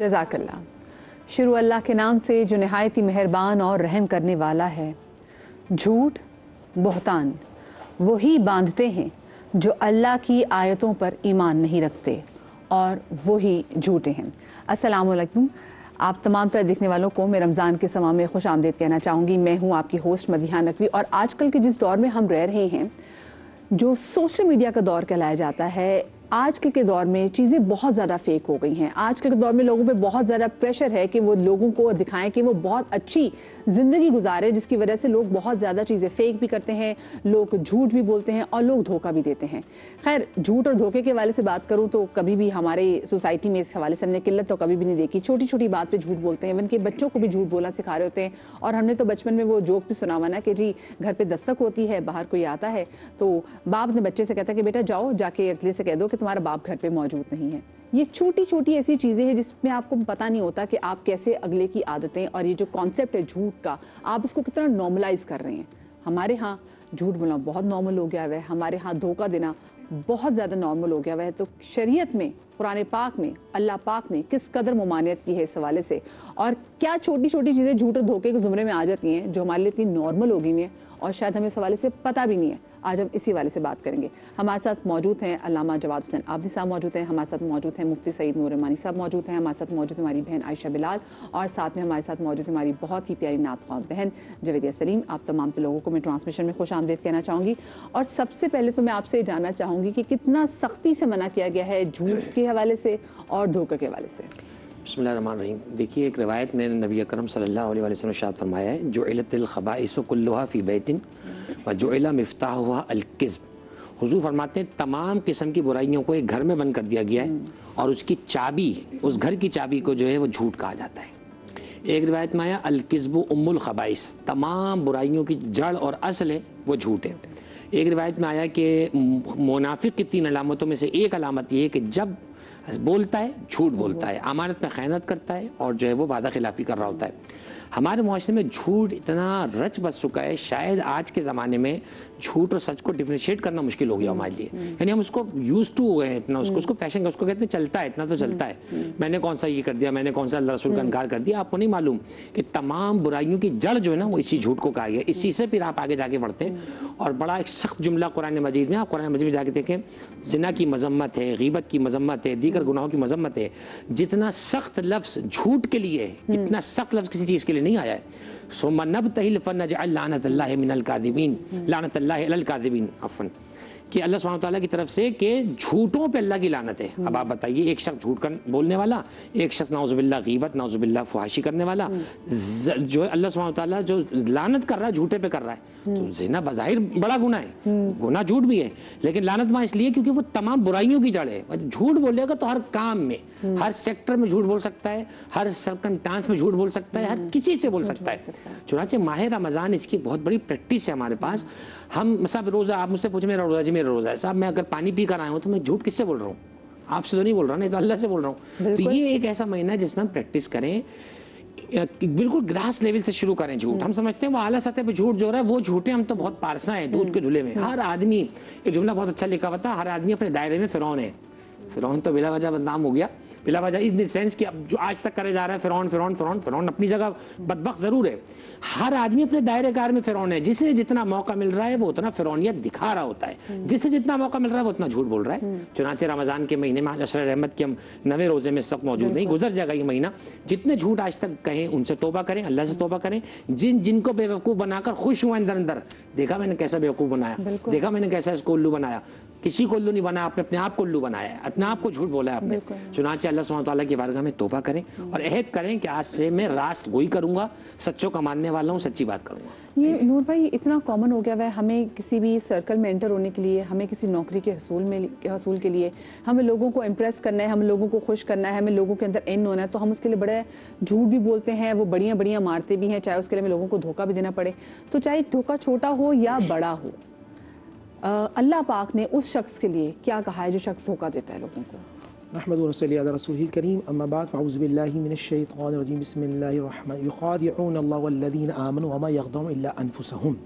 जज़ाकल्लाह। शुरू अल्लाह के नाम से जो नहायत ही मेहरबान और रहम करने वाला है। झूठ बहतान वही बांधते हैं जो अल्लाह की आयतों पर ईमान नहीं रखते और वही झूठे हैं। अस्सलाम वालेकुम। आप तमाम तरह देखने वालों को मैं रमज़ान के समा में खुश आमदीद कहना चाहूँगी। मैं हूँ आपकी होस्ट मदीहा नकवी और आजकल के जिस दौर में हम रह रहे हैं, जो सोशल मीडिया का दौर कहलाया जाता है, आजकल के दौर में चीज़ें बहुत ज़्यादा फेक हो गई हैं। आजकल के दौर में लोगों पे बहुत ज़्यादा प्रेशर है कि वो लोगों को दिखाएं कि वो बहुत अच्छी ज़िंदगी गुजारे, जिसकी वजह से लोग बहुत ज़्यादा चीज़ें फेक भी करते हैं, लोग झूठ भी बोलते हैं और लोग धोखा भी देते हैं। खैर, झूठ और धोखे के हवाले से बात करूँ तो कभी भी हमारे सोसाइटी में इस हवाले से हमने किल्लत तो कभी भी नहीं देखी। छोटी छोटी बात पर झूठ बोलते हैं, इनके बच्चों को भी झूठ बोलना सिखा रहे होते हैं। और हमने तो बचपन में वो जोक भी सुना हुआ ना कि जी घर पर दस्तक होती है, बाहर कोई आता है तो बाप अपने बच्चे से कहता है कि बेटा जाओ जाके अगले से कह दो कि तुम्हारा बाप घर पे मौजूद नहीं है। ये छोटी छोटी ऐसी चीज़ें हैं जिसमें आपको पता नहीं होता कि आप कैसे अगले की आदतें और ये जो कॉन्सेप्ट है झूठ का, आप उसको कितना नॉर्मलाइज कर रहे हैं। हमारे यहाँ झूठ बोलना बहुत नॉर्मल हो गया है, हमारे यहाँ धोखा देना बहुत ज़्यादा नॉर्मल हो गया है। तो शरीयत में, कुरान पाक में अल्लाह पाक ने किस कदर मुमानियत की है इस हवाले से, और क्या छोटी छोटी चीज़ें झूठ और धोखे के ज़ुमरे में आ जाती हैं जो हमारे लिए इतनी नॉर्मल हो गई हैं और शायद हमें इस हवाले से पता भी नहीं है। आज हम इसी वाले से बात करेंगे। हमारे साथ मौजूद हैं अल्लामा जवाद हुसैन आबदी साहब मौजूद हैं, हमारे साथ मौजूद हैं मुफ्ती सईद नूर रहमानी साहब मौजूद हैं, हमारे साथ मौजूद हमारी बहन आयशा बिलाल और साथ में हमारे साथ मौजूद हमारी बहुत ही प्यारी नात ख्वाह बहन जवेदिया सलीम। आप तमाम लोगों को मैं ट्रांसमिशन में खुश आमदीद कहना चाहूँगी। और सबसे पहले तो मैं आपसे जानना चाहूँगी कि कितना सख्ती से मना किया गया है झूठ के हवाले से और धोखे के हवाले से। बिस्मिल्लाहिर्रहमानिर्रहीम। देखिए, एक रिवायत में नबी अकरम सल्लल्लाहु अलैहि वसल्लम ने इरशाद फरमाया है, जुइलतिल खबाइसु कुल्लुहा फी बैतिन व जुइला मिफ्ताहुहा अल-किज़्ब। हुजूर फरमाते हैं तमाम किस्म की बुराइयों को एक घर में बंद कर दिया गया है और उसकी चाबी, उस घर की चाबी को जो है वो झूठ कहा जाता है। एक रिवायत में आया अल-किज़्बु उम्मुल खबाइस, तमाम बुराइयों की जड़ और असल है वो झूठ है। एक रिवायत में आया कि मुनाफिक की 3 अलामतों में से एक अलामत ये है कि जब बोलता है झूठ बोलता है, अमानत में खयानत करता है और जो है वो वादा खिलाफी कर रहा होता है। हमारे मुआशरे में झूठ इतना रच बस चुका है, शायद आज के ज़माने में झूठ और सच को डिफरेंशिएट करना मुश्किल हो गया हमारे लिए। यानी हम उसको यूज टू हो गए हैं इतना, उसको फैशन का, उसको कहते हैं चलता है, इतना तो चलता है। मैंने कौन सा ये कर दिया, मैंने कौन सा अल्लाह रसूल का इनकार कर दिया। आपको नहीं मालूम कि तमाम बुराइयों की जड़ जो है ना वो इसी झूठ को कहा गया। इसी से फिर आप आगे जाके बढ़ते हैं और बड़ा एक सख्त जुमला कुरान मजीद में, आप कुरान मजीद में जाके देखें, ज़िना की मजम्मत है, गीबत की मजम्मत है, दीगर गुनाहों की मजम्मत है। जितना सख्त लफ्ज़ झूठ के लिए है, इतना सख्त लफ्ज़ किसी चीज़ के लिए नहीं आया है। सुम्मा नबतहिल फनजअल लानतल्लाहि मिनल काज़िबीन, लानतल्लाहि अलल काज़िबीन। अफ़न, कि अल्लाह सुब्हानहू तआला की तरफ से कि झूठों पे अल्लाह की लानत है। अब आप बताइए, एक शख्स झूठ बोलने वाला, एक शख्स नाउजुबिल्लाह गीबत, नाउजुबिल्लाह फुहाशी करने वाला, जो अल्लाह सुब्हानहू तआला जो लानत कर रहा है झूठे पे कर रहा है, तो ज़िना बज़ाहिर बड़ा गुनाह है, गुनाह झूठ भी है, लेकिन लानत वहाँ इसलिए क्योंकि वो तमाम बुराइयों की जड़ है। झूठ बोलेगा तो हर काम में, हर सेक्टर में झूठ बोल सकता है, हर सर्कमस्टेंस में झूठ बोल सकता है, हर किसी से बोल सकता है। चुनांचे माह रमज़ान इसकी बहुत बड़ी प्रैक्टिस है हमारे पास। हम सब रोज़ा, आप मुझसे पूछे मेरा रोज़ा, जी मेरा रोज़ा है साहब, मैं अगर पानी पी कर आया हूँ तो मैं झूठ किससे बोल रहा हूँ? आपसे तो नहीं बोल रहा, नहीं तो अल्लाह से बोल रहा हूँ। तो ये एक ऐसा महीना है जिसमें हम प्रैक्टिस करें, बिल्कुल ग्रास लेवल से शुरू करें झूठ। हम समझते हैं वो आला सतह पे झूठ जो हो रहा है वो झूठे, हम तो बहुत पारसा हैं दूध के धुले में। हर आदमी, एक जुमला बहुत अच्छा लिखा हुआ था, हर आदमी अपने दायरे में फिरौन है। फिरौन तो बिला वजह बदनाम हो गया, बिला वजह इस सेंस कि अब जो आज तक करे जा रहा है फिरौन फिरौन फिरौन फिरौन अपनी जगह बदबख्त जरूर है। हर आदमी अपने दायरे कार में फिरौन है। जिसे जितना मौका मिल रहा है वो उतना फिरौनियत दिखा रहा होता है, जिससे जितना मौका मिल रहा है वो उतना झूठ बोल रहा है। चुनांचे रमज़ान के महीने में आज अशर रहमत के हम 9वें रोजे में इस वक्त मौजूद नहीं, गुजर जाएगा ये महीना। जितने झूठ आज तक कहें उनसे तौबा करें, अल्लाह से तौबा करें। जिनको बेवकूफ़ बनाकर खुश हुआ अंदर अंदर, देखा मैंने कैसा बेवकूफ़ बनाया, देखा मैंने कैसा इसको उल्लू बनाया। किसी को उल्लू नहीं बनाया, आपने अपने आप को उल्लू बनाया है, अपने आप को झूठ बोला है आपने। चुनांचे अल्लाह सुब्हानहू तआला की बारगाह में तौबा करें और अहद करें कि आज से मैं रास्त गोई करूंगा, सच्चों का मानने वाला हूँ, सच्ची बात करूंगा। ये नूर भाई इतना कॉमन हो गया है, हमें किसी भी सर्कल में एंटर होने के लिए, हमें किसी नौकरी के हसूल के लिए, हमें लोगों को इम्प्रेस करना है, हमें लोगों को खुश करना है, हमें लोगों के अंदर इन होना है, तो हम उसके लिए बड़े झूठ भी बोलते हैं, वो बढ़िया बढ़िया मारते भी हैं, चाहे उसके लिए हमें लोगों को धोखा भी देना पड़े। तो चाहे धोखा छोटा हो या बड़ा हो, अल्लाह पाक ने उस शख्स के लिए क्या कहा है जो शख्स धोखा देता है लोगों को? नहमदुहु व नसल्ली अला रसूलिल करीम, अम्मा बाद, फ़अऊज़ु बिल्लाहि मिनश शैतानिर रजीम, बिस्मिल्लाहिर रहमानिर रहीम। युख़ादिऊन अल्लाह वल्लज़ीना आमनू वमा यख़दऊन इल्ला अनफुसहुम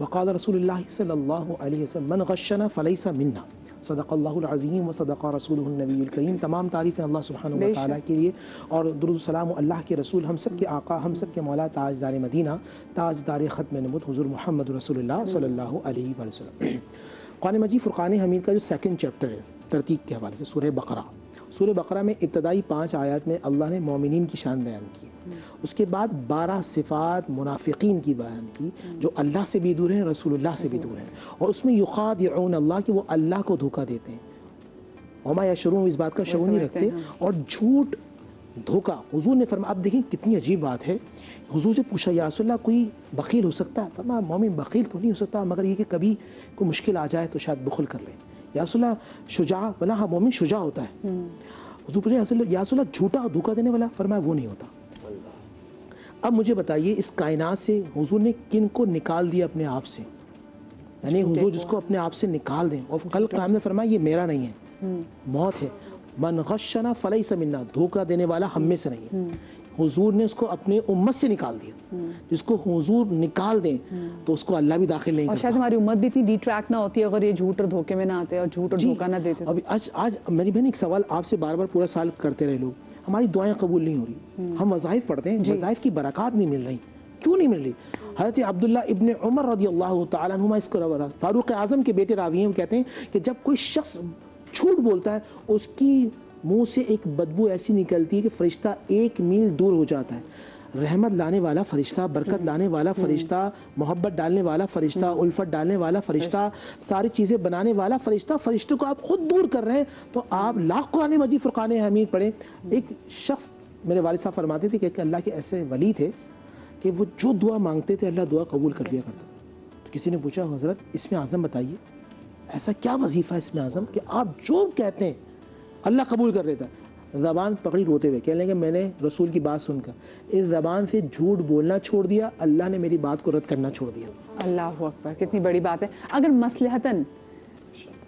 व क़ाला रसूलुल्लाह सल्लल्लाहु अलैहि वसल्लम मन गश्शना फ़लैसा मिन्ना सदक़ल्लाहुल अज़ीम व सदक़ रसूलुहुन नबियुल करीम। तमाम तारीफ़ें अल्लाह सुब्हानहू व तआला के लिए और दुरूद सलाम अल्लाह के रसूल, हम सब के आका, हम सब के मौला, ताजदार मदीना, ताजदार ख़त्म नबूवत हुज़ूर मोहम्मद रसूलुल्लाह सल्लल्लाहु अलैहि वसल्लम। कुरान मजीद फ़ुरक़ान हमीद का जो सेकंड चैप्टर है तरतीब के हवाले से, सूरह बकरा में इब्तदाई 5 आयत में अल्लाह ने मोमिनीन की शान बयान की, उसके बाद 12 सिफ़ात मुनाफिकीन की बयान की जो अल्लाह से भी दूर हैं, रसूलुल्लाह से भी दूर हैं, और उसमें युख़ादिऊन अल्लाह कि वो अल्लाह को धोखा देते हैं, वमा यशऊरून, इस बात का शऊर नहीं रखते, और झूठ धोखा। हुजूर ने फरमाया, अब देखिए कितनी अजीब बात है, हुजूर से पूछा या रसूलल्लाह कोई बख़ील हो सकता है? फरमाया मोमिन बख़ील तो नहीं हो सकता, मगर ये कि कभी कोई मुश्किल आ जाए तो शायद बुखल कर ले। या रसूलल्लाह शुजा, बोला हाँ मोमिन शुजा होता है। हुजूर पूछे या रसूलल्लाह झूठा धोखा देने वाला? फरमाया वो नहीं होता। अब मुझे बताइए इस कायनात से हुजूर ने किन को निकाल दिया अपने आप से, यानी हुजूर जिसको अपने आप से निकाल दें, और कल क़यामत में फरमाया ये मेरा नहीं है, मौत है। मन गश्शना फलैसा मिन्ना, धोखा देने वाला हम में से नहीं है। हुजूर ने उसको अपने उम्मत से निकाल दिया। जिसको हुजूर निकाल दें तो उसको अल्लाह भी दाखिल नहीं और करता। शायद हमारी उम्मत भी इतनी डिट्रैक्ट ना होती अगर ये झूठ और धोखे में ना आते और झूठ और धोखा ना देते। अभी आज मेरी बहन एक सवाल आपसे बार बार पूरा साल करते रहे लोग, हमारी दुआएं कबूल नहीं हो रही, हम वज़ाइफ पढ़ते हैं, वज़ाइफ की बरक़ात नहीं मिल रही, क्यों नहीं मिल रही? हज़रत अब्दुल्लाह इब्न उमर रज़ियल्लाहु तआला अन्हुमा इसको रवा, फारूक आज़म के बेटे रावी हैं, वो कहते हैं कि जब कोई शख्स झूठ बोलता है उसकी मुंह से एक बदबू ऐसी निकलती है कि फरिश्ता 1 मील दूर हो जाता है। रहमत लाने वाला फरिश्ता, बरकत लाने वाला फरिश्ता, मोहब्बत डालने वाला फरिश्ता, उल्फत डालने वाला फरिश्ता, सारी चीज़ें बनाने वाला फरिश्ता, फरिश्ते को आप खुद दूर कर रहे हैं, तो आप लाख कुरान मजीद फ़ुरक़ान हमीद पढ़ें। एक शख्स, मेरे वालिद साहब फरमाते थे कि अल्लाह के ऐसे वली थे कि वो जो दुआ मांगते थे अल्लाह दुआ कबूल कर लिया करता था। तो किसी ने पूछा हज़रत इसमें आज़म बताइए, ऐसा क्या वजीफ़ा है इसमें आज़म कि आप जो कहते हैं अल्लाह कबूल कर लेता है? ज़बान पकड़ी रोते हुए कह लेंगे मैंने रसूल की बात सुनकर इस ज़बान से झूठ बोलना छोड़ दिया, अल्लाह ने मेरी बात को रद्द करना छोड़ दिया। अल्लाह अकबर, कितनी बड़ी बात है। अगर मसलहतन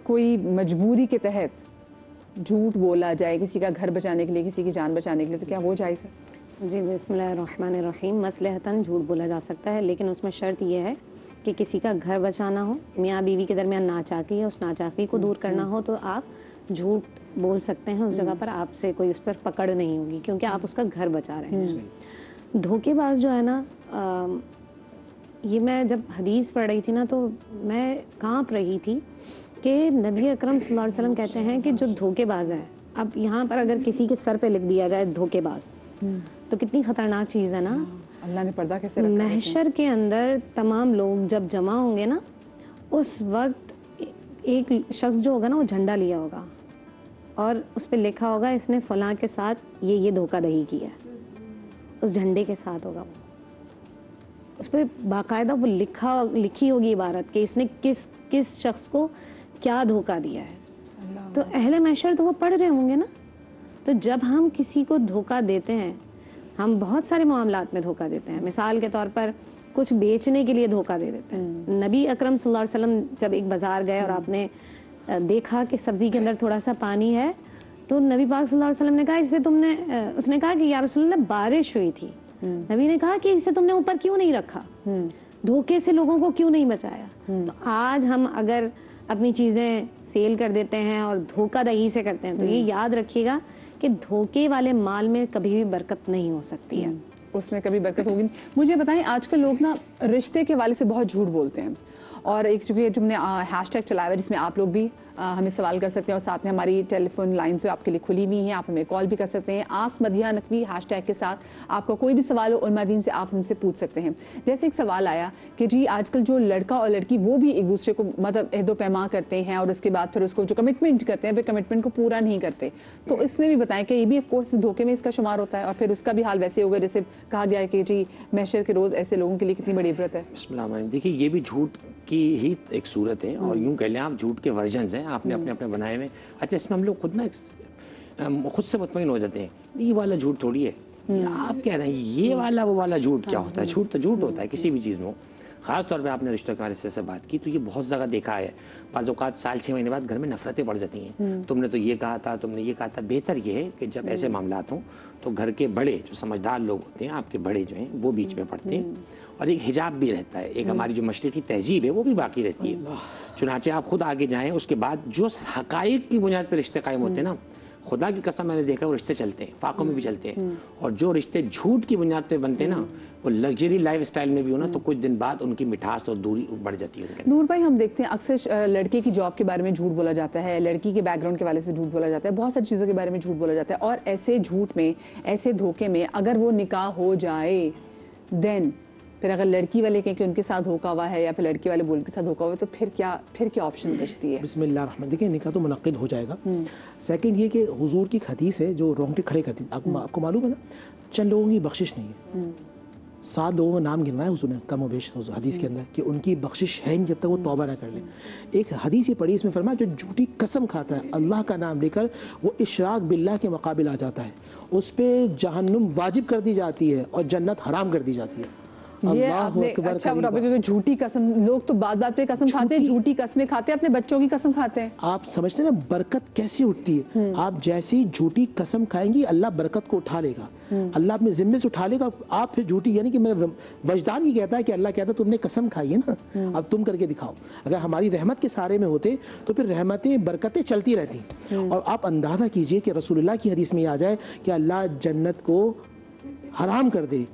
कोई मजबूरी के तहत झूठ बोला जाए किसी का घर बचाने के लिए, किसी की जान बचाने के लिए, तो क्या वो जायज़ है? जी बिस्मिल्लाहिर्रहमानिर्रहीम। मसलहतन झूठ बोला जा सकता है, लेकिन उसमें शर्त यह है कि किसी का घर बचाना हो, मियाँ बीवी के दरमियान नाचाकी है, उस नाचाकी को दूर करना हो, तो आप झूठ बोल सकते हैं उस जगह पर, आपसे कोई उस पर पकड़ नहीं होगी क्योंकि आप उसका घर बचा रहे हैं। धोखेबाज जो है ना, ये मैं जब हदीस पढ़ रही थी ना तो मैं कांप रही थी कि नबी अकरम सल्लल्लाहु अलैहि वसल्लम कहते हैं कि जो धोखेबाज है, अब यहाँ पर अगर किसी के सर पे लिख दिया जाए धोखेबाज, तो कितनी खतरनाक चीज़ है ना। अल्लाह ने पर्दा कैसे रखा है? महशर के अंदर तमाम लोग जब जमा होंगे ना, उस वक्त एक शख्स जो होगा ना वो झंडा लिया होगा और उस पर लिखा होगा इसने फलां के साथ ये धोखाधड़ी की है, उस झंडे के साथ होगा वो, उस पर बाकायदा वो लिखी होगी इबारत कि इसने किस शख्स को क्या धोखा दिया है। तो अहले महशर तो वो पढ़ रहे होंगे ना। तो जब हम किसी को धोखा देते हैं, हम बहुत सारे मामलात में धोखा देते हैं। मिसाल के तौर पर कुछ बेचने के लिए धोखा दे देते हैं। नबी अकरम सल्लल्लाहु अलैहि वसल्लम जब एक बाज़ार गए और आपने देखा कि सब्ज़ी के अंदर थोड़ा सा पानी है, तो नबी पाक सल्लल्लाहु अलैहि वसल्लम ने कहा इसे तुमने, उसने कहा कि या रसूलल्लाह बारिश हुई थी। नबी ने कहा कि इसे तुमने ऊपर क्यों नहीं रखा, धोखे से लोगों को क्यों नहीं बचाया। तो आज हम अगर अपनी चीज़ें सेल कर देते हैं और धोखाधड़ी से करते हैं, तो ये याद रखिएगा कि धोखे वाले माल में कभी भी बरकत नहीं हो सकती है, उसमें कभी बरकत होगी। मुझे बताएं, आजकल लोग ना रिश्ते के वाले से बहुत झूठ बोलते हैं, और एक चूँकि तुमने हैशटैग चलाया है जिसमें आप लोग भी हमें सवाल कर सकते हैं, और साथ में हमारी टेलीफोन लाइन जो आपके लिए खुली हुई है, आप हमें कॉल भी कर सकते हैं। आसमदिया नकवी हैशटैग के साथ आपका कोई भी सवाल हो उलमा दीन से आप हमसे पूछ सकते हैं। जैसे एक सवाल आया कि जी आजकल जो लड़का और लड़की वो भी एक दूसरे को मतलब अहदो पैमा करते हैं और उसके बाद फिर उसको जो कमिटमेंट करते हैं फिर कमिटमेंट को पूरा नहीं करते, तो इसमें भी बताएं कि ये भी ऑफकोर्स धोखे में इसका शुमार होता है, और फिर उसका भी हाल वैसे होगा जैसे कहा गया है कि जी महशर के रोज़ ऐसे लोगों के लिए कितनी बड़ी इबरत है। बिस्मिल्लाह। देखिए ये भी झूठ की ही एक सूरत है, और यूँ कह लें आप झूठ के वर्जन्स हैं आपने अपने अपने बनाए हुए। अच्छा, इसमें हम लोग खुद ना खुद से मुतमईन हो जाते हैं, ये वाला झूठ थोड़ी है, आप कह रहे हैं ये वाला वो वाला झूठ क्या होता है। झूठ तो झूठ होता है किसी भी चीज़ में। ख़ास तौर पे आपने रिश्तों के बारे से बात की, तो ये बहुत जगह देखा है। बाज़ औक़ात साल 6 महीने बाद घर में नफरतें बढ़ जाती हैं, तुमने तो ये कहा था, तुमने ये कहा था। बेहतर ये है कि जब ऐसे मामलात हों तो घर के बड़े जो समझदार लोग होते हैं, आपके बड़े जो हैं, वो बीच में पड़ते हैं, और एक हिजाब भी रहता है, एक हमारी जो मशरिकी तहजीब है वो भी बाकी रहती है। चुनाचे आप खुद आगे जाएँ, उसके बाद जो हक़ाइक़ की बुनियाद पर रिश्ते कायम होते हैं ना, खुदा की कसम मैंने देखा वो रिश्ते चलते हैं, फाकों में भी चलते हैं। और जो रिश्ते झूठ की बुनियाद पे बनते हैं ना, वो लग्जरी लाइफ स्टाइल में भी हो ना, तो कुछ दिन बाद उनकी मिठास और दूरी बढ़ जाती है उनके। नूर भाई, हम देखते हैं अक्सर लड़के की जॉब के बारे में झूठ बोला जाता है, लड़की के बैकग्राउंड के वाले से झूठ बोला जाता है, बहुत सारी चीज़ों के बारे में झूठ बोला जाता है, और ऐसे झूठ में, ऐसे धोखे में अगर वो निकाह हो जाए, देन फिर अगर लड़की वाले कहें कि उनके साथ धोखा हुआ है या फिर लड़की वाले बोल के साथ धोखा हुआ है, तो फिर क्या ऑप्शन बचती है? बिस्मिल्लाह रहमान। देखिए निकाह तो मुनक्किद हो जाएगा। सेकंड ये कि हुजूर की हदीस है जो रोंगटे खड़े करती है। आपको मालूम है ना, चंद लोगों की बख्शिश नहीं है। 7 लोगों का नाम गिनवाया उसने कम बेश हदीस के अंदर कि उनकी बख्शिश है नहीं जब तक वो तौबा ना कर ले। एक हदीस ये पढ़ी, इसमें फरमाया जो झूठी कसम खाता है अल्लाह का नाम लेकर, वो इशराक बिल्लाह के मुकाबिल आ जाता है, उस पर जहन्नुम वाजिब कर दी जाती है और जन्नत हराम कर दी जाती है। ये आपने अच्छा टॉपिक है, झूठी कसम। लोग तो बात बात पे कसम खाते हैं, झूठी कसमें खाते हैं, अपने बच्चों की कसम खाते हैं। आप समझते हैं ना बरकत कैसे उठती है? आप जैसे ही झूठी कसम खाएंगी अल्लाह बरकत को उठा लेगा, अल्लाह अपने जिम्मे से उठा लेगा। आप फिर झूठी, यानी कि मेरा वजदान ही कहता है कि अल्लाह कहता है तुमने कसम खाई है ना, अब तुम करके दिखाओ। अगर हमारी रहमत के सारे में होते तो फिर रहमतें बरकतें चलती रहती। और आप अंदाज़ा कीजिए कि रसूलुल्लाह की हदीस में आ जाए कि अल्लाह जन्नत को हराम कर दे,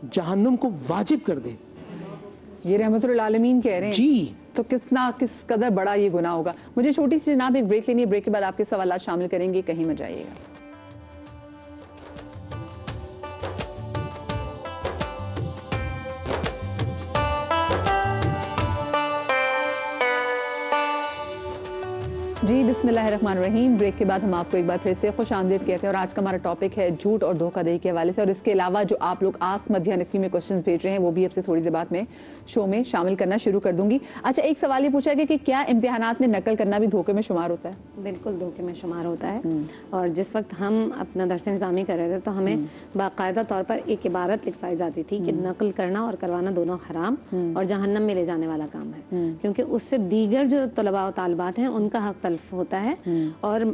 जहन्नुम को वाजिब कर दे। ये रहमतुल आलमीन कह रहे हैं जी, तो किस कदर बड़ा ये गुनाह होगा। मुझे छोटी सी जनाब एक ब्रेक लेनी है, ब्रेक के बाद आपके सवाल शामिल करेंगे, कहीं मत जाइएगा। जी बिस्मिल्लाहिर्रहमानिर्रहीम। ब्रेक के बाद हम आपको एक बार फिर से खुश आमदीद कहते हैं, और आज का हमारा टॉपिक है झूठ और धोखाधड़ी के हवाले से। और इसके अलावा जो आप लोग आसमदिया नकवी में क्वेश्चंस भेज रहे हैं वो भी अब से थोड़ी देर बाद में शो में शामिल करना शुरू कर दूंगी। अच्छा, एक सवाल ये पूछा गया कि क्या इम्तिहानात में नकल करना भी धोखे में शुमार होता है? बिल्कुल धोखे में शुमार होता है। और जिस वक्त हम अपना दरस निज़ामी कर रहे थे तो हमें बाकायदा तौर पर एक इबारत लिखवाई जाती थी कि नकल करना और करवाना दोनों हराम और जहन्नम में ले जाने वाला काम है, क्योंकि उससे दीगर जो तलबा और तालिबात हैं उनका हक तल्फ होता है, और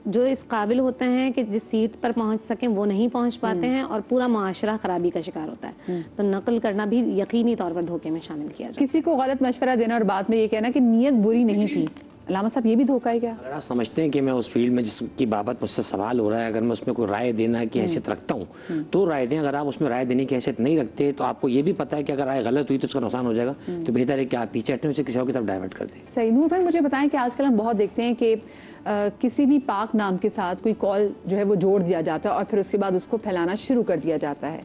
जो इस काबिल होते हैं कि जिस सीट पर पहुंच सकें वो नहीं पहुंच पाते हैं, और पूरा माशरा खराबी का शिकार होता है। तो नकल करना भी यकीनी तौर पर धोखे में शामिल किया जाता है। किसी को गलत मशवरा देना और बाद में ये कहना कि नीयत बुरी नहीं थी, अल्लामा साहब ये भी धोखा है क्या? अगर आप समझते हैं कि मैं उस फील्ड में जिसकी बाबत मुझसे सवाल हो रहा है, अगर मैं उसमें कोई राय देना की हैसियत रखता हूँ तो राय दें। अगर आप उसमें राय देने की हैसियत नहीं रखते तो आपको ये भी पता है कि अगर राय गलत हुई तो उसका नुकसान हो जाएगा, तो बेहतर है कि आप पीछे हटने से किसी और की तरफ डाइवर्ट कर दें। सही। नूर भाई, मुझे बताएं कि आजकल हम बहुत देखते हैं कि किसी भी पाक नाम के साथ कोई कॉल जो है वो जोड़ दिया जाता है और फिर उसके बाद उसको फैलाना शुरू कर दिया जाता है।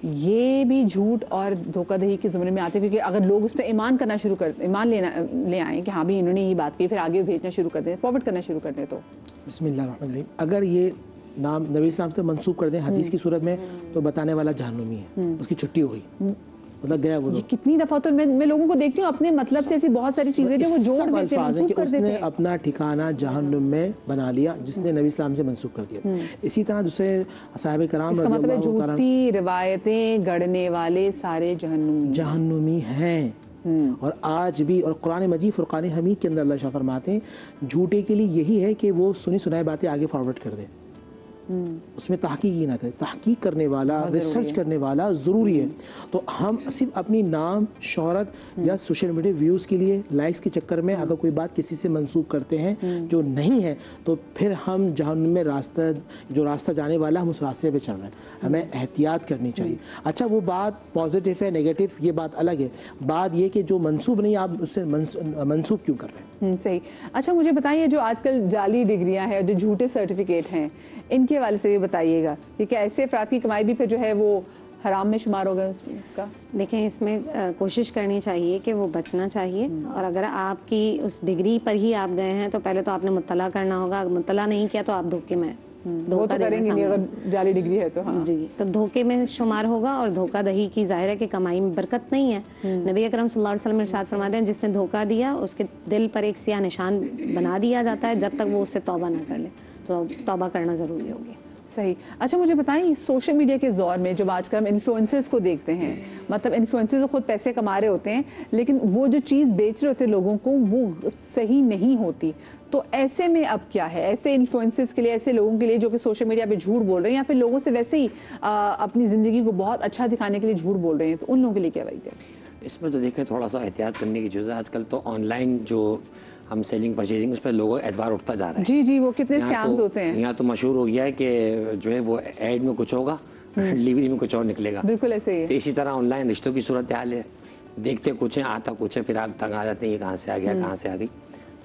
ये भी झूठ और धोखाधड़ी के ज़ुमरे में आते हैं, क्योंकि अगर लोग उस पर ईमान ले आए कि हाँ भी इन्होंने ये बात की, फिर आगे भेजना शुरू कर दें, फॉरवर्ड करना शुरू कर दें, तो बिस्मिल्लाहिर्रहमानिर्रहीम, अगर ये नाम नबी इस्लाम से मंसूब कर दें हदीस की सूरत में, तो बताने वाला जहन्नुमी है, उसकी छुट्टी हो गई, मतलब गया वो। ये कितनी दफ़ा तो मैं लोगों को देखती हूँ अपने मतलब से ऐसी बहुत सारी चीज़ें जो वो जोड़ देते हैं, मंसूब कर देते उसने हैं। अपना ठिकाना जहन्नुम में बना लिया जिसने नबी इस्लाम से मंसूब कर दिया। इसी तरह दूसरे साहिब कराम इसका मतलब है रज़ियल्लाहु ताला झूठी रिवायतें गढ़ने वाले सारे जहन्नुमी हैं। और आज भी, और कुरान मजीद फुरकान हमीद के अंदर अल्लाह शाह फरमाते हैं झूठे के लिए यही है कि वो सुनी सुनाई बातें आगे फॉरवर्ड कर दे, उसमें तहकीक ही ना करे। तहकीक करने वाला, रिसर्च करने वाला ज़रूरी है। तो हम सिर्फ अपनी नाम, शोहरत या सोशल मीडिया व्यूज़ के लिए, लाइक्स के चक्कर में अगर कोई बात किसी से मंसूब करते हैं जो नहीं है, तो फिर हम जहन्नुम में जो रास्ता जाने वाला हम उस रास्ते पे चल रहे हैं। हमें एहतियात करनी चाहिए। अच्छा, वो बात पॉजिटिव है नेगेटिव ये बात अलग है, बात ये कि जो मंसूब नहीं आप उससे मंसूब क्यों कर रहे हैं। सही। अच्छा, मुझे बताइए जो आजकल जाली डिग्रियां हैं, जो झूठे सर्टिफिकेट हैं, इनके हवाले से भी बताइएगा कि क्या ऐसे अफराद की कमाई भी फिर जो है वो हराम में शुमार होगा उसका? देखें, इसमें कोशिश करनी चाहिए कि वो बचना चाहिए। और अगर आपकी उस डिग्री पर ही आप गए हैं तो पहले तो आपने मुत्तला करना होगा। मुत्तला नहीं किया तो आप धोखे में, वो तो करेंगे नहीं अगर जाली डिग्री है तो। हाँ जी, तो धोखे में शुमार होगा। और धोखाधड़ी की जाहिर है कि कमाई में बरकत नहीं है। नबी अकरम सल्लल्लाहु अलैहि वसल्लम इरशाद फरमाते हैं जिसने धोखा दिया उसके दिल पर एक सियाह निशान बना दिया जाता है जब तक वो उससे तौबा ना कर ले। तो तौबा करना ज़रूरी होगी। सही। अच्छा, मुझे बताएं सोशल मीडिया के दौर में जब आजकल हम इन्फ्लुएंसर्स को देखते हैं, मतलब इन्फ्लुएंसर्स तो खुद पैसे कमा रहे होते हैं लेकिन वो जो चीज़ बेच रहे होते हैं लोगों को वो सही नहीं होती, तो ऐसे में अब क्या है ऐसे इन्फ्लुएंसर्स के लिए, ऐसे लोगों के लिए जो कि सोशल मीडिया पे झूठ बोल रहे हैं या फिर लोगों से वैसे ही अपनी ज़िंदगी को बहुत अच्छा दिखाने के लिए झूठ बोल रहे हैं, तो उन लोगों के लिए क्या वजह है? इसमें तो देखें थोड़ा सा एहतियात करने की जरूरत है। आजकल तो ऑनलाइन जो हम सेलिंग परचेजिंग उस पर लोगों का एतबार उठता जा रहा है। जी जी, वो कितने स्कैम्स होते हैं। यहाँ तो मशहूर हो गया है कि जो है वो ऐड में कुछ होगा, डिलीवरी में कुछ और निकलेगा। बिल्कुल ऐसे ही है। तो इसी तरह ऑनलाइन रिश्तों की सूरत हाल है, देखते कुछ है आता कुछ है, फिर आप तंग आ जाते हैं ये कहाँ से आ गया कहाँ से आ गई।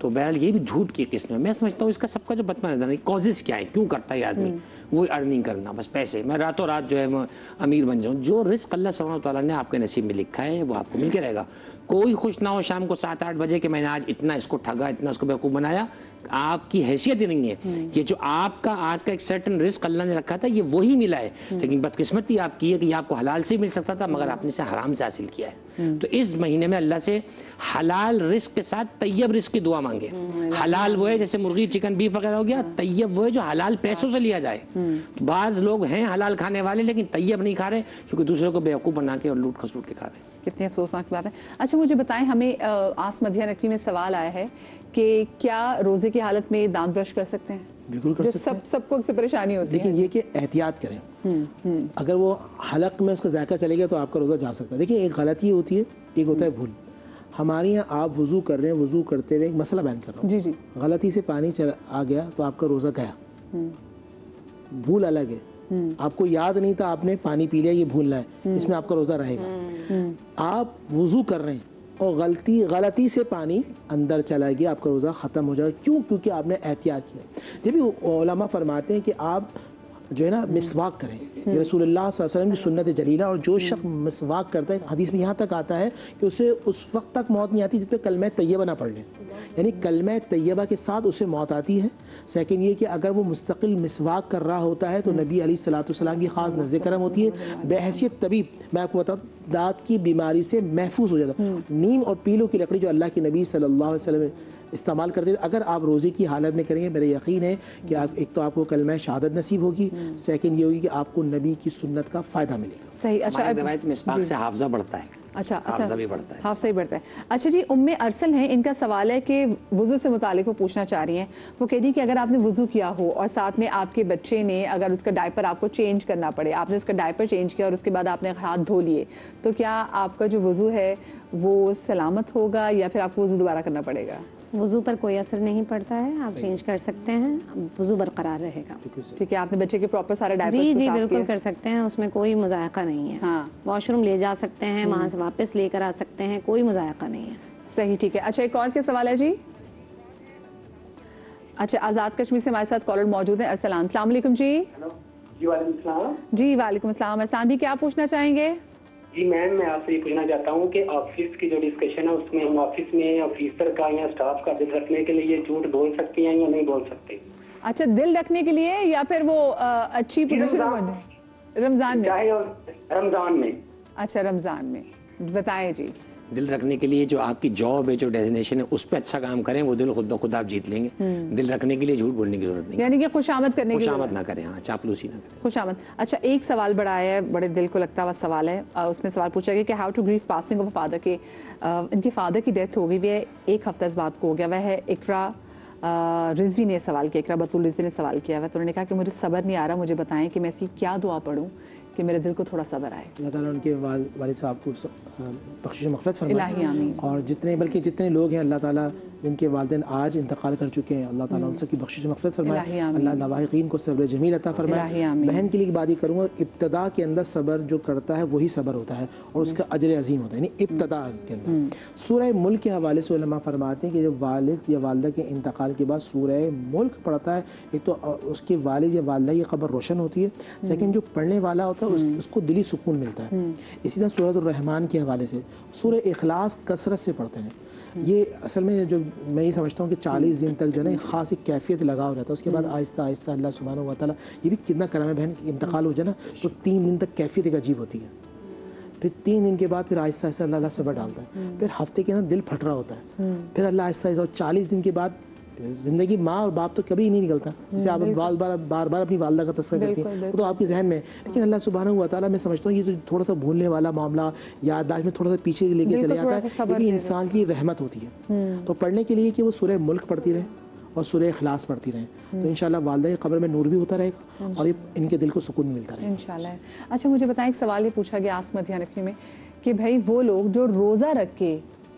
तो बहरहाल ये भी झूठ की किस्म है। मैं समझता हूँ इसका सबका जो बचपन नजर कॉजेज क्या है, क्यों करता है आदमी, वो अर्निंग करना, बस पैसे, मैं रातों रात जो है मैं अमीर बन जाऊँ। जो रिस्क अल्लाह सुब्हानहू तआला ने आपके नसीब में लिखा है वो आपको मिल के रहेगा। कोई खुश ना हो शाम को 7-8 बजे कि मैंने आज इतना इसको ठगा, इतना इसको बेवकूफ़ बनाया, आपकी हैसियत ही नहीं है। ये जो आपका आज का एक सर्टन रिस्क अल्लाह ने रखा था ये वही मिला है, लेकिन बदकिस्मती आपकी है कि ये आपको हलाल से मिल सकता था मगर आपने इसे हराम से हासिल किया है। तो इस महीने में अल्लाह से हलाल रिस्क के साथ तैयब रिस्क की दुआ मांगे। हलाल वो है जैसे मुर्गी, चिकन, बीफ वगैरह हो गया, तैयब वो है जो हलाल पैसों से लिया जाए। तो बाज़ लोग हैं हलाल खाने वाले लेकिन तैयब नहीं खा रहे क्योंकि दूसरे को बेवकूफ़ बना के और लूट खसूट के खा रहे हैं। कितनी अफसोसनाक बात है। अच्छा, मुझे बताएं, हमें आस मध्य नकवी में सवाल आया है कि क्या रोज़े की हालत में दांत ब्रश कर सकते हैं? बिल्कुल कर सकते हैं। सबको अक्सर परेशानी होती है। लेकिन ये कि एहतियात करें। अगर वो हलक में उसका जायका चले गया तो आपका रोज़ा जा सकता है। देखिए, एक गलती होती है, एक होता है भूल। हमारे यहाँ आप वज़ू कर रहे हैं, वज़ू करते हुए एक मसला बयान कर रहा हूँ। जी जी, गलती से पानी आ गया तो आपका रोज़ा गया। भूल अलग है, आपको याद नहीं था आपने पानी पी लिया, ये भूलना है, इसमें आपका रोज़ा रहेगा। आप वज़ू कर रहे हैं और गलती से पानी अंदर चला गया, आपका रोज़ा ख़त्म हो जाएगा। क्यों? क्योंकि आपने एहतियात किया। जब भी उलमा फरमाते हैं कि आप जो है ना मिसवाक करें, ये रसूलुल्लाह सल्लल्लाहु अलैहि वसल्लम की सुन्नत जलीला, और जो शख्स मिसवाक करता है, हदीस में यहाँ तक आता है कि उसे उस वक्त तक मौत नहीं आती जिस पर कलमा तैयबा ना पढ़ ले, यानी कलमा तैयबा के साथ उसे मौत आती है। सेकंड ये कि अगर वो मुस्तकिल मिसवाक कर रहा होता है तो नबी अलैहिस्सलातु वस्सलाम की ख़ास नज़र करम होती है। बहैसियत तबीब मैं आपको बताऊँ, दाँत की बीमारी से महफूज हो जाता। नीम और पीलो की लकड़ी जो अल्लाह के नबी सल्लल्लाहु अलैहि वसल्लम इस्तेमाल करते थे, अगर आप रोज़े की हालत में करेंगे, मेरा यकीन है कि आप एक तो आपको कलमा शहादत नसीब होगी, सेकंड ये होगी कि आपको नबी की सुन्नत का फ़ायदा मिलेगा। सही। अच्छा, रिवायत में मिसवाक से हाफजा बढ़ता है। अच्छा, हाफजा भी बढ़ता है। हाफजा ही बढ़ता है। अच्छा जी, उम्मे अरसल हैं, इनका सवाल है कि वज़ू से मुतालिक वो पूछना चाह रही हैं। वो कह रही है कि अगर आपने वज़ू किया हो और साथ में आपके बच्चे ने अगर उसका डायपर आपको चेंज करना पड़े, आपने उसका डायपर चेंज किया और उसके बाद आपने हाथ धो लिए, तो क्या आपका जो वज़ू है वो सलामत होगा या फिर आपको वज़ू दोबारा करना पड़ेगा? वज़ू पर कोई असर नहीं पड़ता है, आप चेंज कर सकते हैं, वज़ू बरकरार रहेगा। ठीक है, आपने बच्चे के प्रॉपर सारे डायपर्स जी को जी साफ बिल्कुल किया? कर सकते हैं, उसमें कोई मुज़ायक़ा नहीं है। हाँ। वॉशरूम ले जा सकते हैं, वहाँ से वापस लेकर आ सकते हैं, कोई मुज़ायक़ा नहीं है। सही, ठीक है। अच्छा, एक और क्या सवाल है जी? अच्छा, आज़ाद कश्मीर से हमारे साथ कॉलर मौजूद है। अस्सलाम वालेकुम जी। जी वालेकुम सलाम। जी वालेकुम अस्सलाम। अरसान भी क्या पूछना चाहेंगे? जी मैम, मैं आपसे ये पूछना चाहता हूँ कि ऑफिस की जो डिस्कशन है उसमें हम ऑफिस में ऑफिसर का या स्टाफ का दिल रखने के लिए झूठ बोल सकते हैं या नहीं बोल सकते? अच्छा, दिल रखने के लिए या फिर वो अच्छी पोजीशन में? रमजान में? चाहे रमजान में। अच्छा, रमजान में, बताएं जी। दिल रखने के लिए जो आपकी जॉब है, जो डेजिग्नेशन है, उस पर अच्छा काम करें, वो दिल खुद ब खुद आप जीत लेंगे। दिल रखने के लिए झूठ बोलने की जरूरत नहीं, यानी कि खुशामद करने की खुशामद ना करें, हाँ, चापलूसी ना करें, खुशामद। अच्छा, एक सवाल बड़ा आया है, बड़े दिल को लगता हुआ सवाल है। उसमें सवाल पूछा गया कि how to grieve passing of a father, के इनके फादर की डेथ हो गई है, एक हफ्ता इस बात को हो गया। वह है इकरा रिजवी ने सवाल किया, इकरा बतूल रिजवी ने सवाल किया हुआ। तो उन्होंने कहा कि मुझे सब्र नहीं आ रहा, मुझे बताएं कि मैं ऐसी क्या दुआ पढ़ूं कि मेरे दिल को थोड़ा सब्र आए। अल्लाह ताला उनके वालिद साहब को बख्शिश मग़फ़िरत फरमाए। इलाही आमीन। और जितने लोग हैं अल्लाह ताला जिनके वालिदैन आज इंतकाल कर चुके हैं, अल्लाह ताला उन सबकी बख्शिश मग़फ़िरत फरमाए। अल्लाह लवाहिक़ीन को सब्र जमील अता फरमाए। बहन के लिए बात ही करूँगा, इब्तिदा के अंदर सब्र जो करता है वही सब्र होता है और उसका अजर अजीम होता है, यानी इब्तिदा के अंदर। सूरह मुल्क के हवाले से उलमा फरमाते हैं कि जब वालिद या वालिदा के इंतकाल के बाद सूरह मुल्क पढ़ता है, एक तो उसके वालिद या वालिदा की क़ब्र रोशन होती है, सेकंड जो पढ़ने वाला होता है उसको दिली सुकून मिलता है। इसी तरह सूरह रहमान के हवाले से सूरह इखलास कसरत से पढ़ते हैं। ये असल में जो मैं ये समझता हूँ कि 40 दिन तक जो है ना ख़ास एक कैफियत लगा हो जाता है। उसके बाद आहिस्ता आहिस्ता अल्लाह सुब्हानहू व तआला, ये भी कितना करम है बहन, इंतकाल हो जाए ना तो 3 दिन तक कैफियत एक अजीब होती है, फिर 3 दिन के बाद फिर आहिस्ता आहिस्ता अल्लाह सब्र डालता है, फिर हफ्ते के अंदर दिल फट रहा होता है, फिर अल्लाह आहिस्ता आहिस्ता 40 दिन के बाद ज़िंदगी माँ और बाप तो कभी नहीं निकलता। जैसे आप बार बार अपनी वालदा का तस्करा करती हैं, वो तो आपके जहन में है, लेकिन अल्लाह सुब्हानहू व तआला, मैं समझता हूँ ये थोड़ा सा भूलने वाला मामला, याददाश्त में थोड़ा सा पीछे लेके चले जाता है, ये भी इंसान की रहमत होती है। तो पढ़ने के लिए कि वो सूरह मुल्क पढ़ती रहे और सूरह इखलास पढ़ती रहें, तो इंशाल्लाह वालदा की कब्र में नूर भी होता रहेगा और इनके दिल को सुकून मिलता रहेगा इंशाल्लाह। अच्छा, मुझे बताएं, एक सवाल ये पूछा गया आसमा ध्यान रखने में कि भाई वो लोग जो रोज़ा रख के,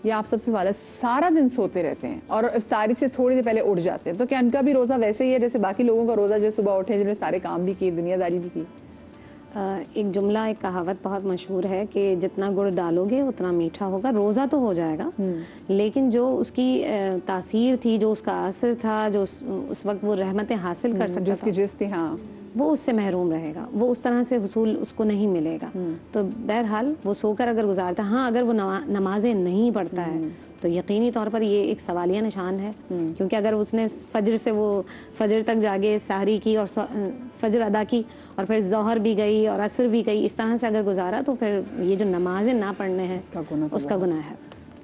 या आप सबसे सवाल है, सारा दिन सोते रहते हैं और इफ्तारी से थोड़ी देर पहले उठ जाते हैं, तो क्या उनका भी रोज़ा वैसे ही है जैसे बाकी लोगों का रोज़ा, जो सुबह उठे जिन्होंने सारे काम भी किए, दुनियादारी भी की? एक जुमला, एक कहावत बहुत मशहूर है कि जितना गुड़ डालोगे उतना मीठा होगा। रोज़ा तो हो जाएगा, लेकिन जो उसकी तासीर थी, जो उसका असर था, जो उस वक्त वो रहमतें हासिल कर सकता जिसकी जिस थी, हाँ, वो उससे महरूम रहेगा, वो उस तरह से हुसूल उसको नहीं मिलेगा। तो बहरहाल वो सोकर अगर गुजारता, हाँ अगर वो नमाजें नहीं पढ़ता है तो यकीनी तौर पर ये एक सवालिया निशान है, क्योंकि अगर उसने फजर से वो फजर तक जागे, सहरी की और फजर अदा की और फिर ज़ोहर भी गई और असर भी गई, इस तरह से अगर गुजारा तो फिर ये जो नमाजें ना पढ़ने हैं उसका गुनाह है।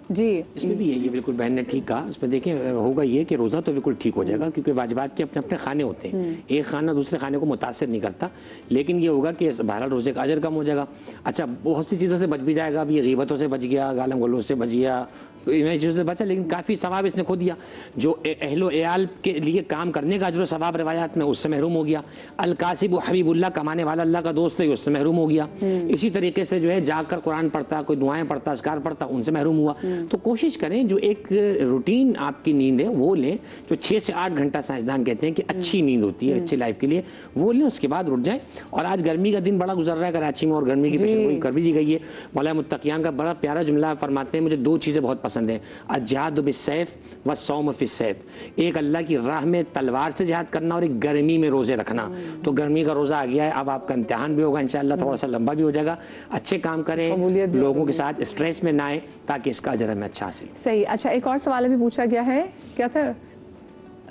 जी, इसमें भी ये बिल्कुल बहन ने ठीक कहा। इसमें देखें, होगा ये कि रोज़ा तो बिल्कुल ठीक हो जाएगा, क्योंकि वाजिबात के अपने अपने खाने होते हैं, एक खाना दूसरे खाने को मुतासिर नहीं करता, लेकिन ये होगा कि बहरहाल रोज़े का अजर कम हो जाएगा। अच्छा, बहुत सी चीज़ों से बच भी जाएगा, अब ये गीबतों से बच गया, गालम गलों से बच गया, चीज़ों से बचा, लेकिन काफ़ी सवाब इसने खो दिया। जो अहलो एयाल के लिए काम करने का जो सवाब रिवायात में, उससे महरूम हो गया। अल कासिब हबीबुल्लाह, कमाने वाला अल्लाह का दोस्त है, उससे महरूम हो गया। इसी तरीके से जो है जाकर कुरान पढ़ता, कोई दुआएं पढ़ता, अस्कार पढ़ता, उनसे महरूम हुआ। तो कोशिश करें जो एक रूटीन आपकी नींद है वो लें, जो 6 से 8 घंटा साइंसदान कहते हैं कि अच्छी नींद होती है अच्छी लाइफ के लिए, वो लें, उसके बाद उठ जाएं। और आज गर्मी का दिन बड़ा गुजर रहा है कराची में, और गर्मी की पेशेंगोई कर भी दी गई है। मौला मुत्तकियान का बड़ा प्यारा जुमला फरमाते हैं, मुझे 2 चीज़ें बहुत पसंद हैं, अज्जिहाद बिस्सैफ व सौम फिस्सैफ। एक अल्लाह की राह में तलवार से जिहाद करना और एक गर्मी में रोज़े रखना। तो गर्मी का रोज़ा आ गया है, अब आपका इम्तिहान भी होगा इंशाअल्लाह, थोड़ा सा लंबा भी हो जाएगा। अच्छे काम करें, लोगों के साथ स्ट्रेस में ना आए, ताकि इसका अजर हमें अच्छा हासिल। सही। अच्छा, एक और सवाल अभी पूछा गया है, क्या था?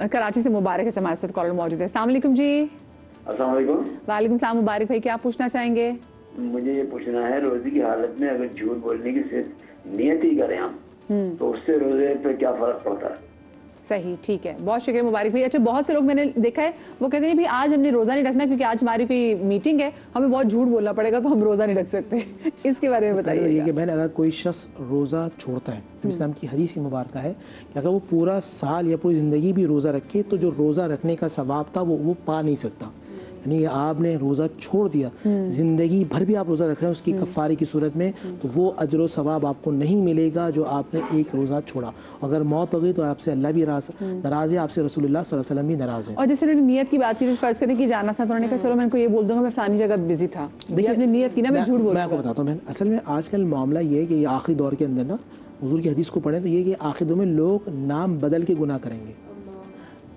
कराची से मुबारक है, हमारे साथ कॉलर मौजूद है। अस्सलाम वालेकुम जी। अस्सलाम वालेकुम। वालेकुम सलाम। मुबारक भाई, क्या पूछना चाहेंगे? मुझे ये पूछना है, रोजे की हालत में अगर झूठ बोलने की सिर्फ नियत ही करें हम, तो उससे रोजे पे क्या फर्क पड़ता है? सही, ठीक है, बहुत शुक्रिया मुबारक भाई। अच्छा, बहुत से लोग मैंने देखा है वो कहते हैं भाई आज हमने रोज़ा नहीं रखना क्योंकि आज हमारी कोई मीटिंग है, हमें बहुत झूठ बोलना पड़ेगा तो हम रोज़ा नहीं रख सकते। इसके बारे में बताइए। कि बहन, अगर कोई शख्स रोज़ा छोड़ता है, इस्लाम की हदीस की मुबारक है कि अगर वो पूरा साल या पूरी ज़िंदगी भी रोज़ा रखे तो जो रोज़ा रखने का सवाब था वो पा नहीं सकता। यानी आपने रोज़ा छोड़ दिया, ज़िंदगी भर भी आप रोज़ा रख रहे हैं उसकी कफ़ारे की सूरत में, तो वो अजर व सवाब आपको नहीं मिलेगा जो आपने एक रोज़ा छोड़ा। अगर मौत हो गई तो आपसे अल्लाह भी नाराज़ है, आपसे रसूलुल्लाह सल्लल्लाहु अलैहि वसल्लम भी नाराज़ है। और जैसे उन्होंने नियत की बात की, फ़र्ज़ करें कि जाना था तो उन्होंने कहा चलो मैं इनको ये बोल दूंगा मैं फ़लानी जगह बिजी था, देखिए आपने नियत की ना, मैं झूठ बोल। मैं आपको बताता हूँ बहन, असल में आजकल मामला ये है कि आखिरी दौर के अंदर ना, हुजूर की हदीस को पढ़ें तो ये कि आखिरी दौर में लोग नाम बदल के गुनाह करेंगे।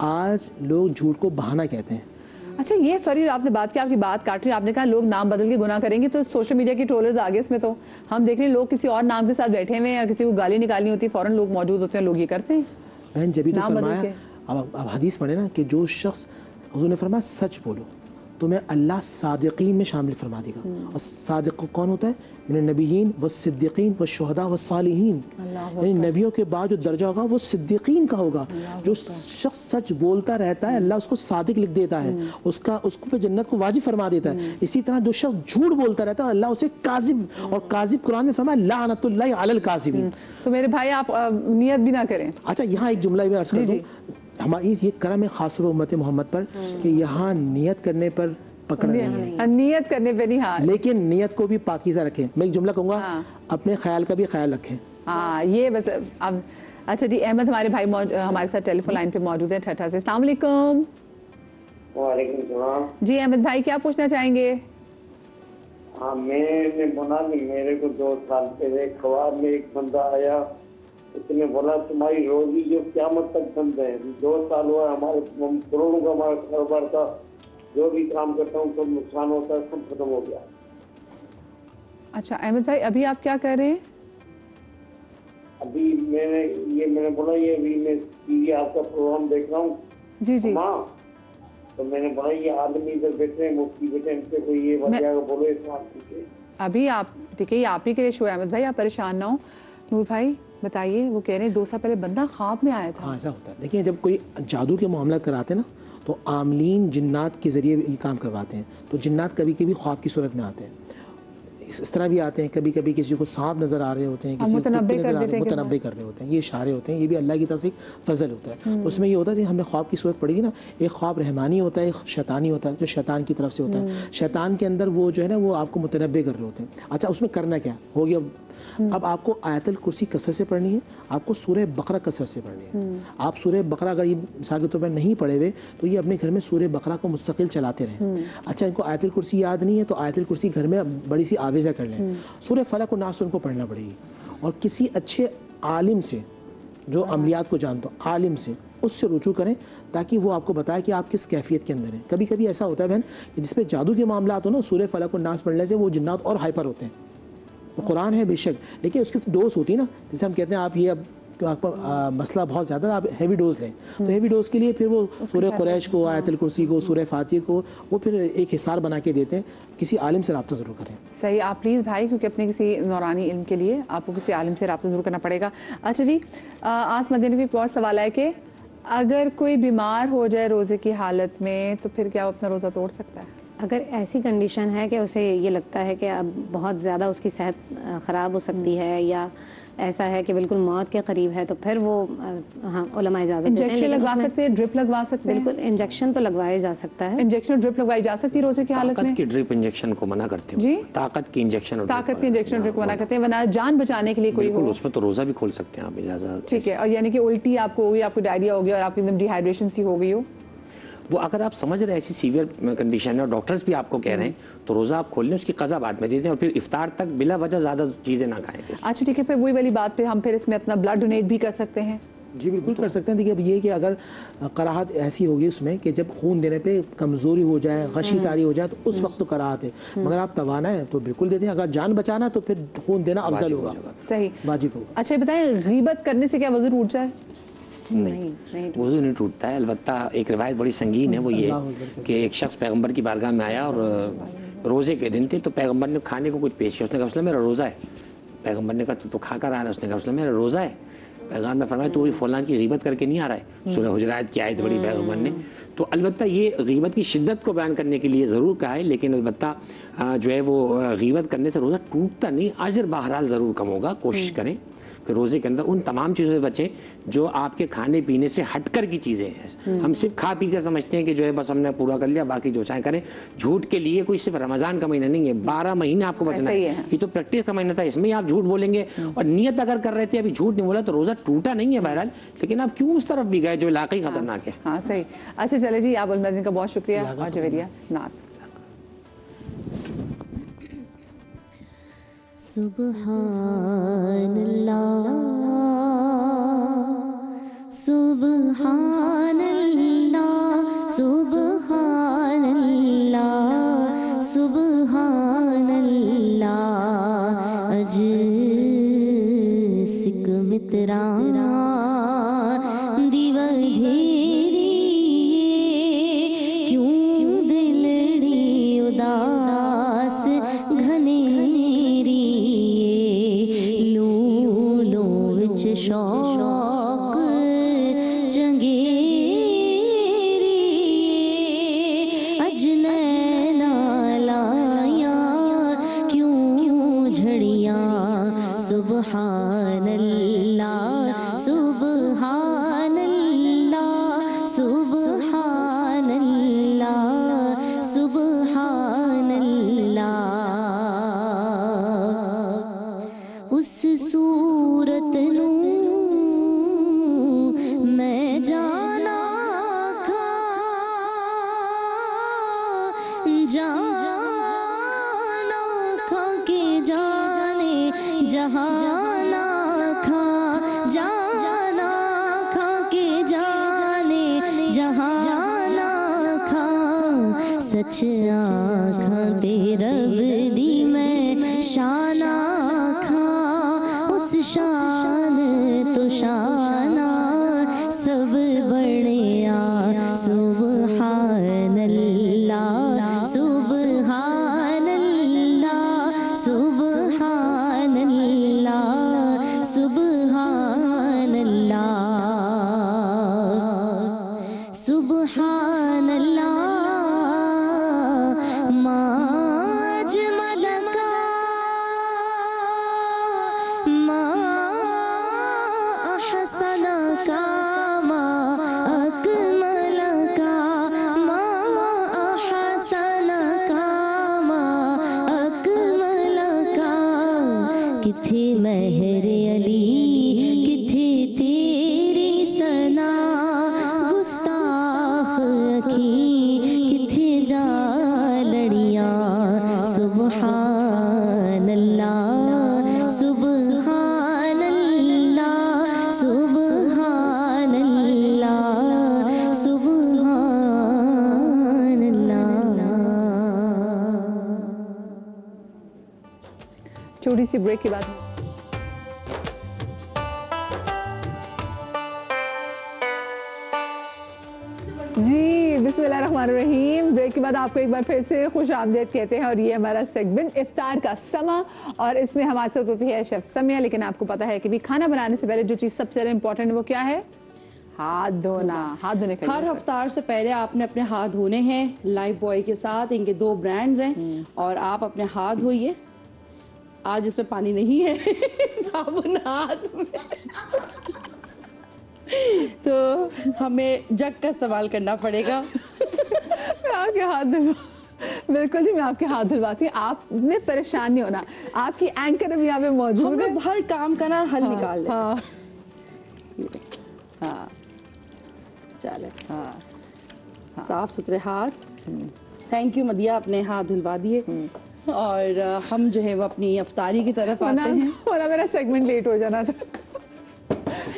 आज लोग झूठ को बहाना कहते हैं। अच्छा ये सॉरी आपने बात की, आपकी बात काट रही हूँ, आपने कहा लोग नाम बदल के गुनाह करेंगे, तो सोशल मीडिया के ट्रोलर्स आ गए इसमें, तो हम देख रहे हैं लोग किसी और नाम के साथ बैठे हुए हैं या किसी को गाली निकालनी होती है फौरन लोग मौजूद होते हैं, लोग ये करते हैं। बहन जब भी तो नाम बदल फरमाया, के। अब हदीस पढ़े ना कि जो शख्स, हुज़ूर ने फरमाया सच बोलो, तुम्हें अल्लाह सादिकीन में शामिल फरमा देगा। और सादिक कौन होता है? मिन नबीयीन व सिद्दीकीन व शुहदा व सालिहीन, यानी नबियों के बाद जो दर्जा होगा वो सिद्दीकीन का होगा। जो शख्स सच बोलता रहता है अल्लाह उसको सादिक लिख देता है, उसको पे जन्नत को वाजिब फरमा देता है। इसी तरह जो शख्स झूठ बोलता रहता है अल्लाह उसे काजिब, और काजिब कुरान में फरमाया लानतुल्लाहि अलल काजिबीन। तो मेरे भाई आप नियत भी ना करें। अच्छा यहाँ एक जुमला भी अर्ज कर दूं, हमारी ये करम है खास उम्मत मोहम्मद पर कि यहाँ नियत करने पर पकड़ नहीं है, नियत करने पे नहीं, हाँ, लेकिन नियत को भी पाकीज़ा रखें। मैं एक जुमला कहूँगा, हाँ। अपने ख्याल का भी ख्याल रखें। हाँ ये बस अब। अच्छा जी, अहमद हमारे भाई हमारे साथ टेलीफोन लाइन पे मौजूद है ठट्ठा से। अस्सलाम वालेकुम। वालेकुम सलाम। जी अहमद भाई क्या पूछना चाहेंगे? हाँ, मैंने बोला कि मेरे को 2 साल पहले ख्वाब में एक बंदा आया, उसने बोला तुम्हारी रोजी जो क़यामत तक बंद है। 2 साल हुआ, हमारे करोड़ों का हमारा कारोबार था, जो भी काम करता हूँ सब नुकसान होता है, सब खत्म हो गया। अच्छा अहमद भाई अभी आप क्या कर रहे हैं? अभी मैंने बोला ये अभी मैं टीवी आपका प्रोग्राम देख रहा हूँ। जी जी। माँ, तो मैंने बोला ये आदमी इधर बैठे हैं, मुफ्ती बैठे हैं, इनसे कोई ये वजह बोलो इस बात की। अभी आप ठीक है, ये आप ही के लिए शो है अहमद भाई, आप परेशान ना हो। नूर भाई बताइए, वो कह रहे हैं 2 साल पहले बंदा ख्वाब में आया था। हाँ ऐसा होता है। देखिए जब कोई जादू के मामला कराते हैं ना तो आमलीन जिन्नात के ज़रिए ये काम करवाते हैं। तो जिन्नात कभी कभी ख्वाब की सूरत में आते हैं, इस तरह भी आते हैं, कभी कभी किसी को सांप नज़र आ रहे होते हैं, किसी को कुत्ते नज़र आ रहे, मुतनब्बे कर रहे होते हैं, ये इशारे होते हैं, ये भी अल्लाह की तरफ से एक फजल होता है। तो उसमें ये होता है कि हमें ख्वाब की सूरत पड़ेगी ना, एक ख्वाब रहमानी होता है, एक शैतानी होता है, जो शैतान की तरफ से होता है। शैतान के अंदर वो जो है ना वो आपको मुतनब्बे कर रहे होते हैं। अच्छा उसमें करना क्या हो गया, अब आपको आयतुल कुर्सी कसरत से पढ़नी है, आपको सूरह बकरा कसरत से पढ़नी है। आप सूरह बकरा अगर ये मिसाल के तौर पर नहीं पढ़े हुए तो ये अपने घर में सूरह बकरा को मुस्तकिल चलाते रहें। अच्छा इनको आयतुल कुर्सी याद नहीं है तो आयतुल कुर्सी घर में बड़ी सी आवेज़ा कर लें। सूरह फलक और नास उनको पढ़ना पड़ेगी, और किसी अच्छे आलिम से जो अमलियात को जानता हो, आलिम से उससे रुजू करें ताकि वो आपको बताए कि आप किस कैफियत के अंदर हैं। कभी कभी ऐसा होता है बहन कि जिसपे जादू के मामला हो ना, सूरह फलक और नास पढ़ने से वो जिन्नात और हाइपर होते हैं। तो कुरान है बेशक, लेकिन उसकी डोज होती है ना, जैसे हम कहते हैं आप ये अब आपका मसला बहुत ज़्यादा, आप हैवी डोज लें, तो हैवी डोज के लिए फिर वो सूरह कुरैश को, आयतुल कुर्सी को, सूरह फातिहा को वो फिर एक हिसार बना के देते हैं। किसी आलिम से रब्ता ज़रूर करें। सही, आप प्लीज़ भाई, क्योंकि अपने किसी नौरानी इल्म के लिए आपको किसी आलिम से रब्ता ज़रूर करना पड़ेगा। अच्छा जी, आस मदीने भी एक और सवाल है कि अगर कोई बीमार हो जाए रोज़े की हालत में तो फिर क्या वो अपना रोज़ा तोड़ सकता है? अगर ऐसी कंडीशन है कि उसे ये लगता है कि अब बहुत ज़्यादा उसकी सेहत ख़राब हो सकती है, या ऐसा है कि बिल्कुल मौत के करीब है, तो फिर वो हाँ उलमा इजाज़त देते हैं। इंजेक्शन लगवा सकते हैं, ड्रिप लगवा सकते हैं? बिल्कुल इंजेक्शन तो लगवाया जा सकता है। इंजेक्शन और ड्रिप लगवाई जा सकती है रोज़े की हालत में? ताकत की ड्रिप इंजेक्शन को मना करते हैं जी, ताकत की इंजेक्शन, ताकत की इंजेक्शन ड्रिप मना करते हैं, वरना जान बचाने के लिए कोई हो उसमें तो रोज़ा भी खोल सकते हैं आप, इजाज़त। ठीक है, और यानी कि उल्टी आपको हो गई, आपको डायरिया हो गया और आपकी एकदम डिहाइड्रेशन सी हो गई हो, वो अगर आप समझ रहे हैं ऐसी सीवियर कंडीशन है और डॉक्टर्स भी आपको कह रहे हैं तो रोज़ा आप खोल लें, उसकी कज़ा बाद में दे दें और फिर इफ्तार तक बिला वजह ज़्यादा चीज़ें ना खाएं। अच्छा ठीक है, फिर वही वाली बात पे हम फिर इसमें अपना ब्लड डोनेट भी कर सकते हैं? जी बिल्कुल कर सकते हैं। देखिए अब ये कि अगर कराहत ऐसी होगी उसमें कि जब खून देने पे कमज़ोरी हो जाए, गशी तारी हो जाए, तो उस वक्त तो कराहत है, मगर आप तवाना है तो बिल्कुल दे दें। अगर जान बचाना है तो फिर खून देना अफजल होगा, सही वाजिब होगा। अच्छा ये बताएं, गीबत करने से क्या वज़ू टूट जाए? नहीं, वज़ू नहीं टूटता है। अलबत्ता एक रिवायत बड़ी संगीन है, वो ये कि एक शख्स पैगंबर की बारगाह में आया और रोज़े के दिन थे, तो पैगंबर ने खाने को कुछ पेश किया। उसने कहा उसने मेरा रोज़ा है। पैगंबर ने कहा तो खा कर आ रहा है? उसने कहा उसने मेरा रोज़ा है। पैगंबर ने फरमाया तो फलां की गीबत करके नहीं आ रहा है? सूरह हुजरात की आयत बड़ी पैगंबर ने। तो अलबत्ता ये गीबत की शिद्दत को बयान करने के लिए ज़रूर कहा है, लेकिन अलबत्ता जो है वो गीबत करने से रोज़ा टूटता नहीं, अजर बहरहाल ज़रूर कम होगा। कोशिश करें कि रोज़े के अंदर उन तमाम चीज़ों से बचें जो आपके खाने पीने से हटकर की चीज़ें हैं। हम सिर्फ खा पी कर समझते हैं कि जो है बस हमने पूरा कर लिया, बाकी जो चाहे करें। झूठ के लिए कोई सिर्फ रमज़ान का महीना नहीं है, 12 महीने आपको बचना है। ये तो प्रैक्टिस का महीना था, इसमें आप झूठ बोलेंगे और नियत अगर कर रहे थे अभी झूठ नहीं बोला तो रोज़ा टूटा नहीं है बहरहाल, लेकिन आप क्यों उस तरफ भी गए जो इलाक़ई खतरनाक है। हाँ सही। अच्छा चले जी, आप उलमदीन का बहुत शुक्रिया और जवेरिया नात। सुब्हानल्लाह सुब्हानल्लाह सुब्हानल्लाह फिकरा दिवघेरी क्यों दिलड़ी उदास घनेरी लूलो विच शौक चंगेरी अजनैना लाया क्यों झड़ियाँ सुबहान अल्लाह सुबहान अल्लाह सुबहान अल्लाह सुबहान अल्लाह उस सूरत नू मैं जाना खा जाना खा के जाने जहाना खा जाना खा के जाने जहाना खा सच आँखां ते रब दी मैं शाना खा उस शान तो शाना सब बड़िया सुबहान अल्लाह सुबहान अल्लाह सुबहान अल्लाह सुबहान अल्लाह सुबहान अल्लाह माज मलका मा अहसनका मा अकमलका मा अहसनका मा अकमलका किथे महर अली किथे तेरी सना गुस्ताख अखी किथे जा लड़ियाँ सुबहान अल्लाह सुबहान अल्लाह सुबहान अल्लाह सुबहान अल्लाह। छोटी सी ब्रेक के बाद जी बिस्मिल्लाहिर्रहमानिर्रहीम। ब्रेक के बाद आपको एक बार फिर से खुश आमदीद कहते हैं और ये हमारा सेगमेंट इफ्तार का समा और इसमें हमारे साथ होती है शेफ समिया। लेकिन आपको पता है कि भी खाना बनाने से पहले जो चीज़ सबसे ज़्यादा इंपॉर्टेंट है वो क्या है? हाथ धोना। हाथ धोने का हर इफ्तार से पहले आपने अपने हाथ धोने हैं लाइफ बॉय के साथ। इनके 2 ब्रांड्स हैं और आप अपने हाथ धोइए। आज इसमें पानी नहीं है साबुन हाथ में तो हमें जग का इस्तेमाल करना पड़ेगा। मैं आपके हाथ धुलवा बिल्कुल जी, मैं आपके हाथ धुलवाती हूँ। आपने परेशान नहीं होना, आपकी एंकर अभी यहाँ पे मौजूद है। हर काम का ना हल निकाल ले। हाँ हाँ चले हाँ साफ सुथरे हाथ। थैंक यू मदिया, अपने हाथ धुलवा दिए और हम जो है वो अपनी अफ्तारी की तरफ आते हैं। वरना मेरा सेगमेंट लेट हो जाना था।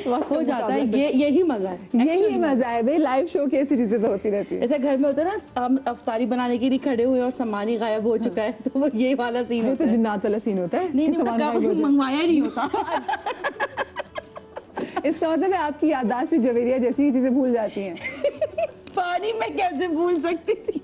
हो जाता है, यही मजा है, यही मजा है भाई। लाइव शो की ऐसी चीजें तो होती रहती है। ऐसा घर में होता है ना, हम अफ्तारी बनाने के लिए खड़े हुए और सामान ही गायब हो चुका है, तो वो ये वाला सीन होता है। तो जिन्नात वाला सीन होता है। नहीं मंगवाया नहीं होता। इसका मतलब है आपकी याददाश्त भी जवेरिया जैसी ही चीजें भूल जाती हैं। पानी में कैसे भूल सकती थी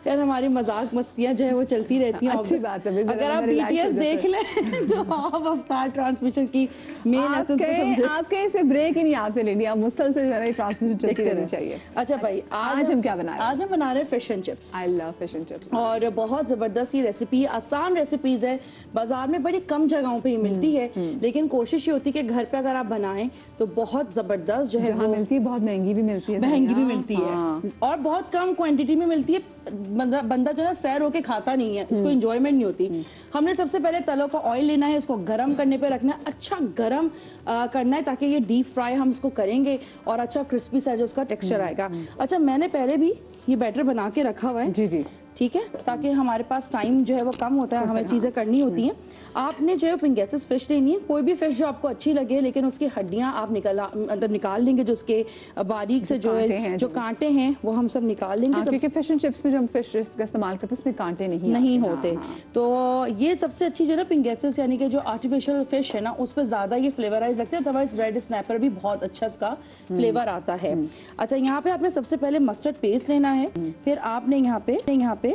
यार। हमारी मजाक मस्तियां जो है वो चलती रहती हैं। अच्छी बात है। अगर आप BTS देख लें तो आप अफ्तार ट्रांसमिशन की मेन एसेंस को समझे। आपके इसे ब्रेक ही नहीं आपसे लेनी, आप मुसलसल जो है ट्रांसमिशन चलती रहनी चाहिए। अच्छा भाई, आज हम क्या बना रहे हैं? आज हम बना रहे हैं fish and chips. I love fish and chips. और बहुत ज़बरदस्त ये रेसिपी, आसान रेसिपीज़ है। बाजार में बड़ी कम जगहों पे ही मिलती है, लेकिन कोशिश ये होती है कि घर पे अगर आप बनाएं तो बहुत ज़बरदस्त जो है वो मिलती है। बहुत महंगी भी मिलती है। महंगी भी मिलती है और बहुत कम क्वांटिटी में मिलती है। बंदा जो है सैर होके खाता नहीं है, उसको एंजॉयमेंट नहीं होती। हमने सबसे पहले तलों का ऑयल लेना है, उसको गर्म करने पे रखना है, अच्छा गर्म करना है ताकि ये डीप फ्राई हम इसको करेंगे और अच्छा क्रिस्पी सा जो उसका टेक्सचर आएगा। अच्छा, मैंने पहले भी ये बैटर बना के रखा हुआ है। जी जी। ठीक है, ताकि हमारे पास टाइम जो है वो कम होता है, हमें चीज़ें करनी होती हैं। आपने जो है पिंगेसिस फिश लेनी है, कोई भी फिश जो आपको अच्छी लगे, लेकिन उसकी हड्डियां आप निकाल लेंगे, जो उसके बारीक से जो है जो कांटे हैं वो हम सब निकाल लेंगे, क्योंकि फिश एंड चिप्स में जो हम फिश का इस्तेमाल करते हैं उसमें कांटे नहीं होते। तो ये सबसे अच्छी जो है ना पिंगेसिस, यानी कि जो आर्टिफिशियल फिश है ना, उस पर ज़्यादा ये फ्लेवराइज लगते हैं, अदरवाइज रेड स्नैपर भी बहुत अच्छा इसका फ्लेवर आता है। अच्छा, यहाँ पे आपने सबसे पहले मस्टर्ड पेस्ट लेना है, फिर आपने यहाँ पे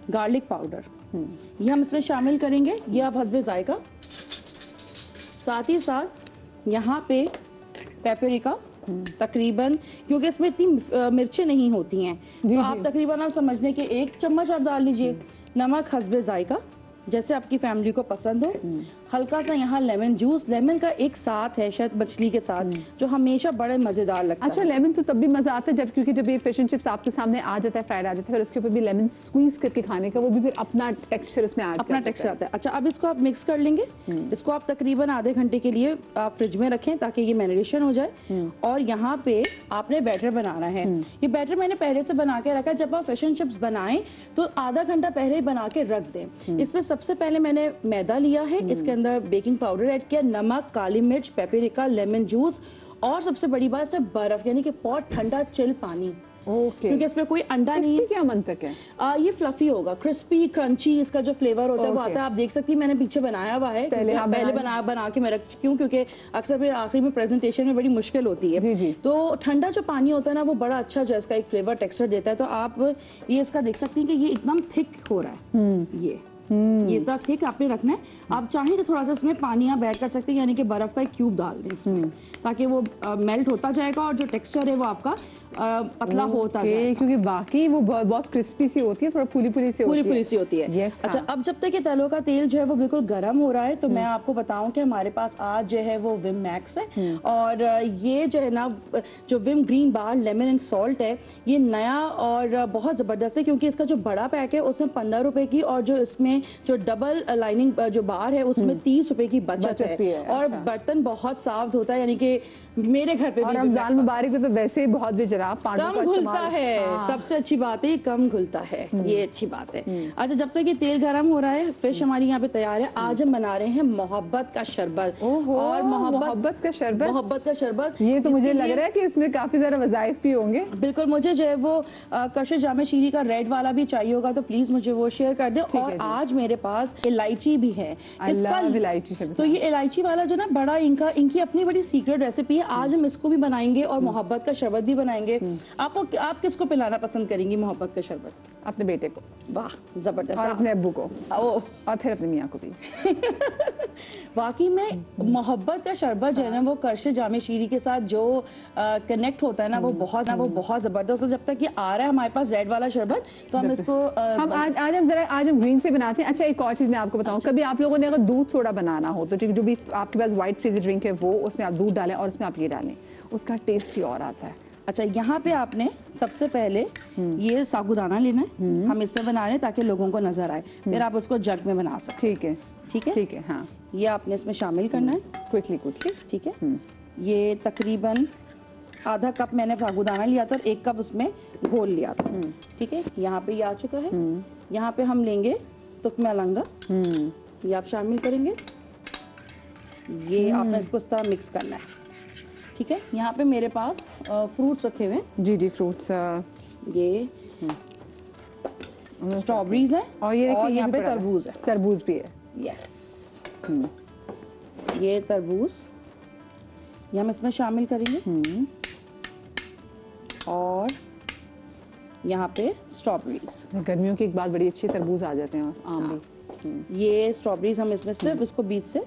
गार्लिक पाउडर ये हम इसमें शामिल करेंगे, ये आप हस्बे जायका। साथ ही साथ यहाँ पे पेपरिका तकरीबन, क्योंकि इसमें इतनी मिर्चें नहीं होती हैं, तो आप तकरीबन आप समझने के 1 चम्मच आप डाल लीजिए। नमक हस्बे जायका, जैसे आपकी फैमिली को पसंद हो। हल्का सा यहाँ लेमन जूस, लेमन का एक साथ है शायद मछली के साथ, जो हमेशा बड़े मजेदार लगता है। अच्छा, लेमन तो तब भी मजा आता है जब, क्योंकि जब ये फिश एंड चिप्स आपके सामने आ जाता है, फ्राइड आ जाता है, फिर उसके ऊपर भी लेमन स्क्वीज करके खाने का, वो भी फिर अपना टेक्सचर उसमें अपना टेक्सचर आता है। अच्छा, अब इसको आप मिक्स कर लेंगे, इसको आप तकरीबन आधे घंटे के लिए आप फ्रिज में रखें ताकि ये मैरिनेशन हो जाए। और यहाँ पे आपने बैटर बनाना है, ये बैटर मैंने पहले से बना के रखा है। जब आप फिश एंड चिप्स बनाएं तो आधा घंटा पहले ही बना के रख दें। इसमें सबसे पहले मैंने मैदा लिया है, इसके अंदर बेकिंग पाउडर ऐड किया, नमक, काली मिर्च, पेपरिका, लेमन जूस, और सबसे बड़ी बात इसमें बर्फ, यानी कि बहुत ठंडा चिल पानी। क्योंकि इसमें कोई अंडा नहीं है। क्या मंतक है? ये फ्लफी होगा, क्रिस्पी क्रंची, इसका जो फ्लेवर होता है वो आता है। आप देख सकती हैं मैंने पीछे बनाया हुआ है, पहले बना के मैं रखती हूँ, क्योंकि अक्सर फिर आखिरी में प्रेजेंटेशन में बड़ी मुश्किल होती है। जी। तो ठंडा जो पानी होता है ना, वो बड़ा अच्छा जो इसका एक फ्लेवर टेक्सचर देता है। तो आप ये इसका देख सकती हैं कि ये एकदम थिक हो रहा है, ये इतना थिक आपने रखना है। आप चाहें तो थोड़ा सा इसमें पानी आप ऐड कर सकते हैं, यानी कि बर्फ का एक क्यूब डाल दें इसमें, ताकि वो मेल्ट होता जाएगा और जो टेक्सचर है वो आपका पतला होता जाएगा। क्योंकि बाकी वो बहुत क्रिस्पी सी होती है, थोड़ा फूली सी होती है। yes, अच्छा, अब जब तक ये तलों का तेल जो है वो बिल्कुल गर्म हो रहा है, तो मैं आपको बताऊं कि हमारे पास आज जो है वो विम मैक्स है, और ये जो है ना, जो Vim green bar lemon and salt है, ये नया और बहुत ज़बरदस्त है, क्योंकि इसका जो बड़ा पैक है उसमें 15 रुपए की, और जो इसमें जो डबल लाइनिंग जो बार है उसमें 30 रुपए की बचत है। और बर्तन बहुत साफ होता है, यानी कि मेरे घर पे भी रमजान मुबारक में तो वैसे ही बहुत बेजराब कम घुलता है। सबसे अच्छी बात है, कम घुलता है, ये अच्छी बात है। अच्छा, जब तक ये तेल गर्म हो रहा है, फिश हमारी यहाँ पे तैयार है। आज हम बना रहे हैं मोहब्बत का शरबत। और मोहब्बत का शरबत, ये तो मुझे लग रहा है कि इसमें काफी सारे वज़ाइफ भी होंगे। बिल्कुल, मुझे जो है वो कशे जामे शीरी का रेड वाला भी चाहिए होगा, तो प्लीज मुझे वो शेयर कर दें। और आज मेरे पास इलायची भी है, तो ये इलायची वाला जो ना बड़ा इनकी अपनी बड़ी सीक्रेट रेसिपी है। आज हम इसको भी बनाएंगे और मोहब्बत का शरबत भी बनाएंगे। आप किसको पिलाना पसंद करेंगी मोहब्बत का शरबत? अपने बेटे को। वाह, जबरदस्त। और अपने अब्बू को, और फिर अपने मियाँ को भी। वाकई में मोहब्बत का शरबत जो है ना, वो करशे जामे शीरी के साथ जो कनेक्ट होता है ना, वो बहुत जबरदस्त। जब तक ये आ रहा है हमारे पास रेड वाला शरबत, तो हम इसको आज हम ग्रीन से बनाते हैं। अच्छा, एक और चीज मैं आपको बताऊं, कभी आप लोगों ने अगर दूध सोडा बनाना हो तो जो भी आपके पास व्हाइट फ्रीजी ड्रिंक है वो, उसमें आप दूध डालें और उसमें आप ये डालें, उसका टेस्ट ही और आता है। अच्छा, यहाँ पे आपने सबसे पहले ये साबूदाना लेना है, हम इससे बना रहे हैं ताकि लोगों को नजर आए, फिर आप उसको जग में बना सकते। ठीक है, हाँ। ये आपने इसमें शामिल करना है क्विकली। ठीक है, ये तकरीबन आधा कप मैंने साबूदाना लिया था और 1 कप उसमें घोल लिया था। ठीक है, यहाँ पे ये आ चुका है। यहाँ पे हम लेंगे तुकमा लंगा, ये आप शामिल करेंगे। ये आपने इसको इस तरह मिक्स करना है। ठीक है, यहाँ पे मेरे पास फ्रूट्स रखे हुए हैं। जी, फ्रूट्स, ये स्ट्रॉबेरीज है, और यहाँ पे तरबूज भी है। यस, ये तरबूज ये हम इसमें शामिल करेंगे, और यहाँ पे स्ट्रॉबेरीज। गर्मियों की एक बात बड़ी अच्छी, तरबूज आ जाते हैं और आम भी। ये स्ट्रॉबेरीज हम इसमें सिर्फ इसको बीच से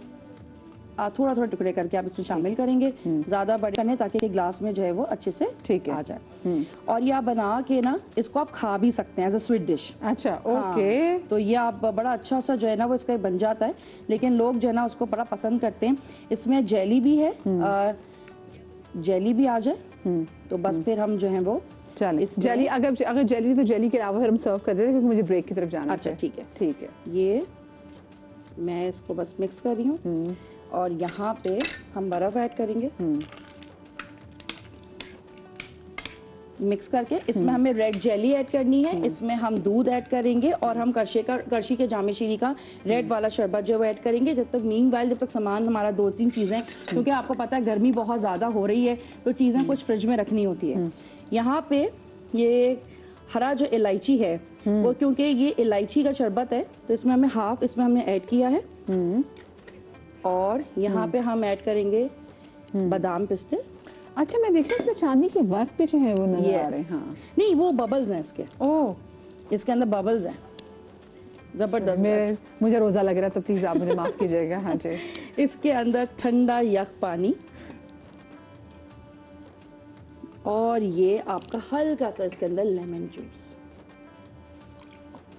थोड़ा थोड़ा टुकड़े करके आप इसमें शामिल करेंगे, ज्यादा बड़े करने ताकि ग्लास में जो है वो अच्छे से आ जाए। और ये आप बना के ना इसको आप खा भी सकते हैं एज अ स्वीट डिश। अच्छा, ओके। तो ये आप बड़ा अच्छा सा जो है ना वो इसका बन जाता है, लेकिन लोग जो है ना उसको बड़ा पसंद करते हैं। इसमें जेली भी है, जेली भी आ जाए तो बस फिर हम जो है वो जेली, अगर जेली तो जेली के अलावा फिर हम सर्व कर देते हैं, क्योंकि मुझे ब्रेक की तरफ जाना है। अच्छा, ठीक है। ये मैं इसको बस मिक्स कर रही हूँ, और यहाँ पे हम बर्फ ऐड करेंगे। मिक्स करके इसमें हमें रेड जेली ऐड करनी है, इसमें हम दूध ऐड करेंगे और हम करशी के जामे शीरी का रेड वाला शरबत जो है ऐड करेंगे। जब तक मीनवाइल जब तक सामान हमारा 2-3 चीज़ें, क्योंकि आपको पता है गर्मी बहुत ज़्यादा हो रही है तो चीज़ें कुछ फ्रिज में रखनी होती है। यहाँ पे ये हरा जो इलायची है वो, क्योंकि ये इलायची का शरबत है तो इसमें हमें हाफ इसमें हमने ऐड किया है। और यहाँ पे हम ऐड करेंगे बादाम पिस्ते। अच्छा, मैं देख रही हूँ इसमें चांदी के वर्क पे जो है वो नजर आ रहे हैं। हाँ, नहीं वो बबल्स हैं इसके। ओह, इसके अंदर बबल्स हैं जबरदस्त। मुझे रोजा लग रहा है तो प्लीज आप मुझे माफ कीजिएगा। हाँ जी। इसके अंदर ठंडा यख पानी और ये आपका हल्का सा इसके अंदर लेमन जूस।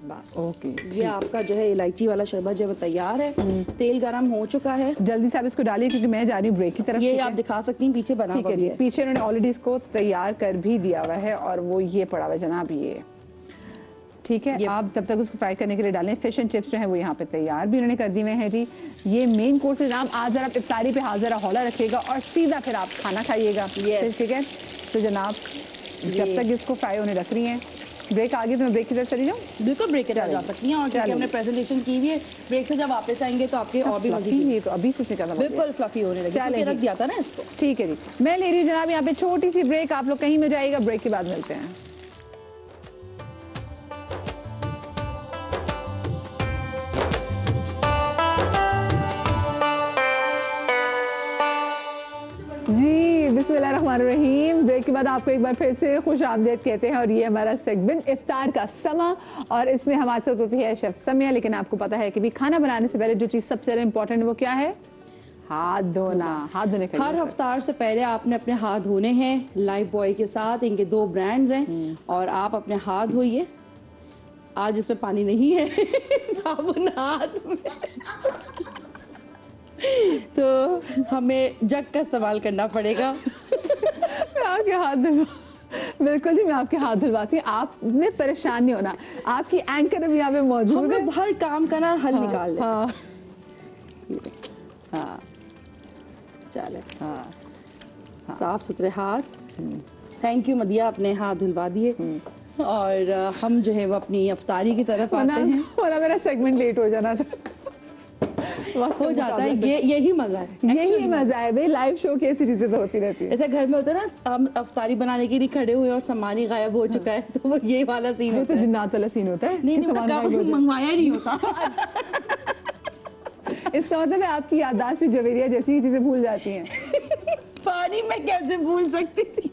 बस ओके, ये आपका जो है इलायची वाला शरबत जो है तैयार है। तेल गरम हो चुका है, जल्दी से आप इसको डालिए क्योंकि मैं जा रही हूँ ब्रेक की तरफ। ये आप दिखा सकती हैं पीछे बना ठीक है जी। है। पीछे उन्होंने ऑलरेडी इसको तैयार कर भी दिया हुआ है और वो ये पड़ा हुआ है जनाब, ये ठीक है। आप तब तक उसको फ्राई करने के लिए डालें। फिश एंड चिप्स जो है वो यहाँ पे तैयार भी उन्होंने कर दिए हुए हैं जी। ये मेन कोर्स है जनाब। आज जरा आप इफ्तारी पे हाथ जरा हौला रखिएगा और सीधा फिर आप खाना खाइएगा। ठीक है, तो जनाब जब तक इसको फ्राई होने रख रही हैं, ब्रेक आ गई तो मैं ब्रेक की तरफ चली जाऊँ? बिल्कुल, ब्रेक की तरफ जा सकती हैं। और क्योंकि हमने प्रेजेंटेशन की हुई है, ब्रेक से जब वापस आएंगे तो आपके और भी ये तो अभी से निकलना बिल्कुल फ्लफी होने लगी। चलिए, रख दिया था ना इसको। ठीक है जी, मैं ले रही हूँ जनाब यहाँ पे छोटी सी ब्रेक। आप लोग कहीं में जाइएगा, ब्रेक के बाद मिलते हैं। जी बिस्मिल्लाहिर्रहमानिर्रहीम। ब्रेक के बाद आपको एक बार फिर से खुश आमदीद कहते हैं और ये हमारा सेगमेंट इफ्तार का समा और इसमें हमारे साथ होती है शेफ समिया। लेकिन आपको पता है कि भी खाना बनाने से पहले जो चीज़ सबसे ज़्यादा इंपॉर्टेंट है वो क्या है? हाथ धोना। हाथ धोने का हर इफ्तार से पहले आपने अपने हाथ धोने हैं लाइफ बॉय के साथ। इनके 2 ब्रांड्स हैं और आप अपने हाथ धोइए। आज इसमें पानी नहीं है साबुन हाथ में तो हमें जग का इस्तेमाल करना पड़ेगा। मैं आपके हाथ धुलवा बिल्कुल जी, मैं आपके हाथ धुलवाती हूँ। आपने परेशान नहीं होना, आपकी एंकर अभी यहाँ पे मौजूद है। हर काम का ना हल निकाल ले। हाँ हाँ, चले। हाँ, साफ सुथरे हाथ। थैंक यू मदिया, अपने हाथ धुलवा दिए। और हम जो है वो अपनी अफ्तारी की तरफ आते हैं। वरना मेरा सेगमेंट लेट हो जाना था। हो जाता है, यही मजा है। यही मजा है भाई, लाइव शो की ऐसी चीजें तो होती रहती है। ऐसे घर में होता है ना, हम अफ्तारी बनाने के लिए खड़े हुए और सामान ही गायब हो चुका है, तो वो यही वाला सीन होता है। तो जिन्नात वाला सीन होता है। नहीं, मंगवाया नहीं होता। इसका मतलब है आपकी याददाश्त भी जवेरिया जैसी ही चीजें भूल जाती हैं। पानी में कैसे भूल सकती थी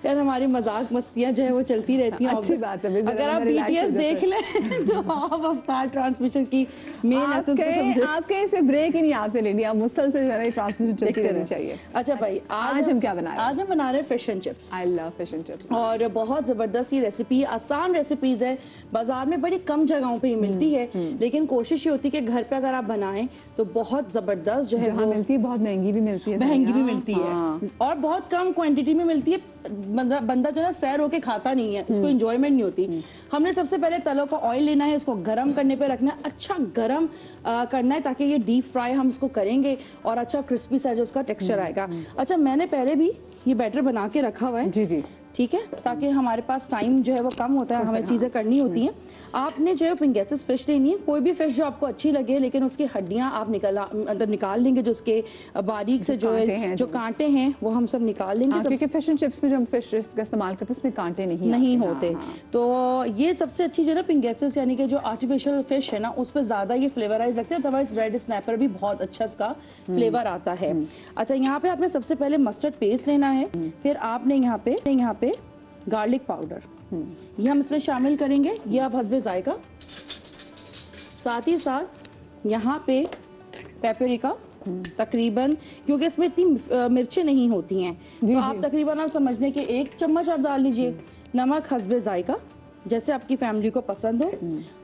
यार, हमारी मजाक मस्तियां जो है वो चलती रहती हैं। अच्छी बात है। अगर आप BTS देख लें तो आप अफ्तार ट्रांसमिशन की मेन एसेंस को समझे। आपके इसे ब्रेक ही नहीं आपसे लेनी, आप मुसलसल जो है ट्रांसमिशन चलती रहनी चाहिए। अच्छा भाई, आज हम क्या बना रहे हैं? आज हम बना रहे हैं fish and chips. I love fish and chips. और बहुत जबरदस्त ये रेसिपी, आसान रेसिपीज है। बाजार में बड़ी कम जगहों पे मिलती है, लेकिन कोशिश ये होती है कि घर पे अगर आप बनाएं तो बहुत जबरदस्त जो है वो मिलती है। बहुत महंगी भी मिलती है। महंगी भी मिलती है और बहुत कम क्वांटिटी में मिलती है। बंदा जो है सैर होके खाता नहीं है, उसको एंजॉयमेंट नहीं होती। हमने सबसे पहले तलों का ऑयल लेना है, उसको गर्म करने पे रखना है, अच्छा गर्म करना है ताकि ये डीप फ्राई हम इसको करेंगे और अच्छा क्रिस्पी सा जो उसका टेक्सचर आएगा। अच्छा, मैंने पहले भी ये बैटर बना के रखा हुआ है। जी जी, ठीक है, ताकि हमारे पास टाइम जो है वो कम होता है, हमें चीज़ें करनी होती हैं। आपने जो है पिंगेसिस फिश लेनी है, कोई भी फिश जो आपको अच्छी लगे, लेकिन उसकी हड्डियां आप निकाल लेंगे, जो उसके बारीक से जो है जो कांटे हैं वो हम सब निकाल लेंगे। क्योंकि फिश एंड चिप्स में जो हम फिश का इस्तेमाल करते हैं उसमें कांटे नहीं होते। तो ये सबसे अच्छी जो है ना पिंगेसिस, यानी कि जो आर्टिफिशियल फिश है ना, उस पर ज़्यादा ये फ्लेवराइज लगते हैं। अदरवाइज रेड स्नैपर भी बहुत अच्छा इसका फ्लेवर आता है। अच्छा, यहाँ पे आपने सबसे पहले मस्टर्ड पेस्ट लेना है, फिर आपने यहाँ पे गार्लिक पाउडर ये हम इसमें शामिल करेंगे, ये आप हस्बे जायका। साथ ही साथ यहाँ पे पेपरिका तकरीबन, क्योंकि इसमें इतनी मिर्चें नहीं होती हैं, तो आप तकरीबन आप समझने के 1 चम्मच आप डाल लीजिए। नमक हस्बे जायका, जैसे आपकी फैमिली को पसंद हो।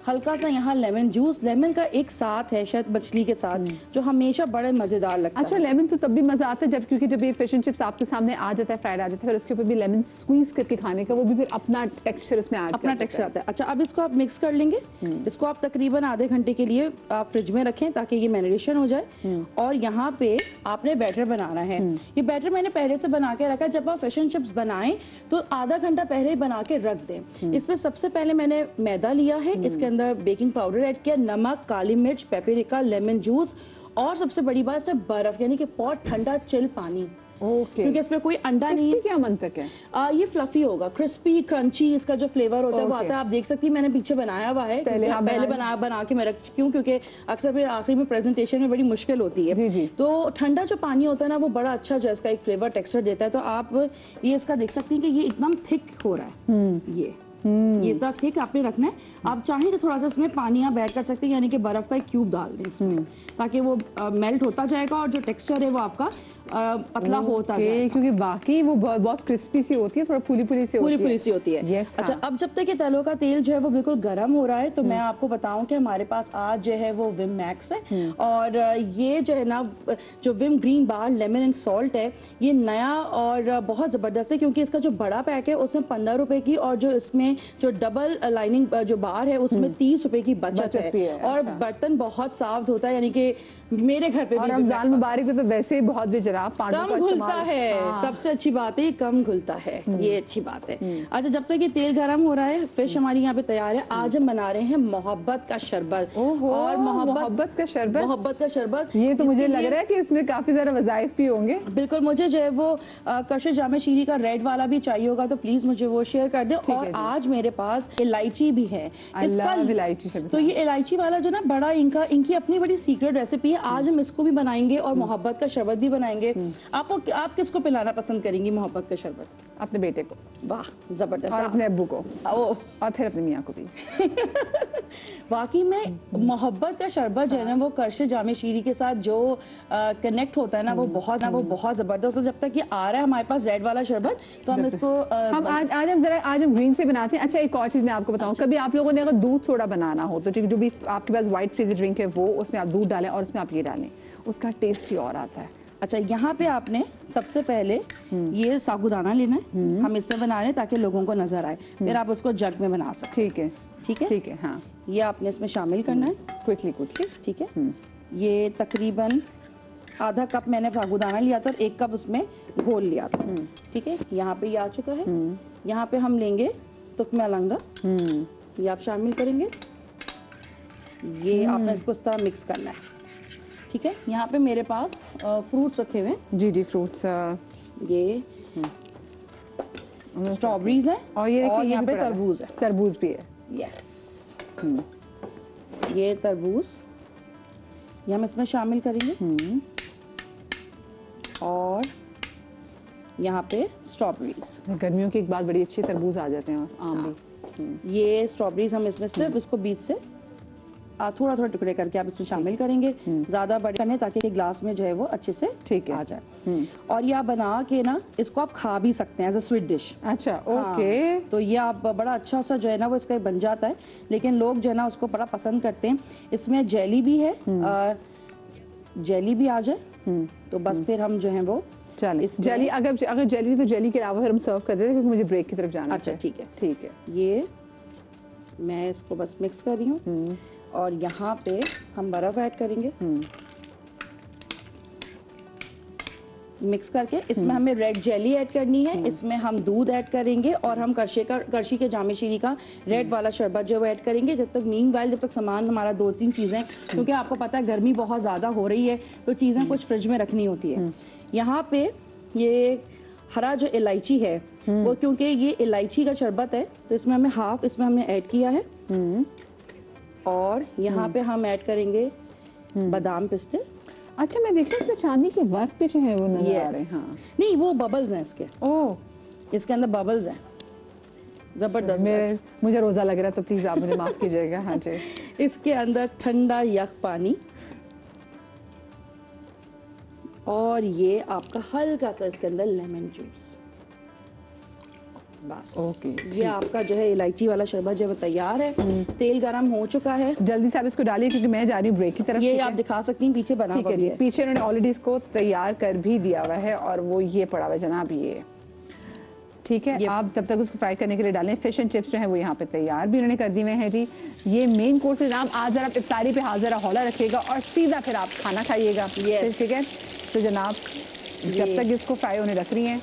हल्का सा यहाँ लेमन जूस, लेमन का एक साथ है शायद मछली के साथ, जो हमेशा बड़े मजेदार लगता अच्छा, है। लेमन तो तब भी मजा आता है जब, क्योंकि जब ये फिश एंड चिप्स आपके सामने आ जाता है, फ्राइड आ जाता है, फिर उसके ऊपर भी लेमन स्क्वीज करके खाने का, वो भी फिर अपना टेक्सचर उसमें ऐड अपना टेक्सचर आता है। अच्छा, अब इसको आप मिक्स कर लेंगे। इसको आप तकरीबन आधे घंटे के लिए आप फ्रिज में रखें ताकि ये मैरिनेशन हो जाए। और यहाँ पे आपने बैटर बनाना है। ये बैटर मैंने पहले से बना के रखा है। जब आप फिश एंड चिप्स बनाएं तो आधा घंटा पहले ही बना के रख दें। इसमें सबसे पहले मैंने मैदा लिया है, इसके अंदर बेकिंग पाउडर ऐड किया, नमक, काली मिर्च, पेपरिका, लेमन जूस, और सबसे बड़ी बात इसमें बर्फ, यानी कि बहुत ठंडा चिल पानी। ओके, क्योंकि इसमें कोई अंडा नहीं है। क्या मंतक है? ये फ्लफी होगा, क्रिस्पी क्रंची, इसका जो फ्लेवर होता है वो आता है। आप देख सकती हैं मैंने पीछे बनाया हुआ है, पहले बना के मैं रख चुकी हूँ, क्योंकि अक्सर फिर आखिरी में प्रेजेंटेशन में बड़ी मुश्किल होती है। जी। तो ठंडा जो पानी होता है ना, वो बड़ा अच्छा जो इसका एक फ्लेवर टेक्सचर देता है। तो आप ये इसका देख सकती हैं कि ये एकदम थिक हो रहा है। ये इतना थिक आपने रखना है। आप चाहें तो थोड़ा सा इसमें पानी आप ऐड कर सकते हैं, यानी कि बर्फ का एक क्यूब डाल दें इसमें, ताकि वो मेल्ट होता जाएगा और जो टेक्सचर है वो आपका पतला होता जाए, क्योंकि बाकी वो बहुत क्रिस्पी सी होती है, थोड़ा फूली सी होती है। Yes, अच्छा, अब जब तक ये तलों का तेल जो है वो बिल्कुल गर्म हो रहा है, तो मैं आपको बताऊं कि हमारे पास आज जो है वो विम मैक्स है। और ये जो है ना, जो Vim green bar lemon and salt है, ये नया और बहुत ज़बरदस्त है, क्योंकि इसका जो बड़ा पैक है उसमें 15 रुपए की, और जो इसमें जो डबल लाइनिंग जो बार है उसमें 30 रुपए की बचत है। और बर्तन बहुत साफ धोता है, यानी कि मेरे घर पे भी रमजान मुबारक में तो वैसे ही बहुत बेजराब पानी कम घुलता है। सबसे अच्छी बात है, कम घुलता है, ये अच्छी बात है। अच्छा, जब तक ये तेल गर्म हो रहा है, फिश हमारी यहाँ पे तैयार है। आज हम बना रहे हैं मोहब्बत का शरबत। और मोहब्बत का शरबत, ये तो मुझे लग रहा है कि इसमें काफी ज्यादा वज़ाइफ भी होंगे। बिल्कुल, मुझे जो है वो कशे जामे शीरी का रेड वाला भी चाहिए होगा, तो प्लीज मुझे वो शेयर कर दे। और आज मेरे पास इलायची भी है। तो ये इलायची वाला जो ना बड़ा इनकी अपनी बड़ी सीक्रेट रेसिपी है। आज हम इसको भी बनाएंगे और मोहब्बत का शरबत भी बनाएंगे। आप किसको पिलाना पसंद करेंगी मोहब्बत का शरबत? अपने बेटे को। वाह, जबरदस्त। और अपने अब्बू को, और फिर अपने मियाँ को भी। वाकई में मोहब्बत का शरबत जो है ना, वो करशे जामे शीरी के साथ जो कनेक्ट होता है ना, वो बहुत जबरदस्त। तो जब तक ये आ रहा है हमारे पास रेड वाला शरबत, तो हम इसको आज हम ग्रीन से बनाते हैं। अच्छा, एक और चीज मैं आपको बताऊं, कभी आप लोगों ने अगर दूध सोडा बनाना हो तो जो भी आपके पास व्हाइट फ्रीज़ ड्रिंक है वो, उसमें आप दूध डालें और उसमें आप ये डालें, उसका टेस्ट ही और आता है। अच्छा, यहाँ पे आपने सबसे पहले ये साबूदाना लेना है। हम इससे बना रहे हैं ताकि लोगों को नजर आए, फिर आप उसको जग में बना सकते हैं। ठीक है, हाँ। ये आपने इसमें शामिल करना है क्विकली। ठीक है। ये तकरीबन आधा कप मैंने साबूदाना लिया था और 1 कप उसमें घोल लिया था। ठीक है, यहाँ पे ये आ चुका है। यहाँ पे हम लेंगे तुकमा लंगा, ये आप शामिल करेंगे। ये आपने इसको इस तरह मिक्स करना है। ठीक है, यहाँ पे मेरे पास फ्रूट्स रखे हुए हैं। जी, फ्रूट्स, ये स्ट्रॉबेरीज है, और ये देखिए यहाँ पे तरबूज है। तरबूज भी है। यस, ये तरबूज ये हम इसमें शामिल करेंगे। और यहाँ पे स्ट्रॉबेरीज। गर्मियों की एक बात बड़ी अच्छी, तरबूज आ जाते हैं और आम भी। ये स्ट्रॉबेरीज हम इसमें सिर्फ इसको बीच से थोड़ा टुकड़े करके आप इसमें शामिल करेंगे, ज्यादा बड़े करने, ताकि ग्लास में जो है वो अच्छे से आ जाए। और ये आप बना के ना इसको आप खा भी सकते हैं एज अ स्वीट डिश। अच्छा, ओके। तो ये आप बड़ा अच्छा सा जो है ना वो इसका बन जाता है, लेकिन लोग जो है ना उसको बड़ा पसंद करते हैं। इसमें जेली भी है, जेली भी आ जाए तो बस फिर हम जो है वो जेली, अगर जेली तो जेली के अलावा फिर हम सर्व कर देते हैं, क्योंकि मुझे ब्रेक की तरफ जाना है। अच्छा, ठीक है। ये मैं इसको बस मिक्स कर रही हूँ, और यहाँ पे हम बर्फ ऐड करेंगे। मिक्स करके इसमें हमें रेड जेली ऐड करनी है, इसमें हम दूध ऐड करेंगे, और हम करशी के जामे शीरी का रेड वाला शरबत जो है वो ऐड करेंगे। जब तक सामान हमारा 2-3 चीज़ें, क्योंकि आपको पता है गर्मी बहुत ज़्यादा हो रही है, तो चीज़ें कुछ फ्रिज में रखनी होती है। यहाँ पे ये हरा जो इलायची है वो, क्योंकि ये इलायची का शरबत है, तो इसमें हमें हाफ इसमें हमने ऐड किया है। और यहाँ पे हम ऐड करेंगे बादाम पिस्ते। अच्छा, मैं देख रही हूँ इसमें चांदी के वर्क पे जो है वो नजर आ रहे हैं। हाँ, नहीं, वो बबल्स हैं इसके। इसके अंदर बबल्स हैं, जबरदस्त। मुझे रोजा लग रहा है, तो प्लीज आप मुझे माफ कीजिएगा। हाँ जी। इसके अंदर ठंडा यख पानी, और ये आपका हल्का सा इसके अंदर लेमन जूस। बस ओके, ये आपका जो है इलायची वाला शरबत जो है वो तैयार है। तेल गरम हो चुका है, जल्दी से आप इसको डालिए क्योंकि मैं जा रही हूँ ब्रेक की तरफ। ये ठीक आप है? दिखा सकती हैं पीछे बना ठीक हुआ है भी जी, पीछे उन्होंने ऑलरेडी इसको तैयार कर भी दिया हुआ है और वो ये पड़ा हुआ है जनाब ये। ठीक है, आप तब तक उसको फ्राई करने के लिए डालें। फिश एंड चिप्स जो है वो यहाँ पे तैयार भी उन्होंने कर दिए हुए हैं जी। ये मेन कोर्स है जनाब, आज जरा आप इफ्तारी पे हाजिर हौला रखिएगा और सीधा फिर आप खाना खाइएगा। ठीक है, तो जनाब जब तक इसको फ्राई होने रख रही हैं,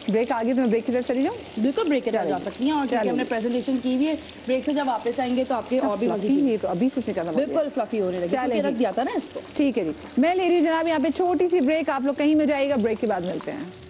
ब्रेक आ गई तो मैं ब्रेक की तरफ चली जाऊँ। बिल्कुल ब्रेक की तरफ जा सकती हैं और क्योंकि हमने प्रेजेंटेशन की हुई है, ब्रेक से जब वापस आएंगे तो आपके और भी मज़ीद ये तो अभी से करना बिल्कुल फ्लफी होने लगे। चलें रख जी। दिया था ना इसको। ठीक है जी, मैं ले रही हूँ जनाब यहाँ पे छोटी सी ब्रेक, आप लोग कहीं में जाइएगा, ब्रेक के बाद मिलते हैं।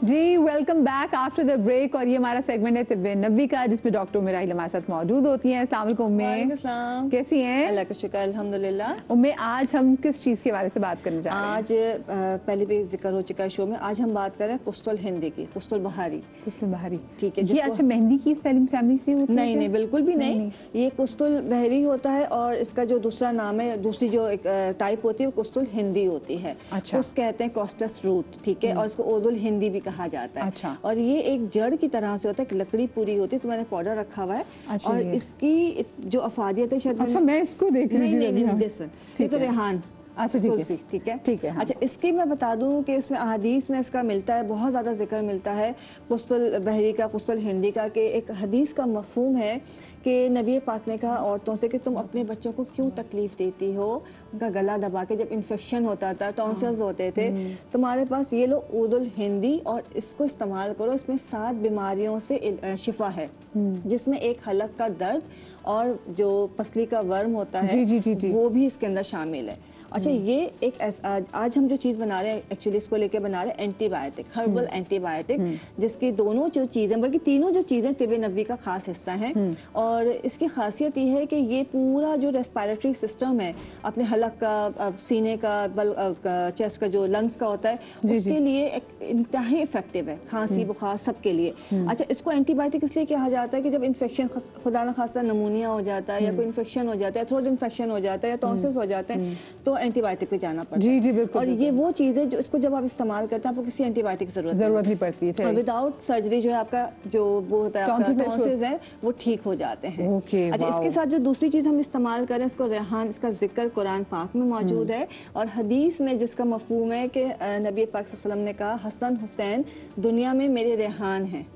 जी welcome back after the break और ये हमारा सेगमेंट है तिब्बे नबी का जिसमें डॉक्टर उम्मे हमारे साथ मौजूद होती हैं। अस्सलाम वालेकुम उम्मे, कैसी हैं? अल्लाह का शुक्र अल्हम्दुलिल्लाह। उम्मे आज हम किस चीज़ के बारे से बात करने जा रहे हैं? आज पहले भी जिक्र हो चुका है शो में, आज हम बात कर रहे हैं कुस्तुल हिंदी की, कुस्तुल बहारी। कुस्तुल बहारी, ठीक है। ये अच्छा मेहंदी की फैमिली से होती है? नहीं नहीं बिल्कुल भी नहीं, ये कुस्तुल बहरी होता है और इसका जो दूसरा नाम है, दूसरी जो एक टाइप होती है वो कुस्तुल हिंदी होती है। अच्छा। उस कहते हैं कॉस्टस रूट, ठीक है, और इसको ओदुल हिंदी भी कहा जाता है। अच्छा। और ये एक जड़ की तरह से होता है, लकड़ी पूरी होती है, तो मैंने पाउडर रखा हुआ है। अच्छा, और ये। इसकी जो अफादियत है शायद अच्छा मैं इसको देख रही नहीं थी नहीं अभी। दिस वन, ये ठीक तो है। रेहान। अच्छा ठीक है, तुलसी, ठीक है ठीक है, हाँ। अच्छा इसकी मैं बता दूं कि इसमें अहदीस में इसका मिलता है, बहुत ज़्यादा जिक्र मिलता है कुस्तुल बहरी का, कुस्तुल हिंदी का, कि एक हदीस का मफहूम है कि नबी पाक ने कहा औरतों से कि तुम अपने बच्चों को क्यों तकलीफ देती हो, उनका गला दबा के, जब इन्फेक्शन होता था, टॉन्सिल्स होते थे, तुम्हारे पास ये लो ऊदुल हिंदी और इसको इस्तेमाल करो, इसमें 7 बीमारियों से शिफा है, जिसमें एक हलक का दर्द और जो पसली का वर्म होता है जी। वो भी इसके अंदर शामिल है। अच्छा ये एक आज हम जो चीज़ बना रहे हैं एक्चुअली इसको लेके बना रहे हैं एंटीबायोटिक, हर्बल एंटीबायोटिक, जिसकी दोनों जो चीज़ें बल्कि तीनों जो चीज़ें तिब्बे नबवी का खास हिस्सा हैं। और इसकी खासियत ये है कि ये पूरा जो रेस्पिरेटरी सिस्टम है, अपने हलक का, सीने का, चेस्ट का, जो लंग्स का होता है, उसके लिए इंतहाई इफेक्टिव है, खांसी बुखार सबके लिए। अच्छा इसको एंटीबायोटिक इसलिए कहा जाता है कि जब इन्फेक्शन, खुदा न खास्ता नमूनिया हो जाता है या कोई इन्फेक्शन हो जाता है, थ्रोट इन्फेक्शन हो जाता है या टॉन्सिल्स हो जाते हैं, तो एंटीबायोटिक पे जाना पड़ता है। जी बिल्कुल। और ये वो चीज़ है जो इसको जब आप इस्तेमाल करते हैं आपको किसी एंटीबायोटिक की जरूरत नहीं पड़ती है। विदाउट सर्जरी जो है आपका जो वो होता है, आपका टॉन्सिल्स है वो ठीक हो जाते हैं। ओके, अच्छा इसके साथ जो दूसरी चीज़ हम इस्तेमाल करें, इसको रेहान, इसका जिक्र कुरान पाक में मौजूद है और हदीस में जिसका मफहूम है कि नबी पाक सल्लल्लाहु अलैहि वसल्लम ने कहा हसन हुसैन दुनिया में मेरे रेहान हैं,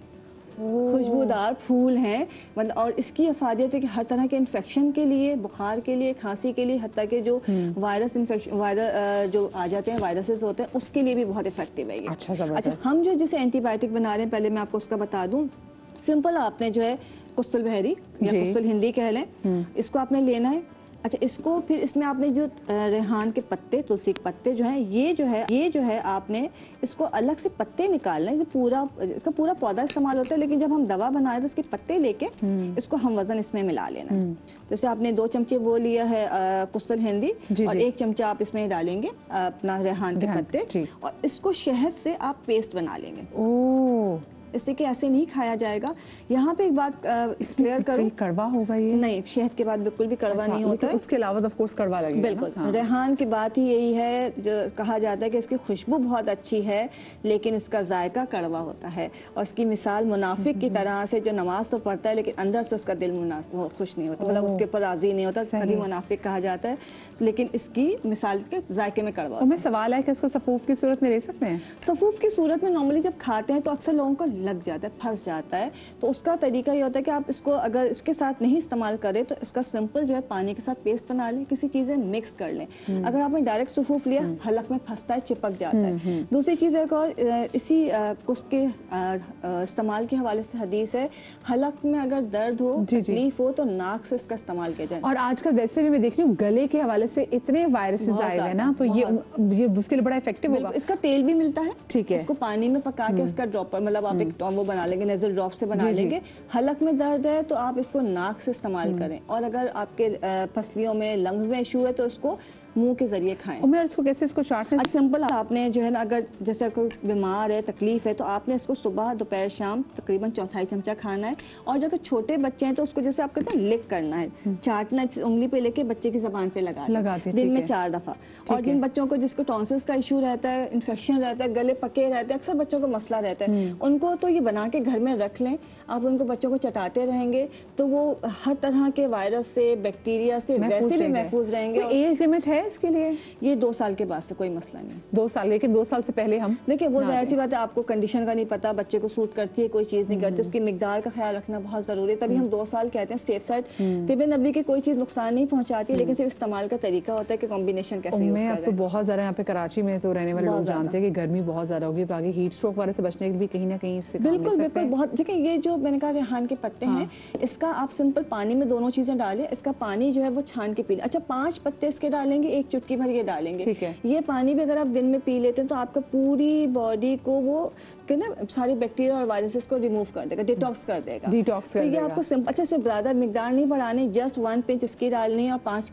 खुशबूदार फूल हैं, मतलब। और इसकी अफादियत है कि हर तरह के इन्फेक्शन के लिए, बुखार के लिए, खांसी के लिए, हत्ता के जो वायरस इन्फेक्शन, जो आ जाते हैं, वायरसेस होते हैं, उसके लिए भी बहुत इफेक्टिव है ये। अच्छा हम जो जैसे एंटीबायोटिक बना रहे हैं, पहले मैं आपको उसका बता दूं। सिंपल आपने जो है कुस्तुल बहरी या कुस्तुल हिंदी कह लें, इसको आपने लेना है। अच्छा इसको फिर इसमें आपने जो रेहान के पत्ते, तुलसी के पत्ते जो हैं, ये जो है आपने इसको अलग से पत्ते निकालना है। पूरा इसका पूरा पौधा इस्तेमाल होता है, लेकिन जब हम दवा बना रहे तो इसके पत्ते लेके इसको हम वजन इसमें मिला लेना है। जैसे आपने 2 चमचे वो लिया है कुस्तुल हिंदी और 1 चमचा आप इसमें डालेंगे अपना रेहान के पत्ते और इसको शहद से आप पेस्ट बना लेंगे। इससे कि ऐसे नहीं खाया जाएगा। यहाँ पे एक बात क्लियर करूं, कड़वा होगा ये? नहीं, शहद के बाद बिल्कुल भी कड़वा नहीं होता है। उसके अलावा तो ऑफ कोर्स कड़वा लगेगा। बिल्कुल हाँ। रेहान की बात ही यही है, जो कहा जाता है कि इसकी खुशबू बहुत अच्छी है लेकिन इसका जायका कड़वा होता है। और इसकी मिसाल मुनाफिक की तरह से, जो नमाज तो पढ़ता है लेकिन अंदर से उसका दिल खुश नहीं होता, मतलब उसके ऊपर राजी नहीं होता, तभी मुनाफिक कहा जाता है। लेकिन इसकी मिसाल के जायके में कड़वा। तो मैं सवाल है कि इसको सफूफ की सूरत में ले सकते हैं? सफूफ की सूरत में नॉर्मली जब खाते हैं तो अक्सर लोगों को लग जाता है, फंस जाता है। तो उसका तरीका ये होता है कि आप इसको अगर इसके साथ नहीं इस्तेमाल करें तो इसका सिंपल जो है पानी के साथ पेस्ट बना लें, किसी चीज़ में मिक्स कर लें। अगर आपने डायरेक्ट सफूफ लिया हलक में फंसता है, चिपक जाता है। दूसरी चीज़ एक और इसी कुस्त के इस्तेमाल के हवाले से हदीस है, हलक में अगर दर्द हो, तकलीफ हो तो नाक से इसका इस्तेमाल किया जाए। और आजकल वैसे भी मैं देख रही हूँ गले के हवाले से इतने वायरसेस आए हुए ना, तो ये उसके लिए बड़ा इफेक्टिव होगा। इसका तेल भी मिलता है, ठीक है, इसको पानी में पका के इसका ड्रॉपर, मतलब आप एक वो बना लेंगे, नेजल ड्रॉप से बना लेंगे। हलक में दर्द है तो आप इसको नाक से इस्तेमाल करें। और अगर आपके पसलियों में, लंग्स में इशू है तो इसको मुंह के जरिए खाएं। उम्र इसको कैसे इसको चाटने? सिंपल, आपने जो है ना, अगर जैसे कोई बीमार है, तकलीफ है, तो आपने इसको सुबह दोपहर शाम तकरीबन 1/4 चमचा खाना है। और जो छोटे बच्चे हैं तो उसको जैसे आप कहते हैं लिक करना है, चाटना, उंगली पे लेके बच्चे की जबान पे लगाते दिन में 4 दफा। और जिन बच्चों को जिसको टॉन्सिल्स का इशू रहता है, इन्फेक्शन रहता है, गले पके रहते हैं, अक्सर बच्चों को मसला रहता है, उनको तो ये बना के घर में रख लें। आप उनको बच्चों को चटाते रहेंगे तो वो हर तरह के वायरस से, बैक्टीरिया से वैसे भी महफूज रहेंगे। एज लिमिट है इसके लिए? ये 2 साल के बाद से कोई मसला नहीं। 2 साल, लेकिन 2 साल से पहले हम देखिए वो जाहिर सी बात है, आपको कंडीशन का नहीं पता, बच्चे को सूट करती है कोई चीज़ नहीं करती, उसकी मिकदार का ख्याल रखना बहुत ज़रूरी है। तभी हम 2 साल कहते हैं सेफ साइड। तिब नबी की कोई चीज़ नुकसान नहीं पहुंचाती, लेकिन सिर्फ इस्तेमाल का तरीका होता है कि कॉम्बिनेशन कैसे यूज़ करें। अब तो बहुत ज़्यादा यहाँ पे कराची में तो रहने वाले लोग जानते हैं कि गर्मी बहुत ज़्यादा होगी, बाकी हीट स्ट्रोक वाले से बचने के लिए भी कहीं ना कहीं इससे बिल्कुल बिल्कुल बहुत। देखिए ये जो मैंने कहा रेहान के पत्ते हैं, इसका आप सिंपल पानी में दोनों चीज़ें डालें, इसका पानी जो है वो छान के पी लें। अच्छा 5 पत्ते इसके डालेंगे, 1 चुटकी भर ये डालेंगे, ठीक है। ये पानी भी अगर आप दिन में पी लेते हैं तो आपका पूरी बॉडी को वो कि ना सारे बैक्टीरिया और वायरसेस को रिमूव कर देगा, डिटॉक्स कर देगा। तो ये आपको सिंपल, अच्छा से ज़्यादा मिकदार नहीं बढ़ाने, जस्ट 1 पिंच इसकी डालनी है और 5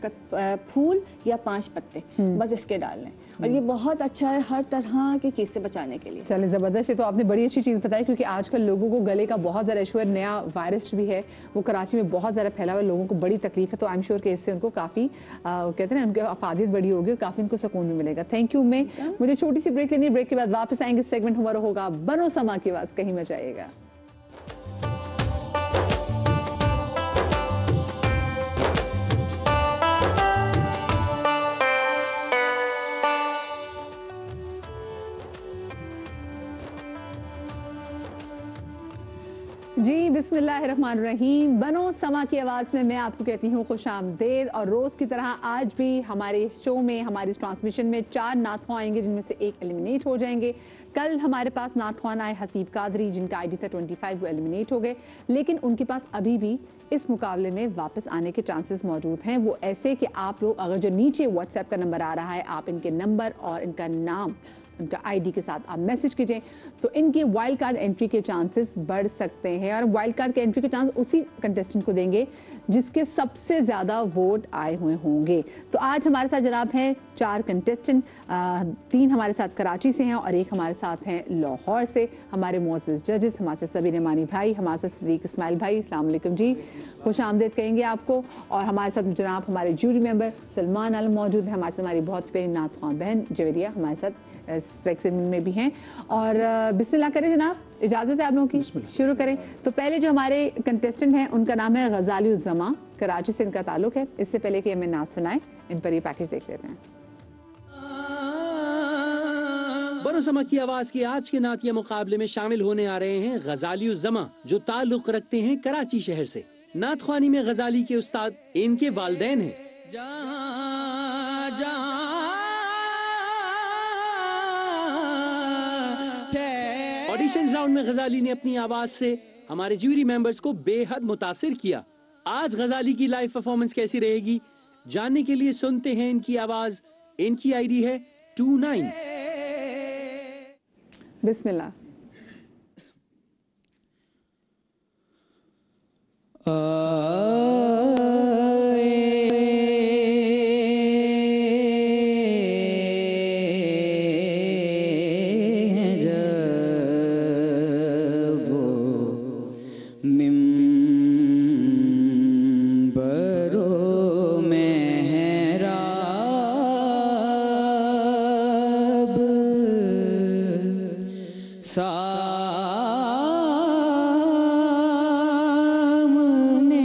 फूल या 5 पत्ते बस इसके डालने। और ये बहुत अच्छा है हर तरह की चीज़ से बचाने के लिए। चलिए ज़बरदस्त, ये तो आपने बड़ी अच्छी चीज़ बताई, क्योंकि आजकल लोगों को गले का बहुत ज़्यादा इशू है, नया वायरस भी है वो कराची में बहुत ज़्यादा फैला हुआ है, लोगों को बड़ी तकलीफ है। तो आई एम श्योर कि इससे उनको काफ़ी कहते हैं ना, उनकी अफादियत बड़ी होगी और काफ़ी उनको सुकून भी मिलेगा। Thank you. मैं मुझे छोटी सी ब्रेक लेनी है, ब्रेक के बाद वापस आएंगे। सेगमेंट हमारा होगा बनो समा की आवाज़, कहीं मत जाइएगा। जी बिस्मिल्लाहिर्रहमानिर्रहीम, बनो समा की आवाज़ में मैं आपको कहती हूँ खुशामदीद। और रोज़ की तरह आज भी हमारे शो में, हमारी ट्रांसमिशन में 4 नात ख्वां आएंगे, जिनमें से 1 एलिमिनेट हो जाएंगे। कल हमारे पास नात ख्वान आए हसीब कादरी, जिनका आईडी था 25, वो एलिमिनेट हो गए, लेकिन उनके पास अभी भी इस मुकाबले में वापस आने के चांसेस मौजूद हैं। वो ऐसे कि आप लोग अगर जो नीचे व्हाट्सएप का नंबर आ रहा है, आप इनके नंबर और इनका नाम, उनका आईडी के साथ आप मैसेज कीजिए तो इनके वाइल्ड कार्ड एंट्री के चांसेस बढ़ सकते हैं। और वाइल्ड कार्ड के एंट्री के चांस उसी कंटेस्टेंट को देंगे जिसके सबसे ज़्यादा वोट आए हुए होंगे। तो आज हमारे साथ जनाब हैं 4 कंटेस्टेंट, 3 हमारे साथ कराची से हैं और 1 हमारे साथ हैं लाहौर से। हमारे मुअज़्ज़िज़ जजेस, हमारे साथ सबीर रहमानी भाई, हमारे साथ सदीक इस्माइल भाई, अस्सलाम वालेकुम जी, खुश आमदीद कहेंगे आपको। और हमारे साथ जनाब हमारे जूरी मेंबर सलमान आलम मौजूद है, हमारे साथ हमारी बहुत प्यारी नात ख्वां बहन जवेरिया हमारे साथ सेगमेंट में भी हैं। और बिस्मिल्लाह करें जनाब, इजाज़त है आप लोगों की, शुरू करें। तो पहले जो हमारे कंटेस्टेंट हैं उनका नाम है गजाली उज़्ज़मा, कराची से इनका ताल्लुक है। इससे पहले कि हमें नात सुनाए, इन पर ये पैकेज देख लेते हैं। बनो समा की आवाज़ के आज के नातिया मुकाबले में शामिल होने आ रहे हैं गजाली उज़्ज़मा, जो ताल्लुक रखते हैं कराची शहर से। नात ख्वानी में गजाली के उस्ताद इनके वालिदैन हैं। ऑडिशन राउंड में गजाली ने अपनी आवाज से हमारे जूरी मेंबर्स को बेहद मुतासिर किया। आज गजाली की लाइव परफॉर्मेंस कैसी रहेगी जानने के लिए सुनते हैं इनकी आवाज। इनकी आईडी है 29। बिस्मिल्लाह। सामने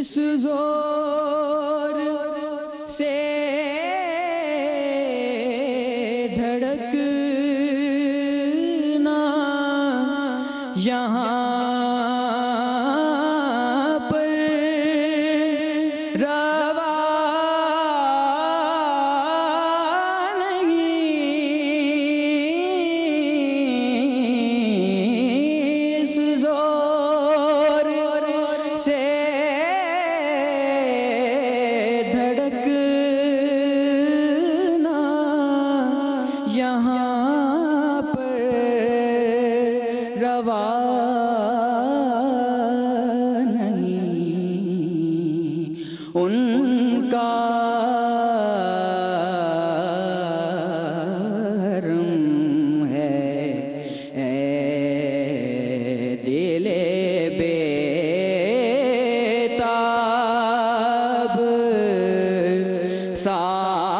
इस जोर से धड़कना यहाँ पर रवा नहीं। इस जोर से धड़कना यहाँ पर रवा नहीं। उनका हरम है दिले बेताब सामने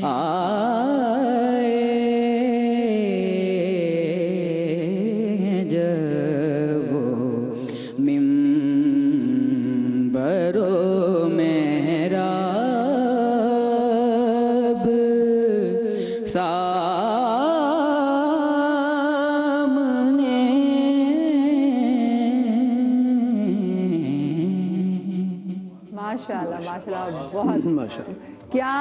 आए जब वो मिंबरो मेहराब सामने। माशाल्लाह माशाल्लाह, बहुत क्या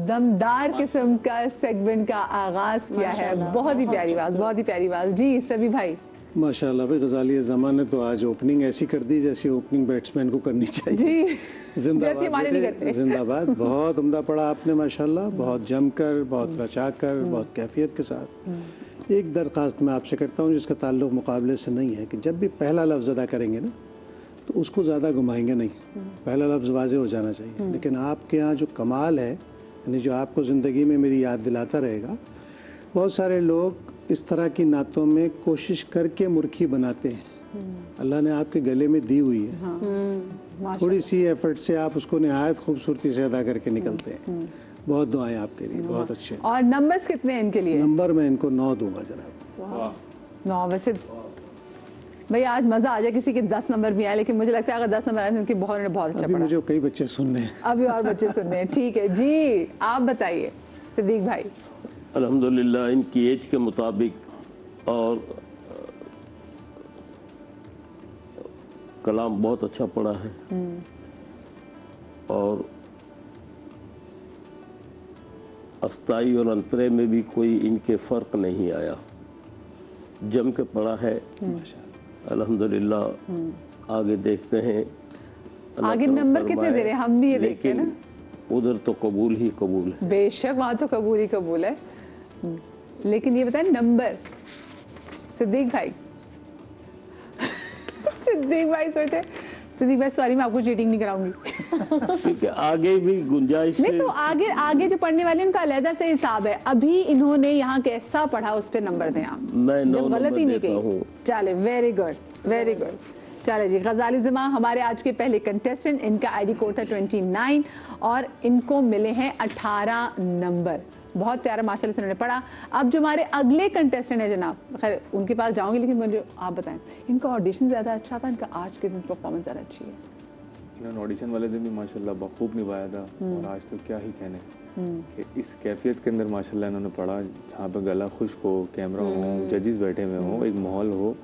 दमदार किस्म का सेगमेंट का आगाज किया है। बहुत ही प्यारी बात, बहुत ही प्यारी बात। जी सभी भाई माशाल्लाह भाई, गजाली ज़मां ने तो आज ओपनिंग ऐसी कर दी जैसी ओपनिंग बैट्समैन को करनी चाहिए। जी जिंदाबाद जैसे हमारे नहीं करते। जिंदाबाद। बहुत उम्दा पढ़ा आपने माशाल्लाह, बहुत जमकर, बहुत रचाकर, बहुत कैफियत के साथ। एक दरख्वास्त मैं आपसे करता हूँ जिसका ताल्लुक़ मुकाबले से नहीं है, कि जब भी पहला लफ्ज़ अदा करेंगे ना तो उसको ज़्यादा घुमाएंगे नहीं, पहला लफ्ज़ वाज़े हो जाना चाहिए। लेकिन आपके यहाँ जो कमाल है, यानी जो आपको ज़िंदगी में मेरी याद दिलाता रहेगा, बहुत सारे लोग इस तरह की नातों में कोशिश करके मुर्खी बनाते हैं। अल्लाह ने आपके गले में दी हुई है, थोड़ी सी एफर्ट से आप उसको निहायत खूबसूरती से अदा करके निकलते हैं। बहुत दुआएं आपके लिए, बहुत अच्छे। और नंबर्स कितने हैं इनके लिए? नंबर मैं इनको 9 दूंगा जनाब। 9। वैसे भाई आज मजा आ जाए किसी के 10 नंबर भी आए, लेकिन मुझे लगता है अगर 10 नंबर आए तो उनकी बहुत अच्छा अभी पड़ा। मुझे कई बच्चे सुनने हैं, अभी और बच्चे सुनने हैं। ठीक है जी, आप बताइए सिद्दीक भाई। अल्हम्दुलिल्लाह इनकी एज के मुताबिक और कलाम बहुत अच्छा पढ़ा है और अस्ताई और अंतरे में भी कोई इनके फ़र्क नहीं आया, जम के पढ़ा है अल्हम्दुलिल्लाह। आगे देखते हैं आगे नंबर कितने दे रहे हैं, हम भी ये देखते हैं ना। उधर तो कबूल ही कबूल है, बेशक वहाँ तो कबूल ही कबूल है। लेकिन ये बताएं नंबर सिद्दीक भाई। सिद्दीक भाई सोचे, सिद्दीक भाई सॉरी मैं आपको चीटिंग नहीं कराऊंगी। क्योंकि आगे भी गुंजाइश नहीं तो आगे जो पढ़ने वाले उनका अलहदा से हिसाब है। अभी इन्होंने यहाँ कैसा पढ़ा उस पर नंबर दें आप। मैं 9 जब गलती नहीं देता हूँ। की। चले वेरी गुड वेरी गुड। चले जी, गजाली ज़मा हमारे आज के पहले कंटेस्टेंट, इनका आईडी कोड था 29 और इनको मिले हैं 18 नंबर। बहुत प्यारा माशाल्लाह से उन्होंने पढ़ा। अब जो हमारे अगले कंटेस्टेंट है जनाब, खैर उनके पास जाऊंगी, लेकिन मुझे आप बताएं इनका ऑडिशन ज़्यादा अच्छा था, इनका आज के दिन परफॉर्मेंस ज़्यादा अच्छी है? इन्होंने ऑडिशन वाले दिन भी माशाल्लाह बखूब निभाया था और आज तो क्या ही कहने कि इस कैफियत के अंदर माशाल्लाह इन्होंने पढ़ा, जहाँ पे गला खुश्क हो, कैमरा हो, जजेस बैठे हुए हो, एक माहौल हो,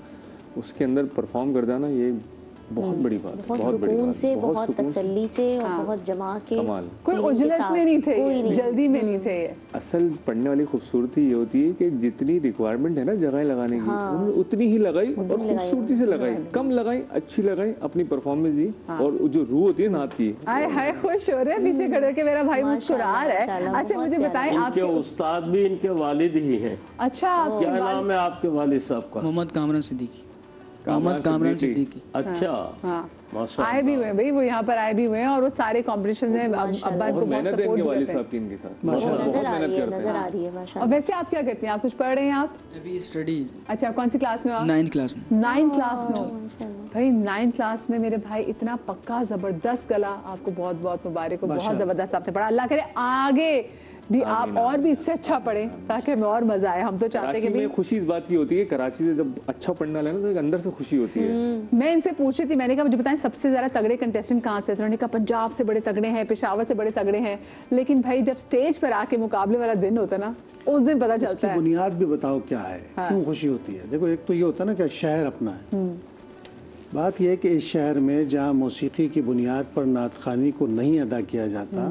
उसके अंदर परफॉर्म कर देना ये बहुत बड़ी बात है। बहुत सुकून से, बहुत तसल्ली से और बहुत जमा के, कोई उजलत में नहीं थे, जल्दी में नहीं थे। असल पढ़ने वाली खूबसूरती ये होती है कि जितनी रिक्वायरमेंट है ना जगह लगाने की, उन्होंने उतनी ही लगाई और खूबसूरती से लगाई, कम लगाई, अच्छी लगाई, अपनी परफॉर्मेंस दी। और जो रूह होती है नात की, आए हाय खुश हो रहे हैं पीछे खड़े के, मेरा भाई मुस्कुरा रहा है। अच्छा मुझे बताएं, आपके उस्ताद भी इनके वालिद ही हैं। अच्छा क्या नाम है आपके वालिद साहब का? मोहम्मद कामरान सिद्दीकी। मोहम्मद कामरान सिद्दीकी। अच्छा आए भी हुए भाई, वो यहाँ पर आए भी हुए हैं और वो सारे कॉम्पिटिशन में अब्बा इनको बहुत सपोर्ट करते हैं। और वैसे आप क्या करते हैं, आप कुछ पढ़ रहे हैं? आप अभी स्टडी। अच्छा कौन सी क्लास में हो आप? 9th क्लास में। 9th क्लास में हो भाई? 9th क्लास में मेरे भाई इतना पक्का जबरदस्त गला, आपको बहुत बहुत मुबारक हो, बहुत जबरदस्त आपने पढ़ा। अल्लाह करे आगे भी आप और भी इससे अच्छा पढ़ें ताकि हमें और मजा आए। हम तो चाहते हैं कि कराची में खुशी इस बात की होती है, कराची से जब अच्छा पढ़ना लेना तो एक अंदर से खुशी होती है। मैं इनसे पूछ रही थी, मैंने कहा मुझे बताएं सबसे ज्यादा तगड़े कंटेस्टेंट कहाँ से? तो उन्होंने कहा पंजाब से बड़े तगड़े हैं, पेशावर से बड़े तगड़े हैं, लेकिन भाई जब स्टेज पर आके मुकाबले वाला दिन होता है ना, उस दिन पता चलता है। बुनियाद भी बताओ क्या है, क्यों खुशी होती है? देखो एक तो ये होता है ना कि शहर अपना है, बात यह है कि इस शहर में जहाँ मौसीकी की बुनियाद पर नात खानी को नहीं अदा किया जाता,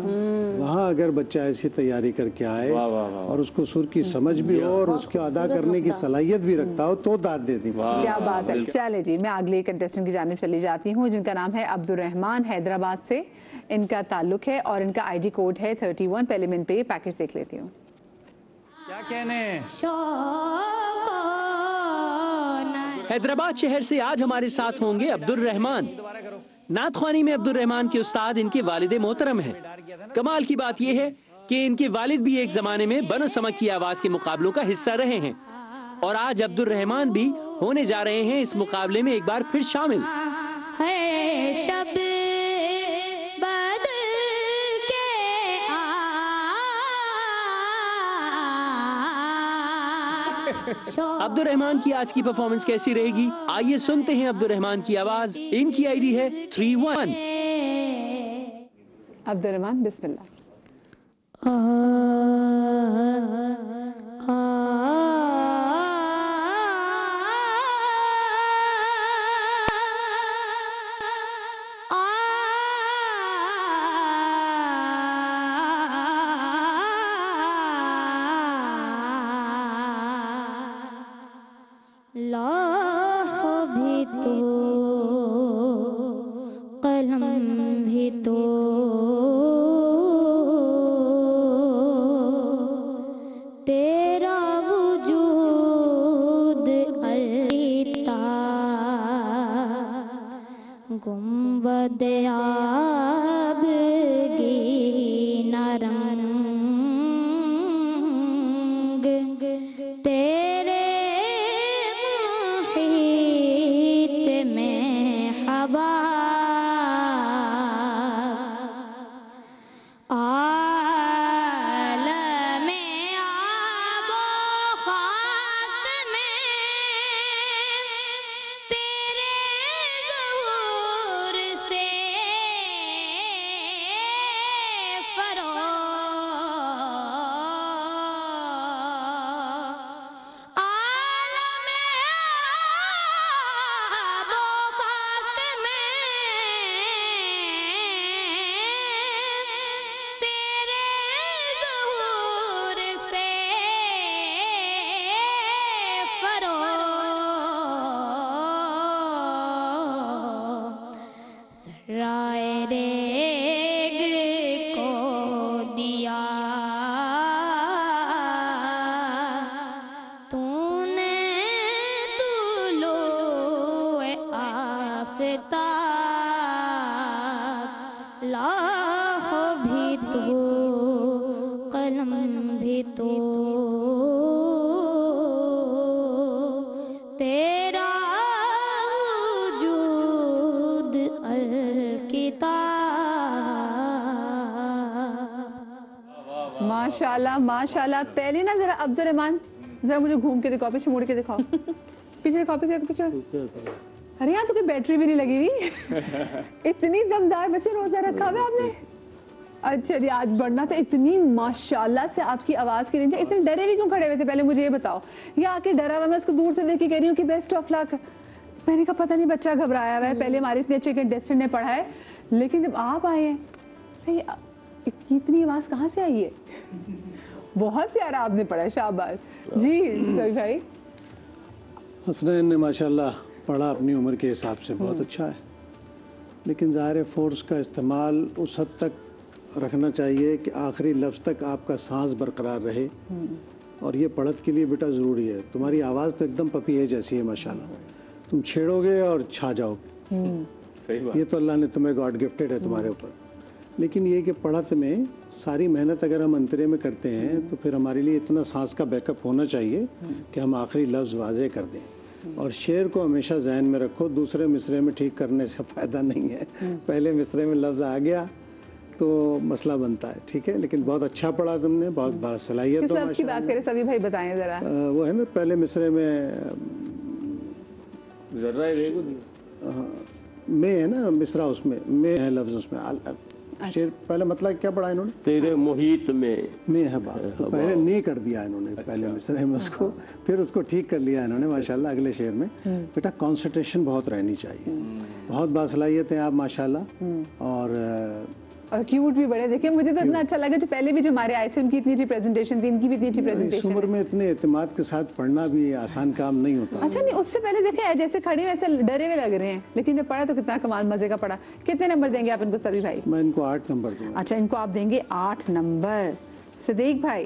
वहाँ अगर बच्चा ऐसी तैयारी करके आए और उसको सुर की समझ भी हो और उसको अदा करने की सलाहियत भी रखता हो तो दाद दे दी। क्या बात है। चले जी, मैं अगले कंटेस्टेंट की जानिब चली जाती हूँ जिनका नाम है अब्दुल रहमान, हैदराबाद से इनका ताल्लुक है और इनका ID कोड है 31। पहले मैं इन पे पैकेज देख लेती हूँ। क्या कहने? हैदराबाद शहर से आज हमारे साथ होंगे अब्दुल रहमान। नात ख्वानी में अब्दुल रहमान के उस्ताद इनके वालिद मोहतरम हैं। कमाल की बात यह है कि इनके वालिद भी एक जमाने में बनो समक की आवाज के मुकाबलों का हिस्सा रहे हैं और आज अब्दुल रहमान भी होने जा रहे हैं इस मुकाबले में एक बार फिर शामिल। अब्दुल रहमान की आज की परफॉर्मेंस कैसी रहेगी, आइए सुनते हैं अब्दुल रहमान की आवाज। इनकी ID है 31। अब्दुल रहमान बिस्मिल्लाह। माशाल्लाह माशाल्लाह। पहले ना जरा अब्दुल रहमान जरा मुझे घूम के दिखाओ, पीछे मुड़ के दिखाओ, पीछे दिखाओ, पीछे। अरे यहाँ तो कोई बैटरी भी नहीं लगी हुई। इतनी दमदार बच्चे रोजा रखा हुआ आपने। अच्छा जी, आज बढ़ना तो इतनी माशाल्लाह से आपकी आवाज की रेंज। इतने डरे हुए क्यों खड़े हुए थे पहले मुझे ये बताओ? या आके डरा हुआ, मैं उसको दूर से देख के कह रही हूँ कि बेस्ट ऑफ लक। मैंने कहा पता नहीं बच्चा घबराया हुआ है, पहले हमारे इतने अच्छे कंटेस्टेंट ने पढ़ा है, लेकिन जब आप आए हैं इतनी आवाज कहाँ से आई है? बहुत प्यारा आपने पढ़ा, शाबाश जी। सभी भाई हसनैन ने माशाल्लाह पढ़ा अपनी उम्र के हिसाब से, बहुत अच्छा है, लेकिन ज़ाहिर फोर्स का इस्तेमाल उस हद तक रखना चाहिए कि आखिरी लफ्ज़ तक आपका सांस बरकरार रहे। और ये पढ़त के लिए बेटा ज़रूरी है। तुम्हारी आवाज़ तो एकदम पपी है जैसी है माशाल्लाह, तुम छेड़ोगे और छा जाओगे। सही बात। ये तो अल्लाह ने तुम्हें गॉड गिफ्टेड है तुम्हारे ऊपर। लेकिन ये कि पढ़त में सारी मेहनत अगर हम अंतरे में करते हैं तो फिर हमारे लिए इतना सांस का बैकअप होना चाहिए कि हम आखिरी लफ्ज़ वाज़े कर दें। और शेर को हमेशा जहन में रखो, दूसरे मिसरे में ठीक करने से फ़ायदा नहीं है। पहले मिसरे में लफ्ज़ आ गया, तो मसला बनता है, ठीक है। लेकिन बहुत अच्छा पढ़ा तुमने, बहुत बड़ा सलाहियत किस हो लफ्ज़ की बात करें सभी भाई, बताएं ज़रा। वो है ना पहले मिसरे में जर्रा रेगो में है ना मिसरा, उसमें में है लफ्ज़, उसमें शेर पहले मतलब क्या पढ़ा इन्होंने? तेरे मोहित में है बात, तो पहले ने कर दिया इन्होंने पहले मिसरे में उसको, फिर उसको ठीक कर लिया इन्होंने माशाल्लाह अगले शेर में। बेटा कंसंट्रेशन बहुत रहनी चाहिए, बहुत बासलाहियत हैं आप माशाल्लाह, और क्यूट भी बड़े। देखिए मुझे तो इतना अच्छा लगा, जो पहले भी जो हमारे आए थे उनकी इतनी अच्छी प्रेजेंटेशन थी, इनकी भी इतनी अच्छी इस प्रेजेंटेशन उम्र में इतने एतमाद के साथ पढ़ना भी आसान काम नहीं होता। अच्छा नहीं, उससे पहले देखे जैसे खड़े वैसे डरे हुए लग रहे हैं, लेकिन जब पढ़ा तो कितना कमाल मजे का पढ़ा। कितने नंबर देंगे आप इनको सभी भाई? मैं इनको 8 नंबर दूंगा। अच्छा, इनको आप देंगे 8 नंबर। सिद्दीक भाई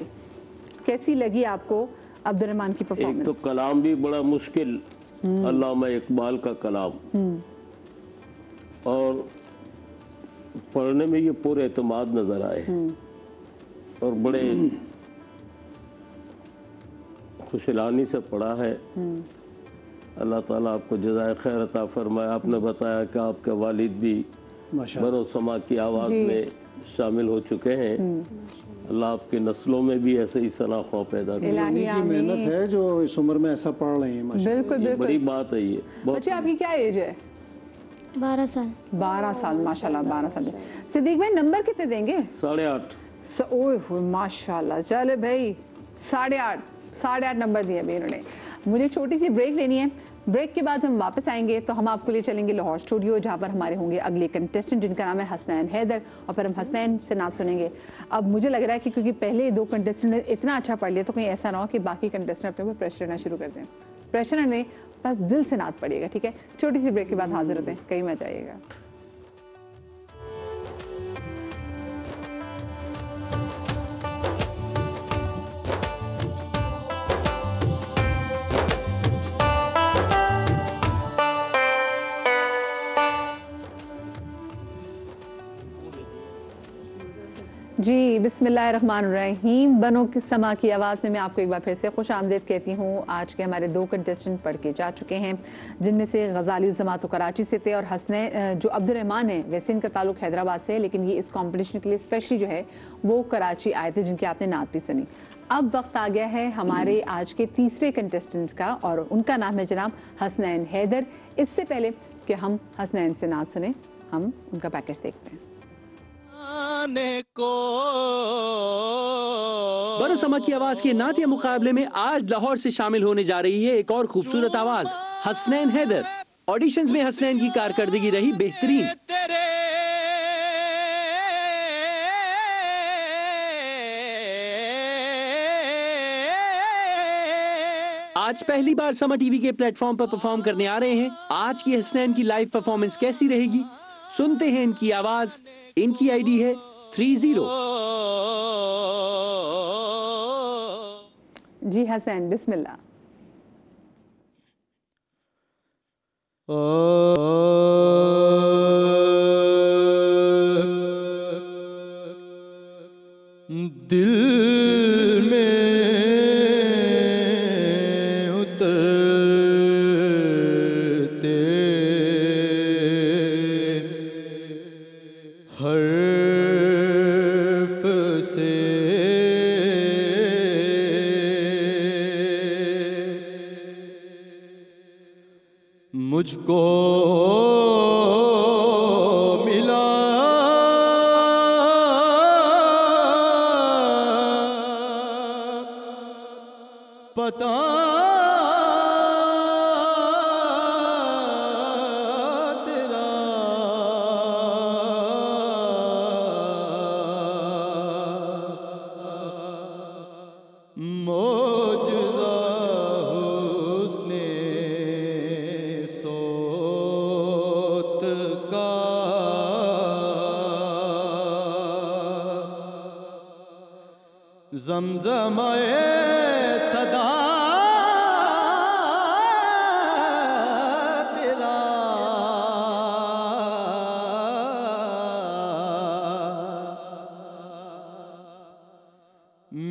कैसी लगी आपको अब्दुर्रहमान की एक तो परफॉर्मेंस? कलाम भी बड़ा मुश्किल, अल्लामा इकबाल का कलाम, और पढ़ने में ये पूरे एतमाद नजर आए, और बड़े खुशलानी से पढ़ा है। अल्लाह ताला आपको जज़ाए खैर अता फरमाए। आपने बताया कि आपके वालिद भी बनो समा की आवाज़ में शामिल हो चुके हैं। अल्लाह आपकी नस्लों में भी ऐसे ही सनाखों पैदा करे। इलाही की मेहनत है जो इस उम्र में ऐसा पढ़ रही है माशाल्लाह। बिल्कुल ये बिल्कुल बड़ी बात है। ये बच्चे आपकी क्या एज है? 12 साल। 12 साल माशाल्लाह, 12 साल। सिद्दीक भाई नंबर कितने देंगे? 8.5। ओए हो माशाल्लाह, चले भाई 8.5 नंबर दिए अभी इन्होंने। मुझे छोटी सी ब्रेक लेनी है, ब्रेक के बाद हम वापस आएंगे तो हम आपको ले चलेंगे लाहौर स्टूडियो, जहाँ पर हमारे होंगे अगले कंटेस्टेंट जिनका नाम है हसनैन हैदर, और फिर हम हसनैन से नात सुनेंगे। अब मुझे लग रहा है कि क्योंकि पहले 2 कंटेस्टेंट ने इतना अच्छा पढ़ लिया तो कहीं ऐसा ना हो कि बाकी कंटेस्टेंट अपने ऊपर प्रेशर लेना शुरू कर दें। प्रेशर नहीं, बस दिल से नात पड़िएगा, ठीक है। छोटी सी ब्रेक के बाद हाजिर होते हैं, कहीं मत जाइएगा। जी बिस्मिल्लाहिर्रहमानिर्रहीम। बनो की समा की आवाज़ में मैं आपको एक बार फिर से खुश आमदीद कहती हूँ। आज के हमारे 2 कंटेस्टेंट पढ़ के जा चुके हैं, जिनमें से गज़ाली जमात कराची से थे, और हसनैन जो अब्दुर्रहमान है वैसे इनका ताल्लुक हैदराबाद से है, लेकिन ये इस कंपटीशन के लिए स्पेशली जो है वो कराची आए थे, जिनकी आपने नात भी सुनी। अब वक्त आ गया है हमारे आज के तीसरे कंटेस्टेंट का, और उनका नाम है जनाब हसनैन हैदर। इससे पहले कि हम हसनैन से नात सुने, हम उनका पैकेज देखते हैं। बनो समा की आवाज के नातिया मुकाबले में आज लाहौर से शामिल होने जा रही है एक और खूबसूरत आवाज, हसनैन हैदर। ऑडिशंस में हसनैन की कारकर्दगी रही बेहतरीन। आज पहली बार समा टीवी के प्लेटफॉर्म पर परफॉर्म करने आ रहे हैं। आज की हसनैन की लाइव परफॉर्मेंस कैसी रहेगी, सुनते हैं इनकी आवाज। इनकी आईडी है 30। जी हसनैन, बिस्मिल्लाह। दिल में उतरते हर्फ से मुझको मिला पता तेरा मौजज़ा हुस्ने सोत का ज़मज़माए सदा तेरा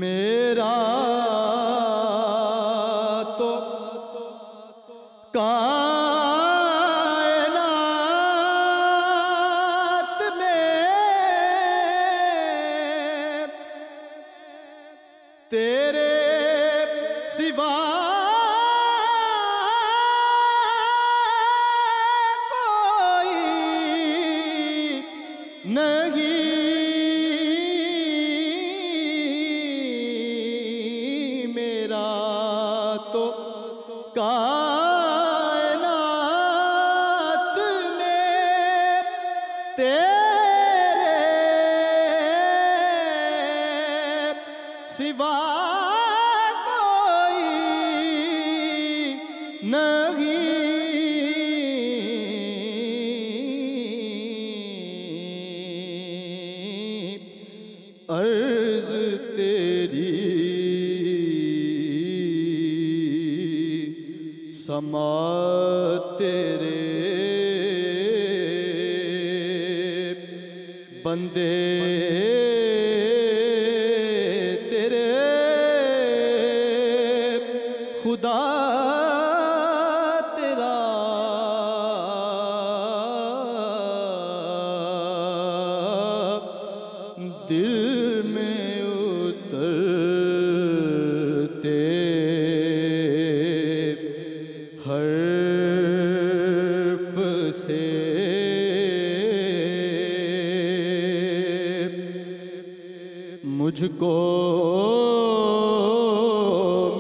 मेरा तो कायनात में तेरे सिवा कोई नहीं मेरा तो कायनात में तेरे सिवा अर्ज तेरी समा तेरे बंदे तेरे खुदा तेरा दिल में उतरते हर्फ से मुझको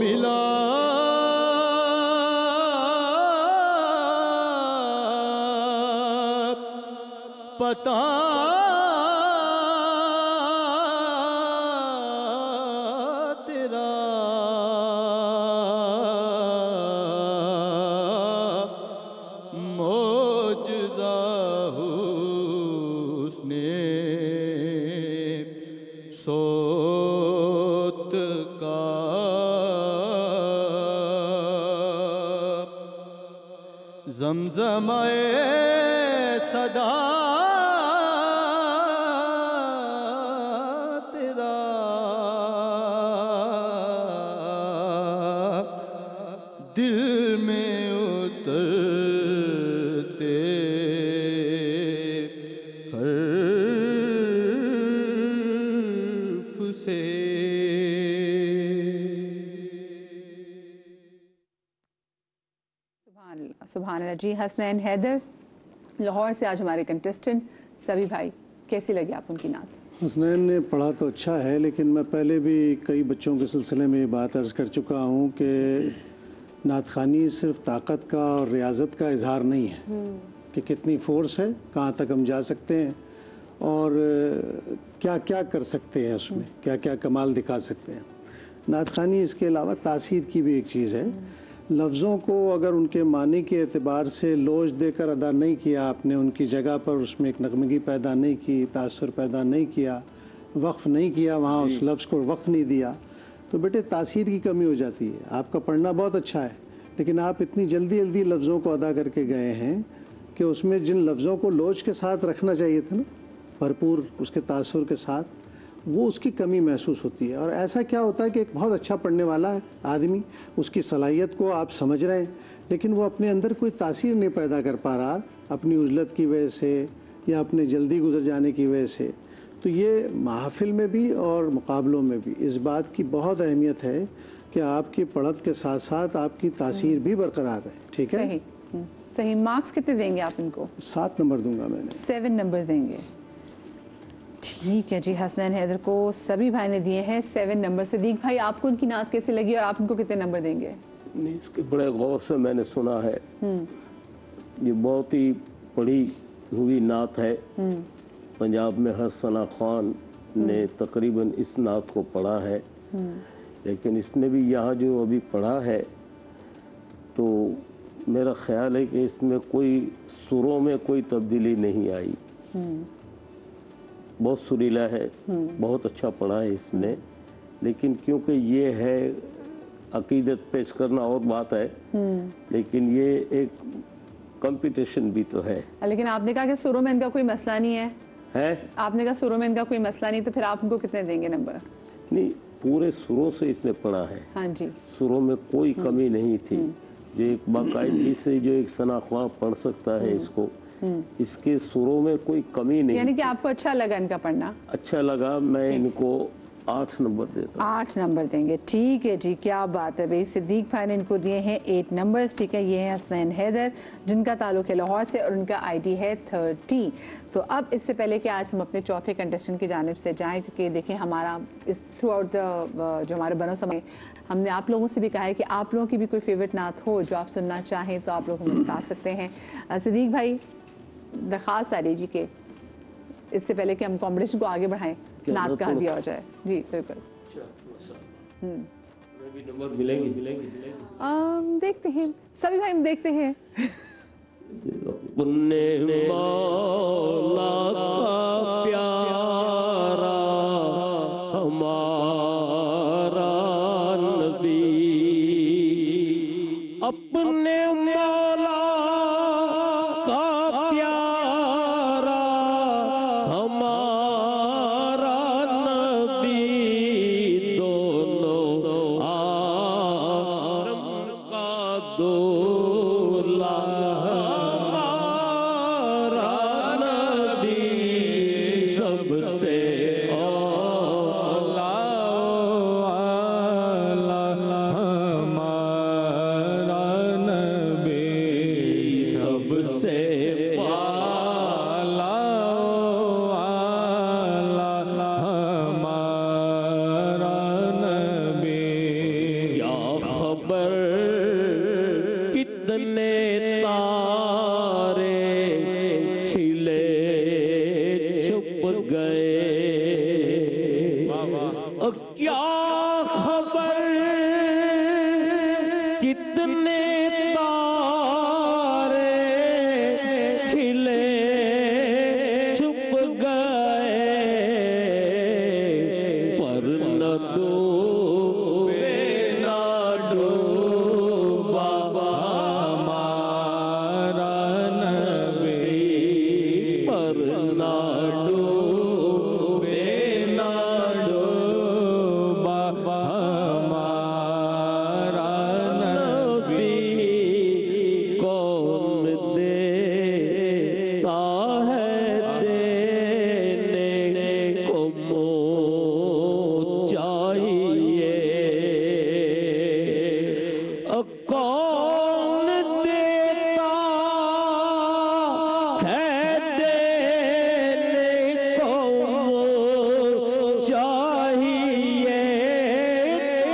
मिला पता तेरा मौजज़ा हुस्ने सोत का ज़मज़मे सदा तेरा दिल में उतरते हर्फ से सुभान अल्लाह जी। हसनैन हैदर लाहौर से आज हमारे कंटेस्टेंट। सभी भाई, कैसी लगी आप उनकी नात? हसनैन ने पढ़ा तो अच्छा है, लेकिन मैं पहले भी कई बच्चों के सिलसिले में ये बात अर्ज़ कर चुका हूँ कि नात ख़ानी सिर्फ ताकत का और रियाजत का इजहार नहीं है कि कितनी फ़ोर्स है, कहाँ तक हम जा सकते हैं और क्या क्या कर सकते हैं, उसमें क्या क्या कमाल दिखा सकते हैं। नात ख़ानी इसके अलावा तासीर की भी एक चीज़ है। लफ्ज़ों को अगर उनके मानी के एतबार से लोच देकर अदा नहीं किया आपने, उनकी जगह पर उसमें एक नगमगी पैदा नहीं की, तासुर पैदा नहीं किया, वक्फ़ नहीं किया, वहाँ उस लफ्ज़ को वक्त नहीं दिया, तो बेटे तासीर की कमी हो जाती है। आपका पढ़ना बहुत अच्छा है, लेकिन आप इतनी जल्दी जल्दी लफ्ज़ों को अदा करके गए हैं कि उसमें जिन लफ्ज़ों को लोच के साथ रखना चाहिए था ना, भरपूर उसके तासुर के साथ, वो उसकी कमी महसूस होती है। और ऐसा क्या होता है कि एक बहुत अच्छा पढ़ने वाला है आदमी, उसकी सलाहियत को आप समझ रहे हैं, लेकिन वो अपने अंदर कोई तासीर नहीं पैदा कर पा रहा अपनी उजलत की वजह से या अपने जल्दी गुजर जाने की वजह से। तो ये महफिल में भी और मुकाबलों में भी इस बात की बहुत अहमियत है कि आपकी पढ़त के साथ साथ आपकी तासीर भी बरकरार है। ठीक है, सही सही। मार्क्स कितने देंगे आप इनको? 7 नंबर दूंगा मैंने। 7 नंबर देंगे। ठीक है जी, हसनैन हैदर को सभी भाई ने दिए हैं 7 नंबर। सदीक भाई, आपको उनकी नात कैसी लगी और आप उनको कितने नंबर देंगे? नहीं, इसके बड़े गौर से मैंने सुना है। ये बहुत ही पढ़ी हुई नात है। पंजाब में हसना खान ने तकरीबन इस नात को पढ़ा है, लेकिन इसने भी यहाँ जो अभी पढ़ा है तो मेरा ख्याल है कि इसमें कोई सुरों में कोई तब्दीली नहीं आई। बहुत सुरीला है, बहुत अच्छा पढ़ा है इसने, लेकिन क्योंकि ये है अकीदत पेश करना और बात है, लेकिन ये एक कंपटीशन भी तो है। लेकिन आपने कहा कि सुरों में इनका कोई मसला नहीं है। आपने कहा सुरों में इनका कोई मसला नहीं, तो फिर आप उनको कितने देंगे नंबर? नहीं, पूरे सुरों से इसने पढ़ा है। हाँ जी, सुरों में कोई कमी नहीं थी। जो एक बाकायदगी से जो एक सनाख्वां पढ़ सकता है इसको, इसके सुरों में कोई कमी नहीं। यानी कि आपको अच्छा लगा इनका पढ़ना? अच्छा लगा। मैं इनको 8 नंबर देता हूँ। 8 नंबर देंगे, ठीक है जी, क्या बात है भाई। सिद्दीक भाई ने इनको दिए हैं 8 नंबर्स, ठीक है। ये है हसनैन हैदर जिनका ताल्लुक है लाहौर से और उनका आईडी है 30। तो अब इससे पहले कि आज हम अपने चौथे कंटेस्टेंट की जानिब से जाएं, क्योंकि देखें हमारा इस थ्रू आउट द जो हमारे बनो समय हमने आप लोगों से भी कहा है कि आप लोगों की भी कोई फेवरेट नात हो जो आप सुनना चाहें तो आप लोग हमें बता सकते हैं। सिद्दीक भाई, दरख्वास्त आ रही जी के इससे पहले कि हम कॉम्पिटिशन को आगे बढ़ाएं, नात कहा दिया हो जाए। जी बिल्कुल। नंबर मिलेंगे। देखते हैं सभी भाई, हम देखते हैं। पुण्य मौला का प्यारा हमारा नबी, अपने मौला का प्यारा हमारा नबी, दोनों आलम का दूल्हा हमारा नबी, सबसे औला हमारा नबी, सबसे पाला हमारा नबी। क्या खबर कितने तारे खिले छुप गए, क्या खबर कितने तारे खिले छुप गए, पर न डूबे ना डूबा हमारा नबी, पर ना डूबे ना डूबा हमारा नबी। कौन देता है देने को मुँह चाहिए, कौन देता है देने को मुँह चाहिए,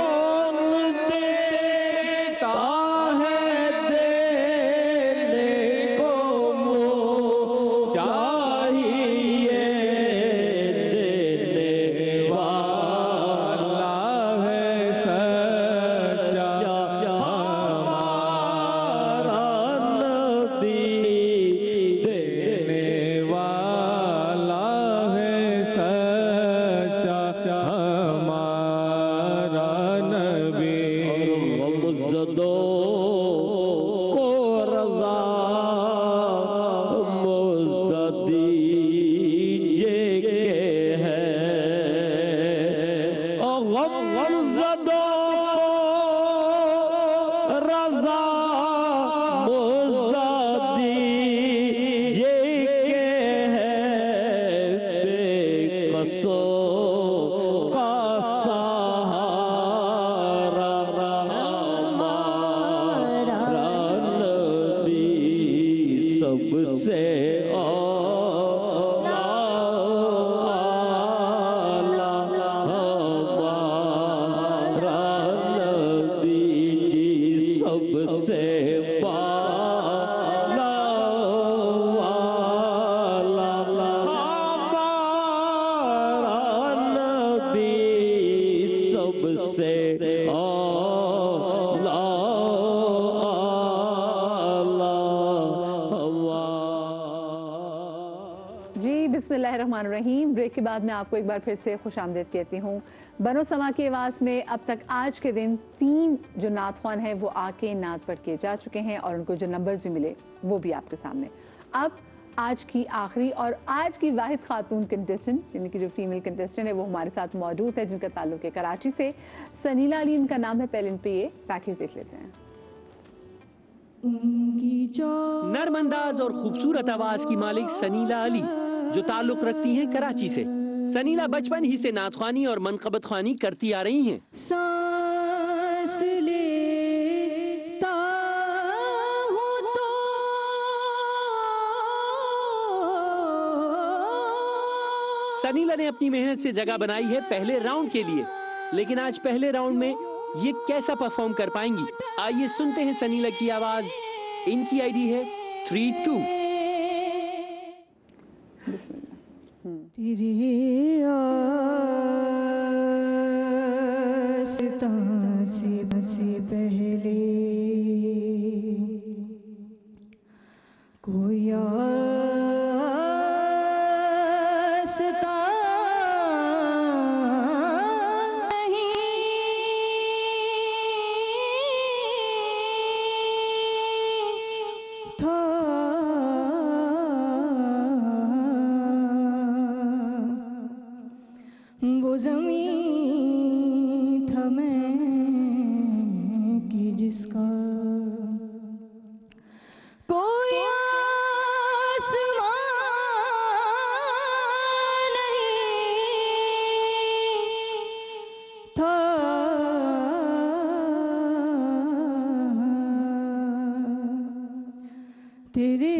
कौन देता है देने को मुँह चाहिए, देने वाला है सच्चा हमारा नबी, देने वाला है सच्चा हमारा नबी। गमज़दों को रज़ा मुज़्द दीजिए के हैं, गमज़दों को रज़ा मुज़्द दीजिए के हैं, बेकसों का सहारा हमारा नबी, सबसे औला हमारा नबी, सबसे पाला हमारा नबी, सबसे औला जी बिस्मिल्लाहिर्रहमानिर्रहीम। ब्रेक के बाद मैं आपको एक बार फिर से खुशामदीद कहती हूँ। बनो समा की आवाज़ में अब तक आज के दिन 3 जो नात ख्वान हैं वो आके नात पढ़ के जा चुके हैं और उनको जो नंबर्स भी मिले वो भी आपके सामने। अब आज की आखिरी और आज की वाहिद खातून कंटेस्टेंट यानी कि जो फीमेल कंटेस्टेंट है वो हमारे साथ मौजूद है, जिनका ताल्लुक है कराची से। सनीला अली इनका नाम है। पहले इन पे ये पैकेज देख लेते हैं। नरम अंदाज और खूबसूरत आवाज की मालिक सनीला अली जो ताल्लुक रखती हैं कराची से। सनीला बचपन ही से नातख्वानी और मनक़बत ख्वानी करती आ रही हैं। सांस लेता हूँ तो सनीला ने अपनी मेहनत से जगह बनाई है पहले राउंड के लिए, लेकिन आज पहले राउंड में ये कैसा परफॉर्म कर पाएंगी? आइए सुनते हैं सनीला की आवाज। इनकी आईडी है 32। तेरे आस्तां से पहले कोई आस्तां ज़मीं था मैं कि जिसका कोई आसमां नहीं था। तेरे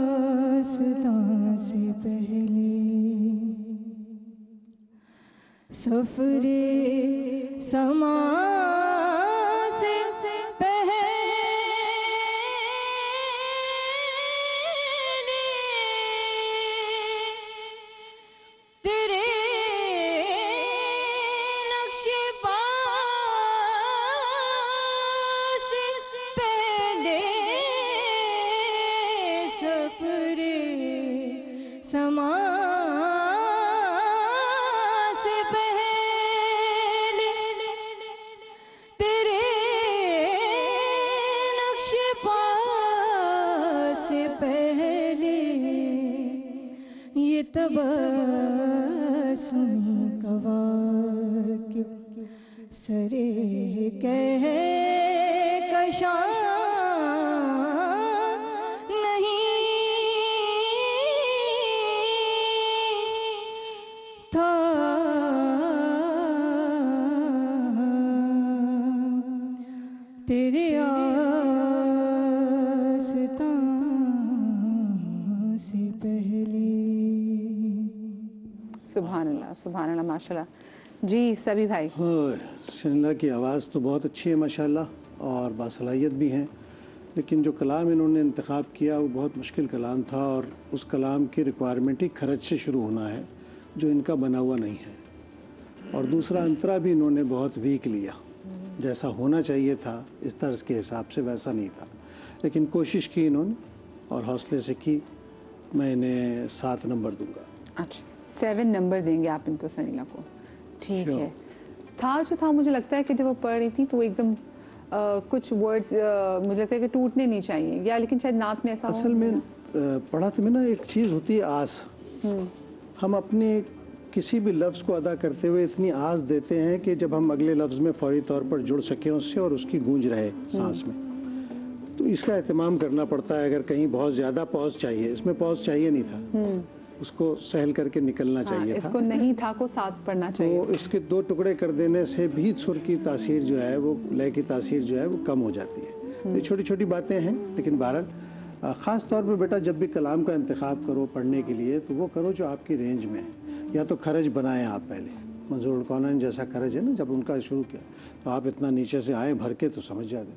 आस्तां से पहले सफरे समा से पहले तेरे नक्शे पा से पहले सफरे समा तबस्सुमी कवाकिब सरे कह कशा नहीं था। तेरे आस्तां से पहले। सुभान अल्लाह माशाल्लाह। जी सभी भाई, सनीला की आवाज़ तो बहुत अच्छी है माशाल्लाह और बासलाहियत भी हैं, लेकिन जो कलाम इन्होंने इंतखाब किया वो बहुत मुश्किल कलाम था और उस कलाम की रिक्वायरमेंट ही खरज से शुरू होना है जो इनका बना हुआ नहीं है। और दूसरा अंतरा भी इन्होंने बहुत वीक लिया, जैसा होना चाहिए था इस तर्ज के हिसाब से वैसा नहीं था, लेकिन कोशिश की इन्होंने और हौसले से की। मैं इन्हें 7 नंबर दूंगा। अच्छा 7 नंबर देंगे आप इनको सनीला को, ठीक है। था जो था, मुझे लगता है कि जब वो पढ़ रही थी तो एकदम कुछ वर्ड्स मुझे लगता है कि टूटने नहीं चाहिए, या लेकिन शायद नात में ऐसा असल में पढ़ाते में ना एक चीज़ होती है आस। हम अपने किसी भी लफ्ज़ को अदा करते हुए इतनी आस देते हैं कि जब हम अगले लफ्ज़ में फौरी तौर पर जुड़ सकें उससे और उसकी गूंज रहे सांस में, तो इसका एहतमाम करना पड़ता है। अगर कहीं बहुत ज़्यादा पॉज चाहिए, इसमें पॉज चाहिए नहीं था, उसको सहल करके निकलना चाहिए इसको था। नहीं था को साथ पढ़ना चाहिए। तो इसके 2 टुकड़े कर देने से भी सुर की तासीर जो है वो, लय की तासीर जो है वो कम हो जाती है। ये छोटी छोटी बातें हैं, लेकिन बहरहाल ख़ास तौर पे बेटा जब भी कलाम का इंतखाब करो पढ़ने के लिए तो वो करो जो आपकी रेंज में है। या तो खरज बनाएं आप पहले, मंजूरुल कौनैन जैसा खरज है ना, जब उनका शुरू किया तो आप इतना नीचे से आए भर के तो समझ जाते।